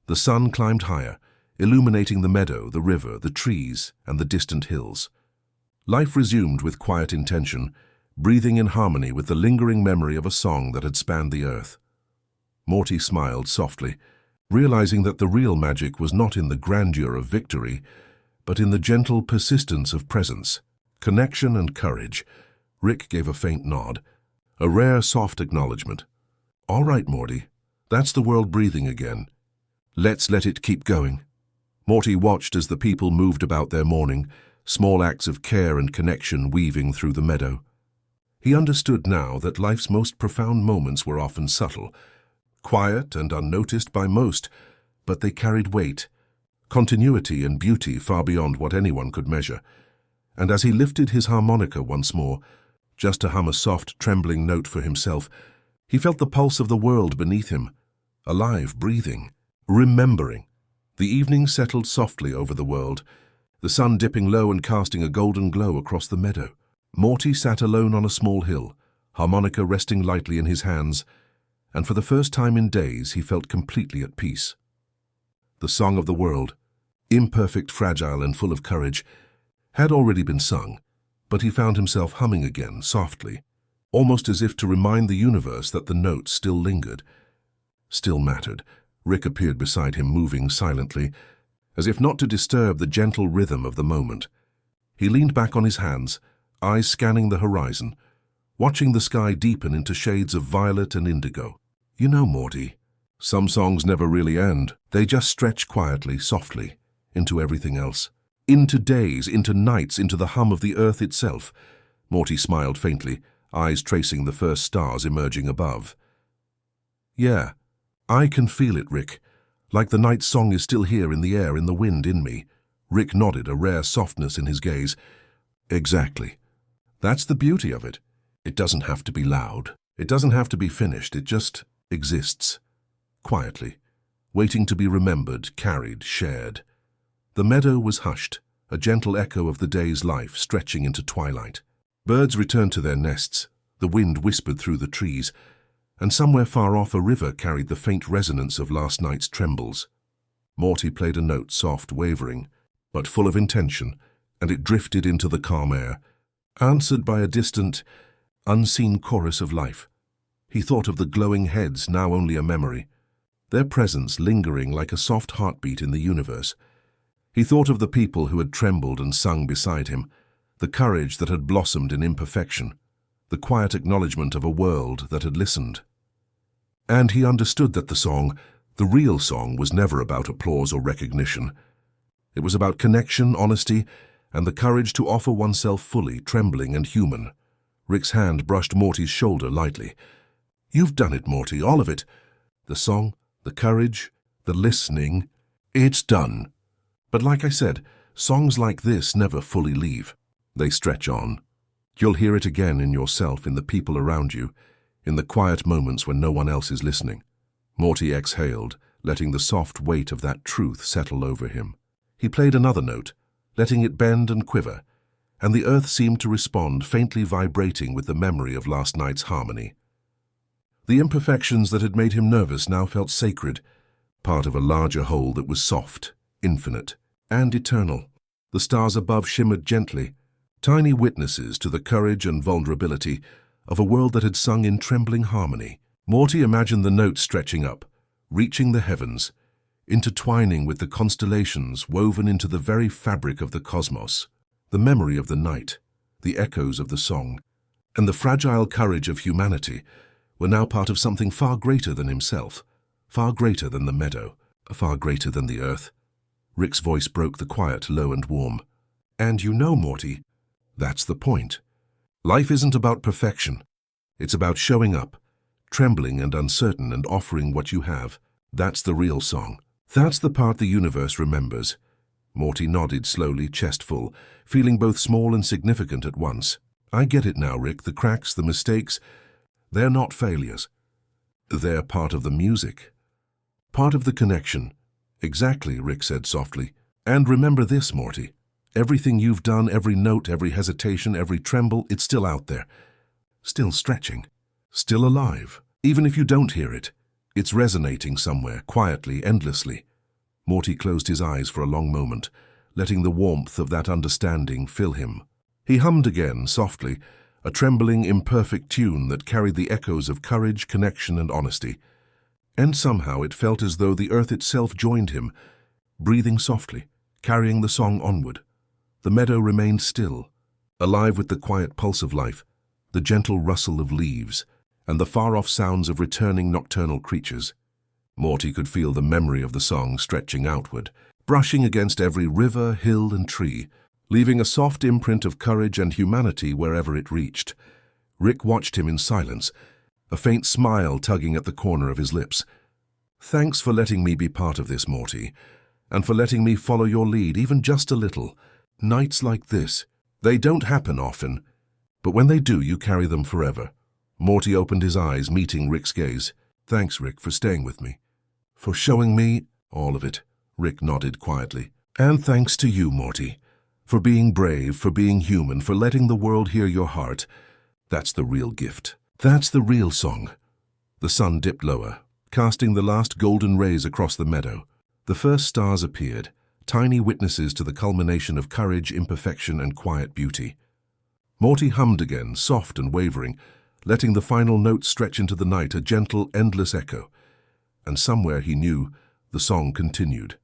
The sun climbed higher, illuminating the meadow, the river, the trees, and the distant hills. Life resumed with quiet intention, breathing in harmony with the lingering memory of a song that had spanned the earth. Morty smiled softly, realizing that the real magic was not in the grandeur of victory, but in the gentle persistence of presence, connection and courage. Rick gave a faint nod, a rare, soft acknowledgement. "All right, Morty. That's the world breathing again. Let's let it keep going." Morty watched as the people moved about their morning, small acts of care and connection weaving through the meadow. He understood now that life's most profound moments were often subtle, quiet and unnoticed by most, but they carried weight, continuity and beauty far beyond what anyone could measure. And as he lifted his harmonica once more, just to hum a soft, trembling note for himself, he felt the pulse of the world beneath him, alive, breathing, remembering. The evening settled softly over the world, the sun dipping low and casting a golden glow across the meadow. Morty sat alone on a small hill, harmonica resting lightly in his hands, and for the first time in days he felt completely at peace. The song of the world, imperfect, fragile, and full of courage, had already been sung, but he found himself humming again, softly, almost as if to remind the universe that the notes still lingered, still mattered. Rick appeared beside him, moving silently, as if not to disturb the gentle rhythm of the moment. He leaned back on his hands, eyes scanning the horizon, watching the sky deepen into shades of violet and indigo. "You know, Morty, some songs never really end. They just stretch quietly, softly, into everything else. Into days, into nights, into the hum of the earth itself." Morty smiled faintly, eyes tracing the first stars emerging above. "Yeah, I can feel it, Rick. Like the night song is still here in the air, in the wind, in me." Rick nodded, a rare softness in his gaze. "Exactly. That's the beauty of it. It doesn't have to be loud. It doesn't have to be finished. It just exists. Quietly, waiting to be remembered, carried, shared." The meadow was hushed, a gentle echo of the day's life stretching into twilight. Birds returned to their nests, the wind whispered through the trees, and somewhere far off a river carried the faint resonance of last night's trembles. Morty played a note, soft, wavering, but full of intention, and it drifted into the calm air, answered by a distant, unseen chorus of life. He thought of the glowing heads, now only a memory, their presence lingering like a soft heartbeat in the universe. He thought of the people who had trembled and sung beside him, the courage that had blossomed in imperfection, the quiet acknowledgement of a world that had listened. And he understood that the song, the real song, was never about applause or recognition. It was about connection, honesty, and the courage to offer oneself fully, trembling and human. Rick's hand brushed Morty's shoulder lightly. "You've done it, Morty, all of it. The song, the courage, the listening. It's done. But like I said, songs like this never fully leave. They stretch on. You'll hear it again in yourself, in the people around you, in the quiet moments when no one else is listening." Morty exhaled, letting the soft weight of that truth settle over him. He played another note, letting it bend and quiver, and the earth seemed to respond, faintly vibrating with the memory of last night's harmony. The imperfections that had made him nervous now felt sacred, part of a larger whole that was soft, infinite, and eternal. The stars above shimmered gently, tiny witnesses to the courage and vulnerability of a world that had sung in trembling harmony. Morty imagined the notes stretching up, reaching the heavens, intertwining with the constellations woven into the very fabric of the cosmos. The memory of the night, the echoes of the song, and the fragile courage of humanity were now part of something far greater than himself, far greater than the meadow, far greater than the earth. Rick's voice broke the quiet, low and warm. "And you know, Morty, that's the point. Life isn't about perfection. It's about showing up, trembling and uncertain, and offering what you have. That's the real song. That's the part the universe remembers." Morty nodded slowly, chest full, feeling both small and significant at once. "I get it now, Rick. The cracks, the mistakes, they're not failures. They're part of the music, part of the connection." "Exactly," Rick said softly. "And remember this, Morty. Everything you've done, every note, every hesitation, every tremble, it's still out there. Still stretching. Still alive. Even if you don't hear it, it's resonating somewhere, quietly, endlessly." Morty closed his eyes for a long moment, letting the warmth of that understanding fill him. He hummed again, softly, a trembling, imperfect tune that carried the echoes of courage, connection, and honesty. And somehow it felt as though the earth itself joined him, breathing softly, carrying the song onward. The meadow remained still, alive with the quiet pulse of life, the gentle rustle of leaves, and the far-off sounds of returning nocturnal creatures. Morty could feel the memory of the song stretching outward, brushing against every river, hill, and tree, leaving a soft imprint of courage and humanity wherever it reached. Rick watched him in silence, a faint smile tugging at the corner of his lips. "Thanks for letting me be part of this, Morty, and for letting me follow your lead, even just a little. Nights like this, they don't happen often, but when they do, you carry them forever." Morty opened his eyes, meeting Rick's gaze. "Thanks, Rick, for staying with me. For showing me all of it," Rick nodded quietly. "And thanks to you, Morty, for being brave, for being human, for letting the world hear your heart. That's the real gift. That's the real song." The sun dipped lower, casting the last golden rays across the meadow. The first stars appeared, tiny witnesses to the culmination of courage, imperfection, and quiet beauty. Morty hummed again, soft and wavering, letting the final notes stretch into the night, a gentle, endless echo. And somewhere he knew the song continued.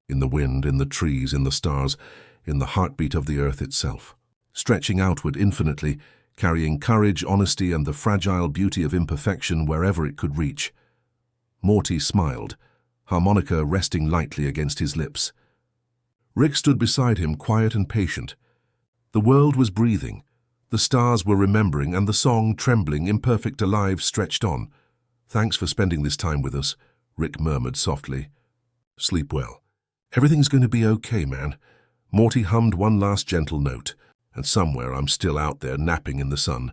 In the wind, in the trees, in the stars, in the heartbeat of the earth itself, stretching outward infinitely, carrying courage, honesty, and the fragile beauty of imperfection wherever it could reach. Morty smiled, harmonica resting lightly against his lips. Rick stood beside him, quiet and patient. The world was breathing, the stars were remembering, and the song, trembling, imperfect, alive, stretched on. "Thanks for spending this time with us," Rick murmured softly. "Sleep well. Everything's going to be okay, man." Morty hummed one last gentle note, and somewhere I'm still out there napping in the sun.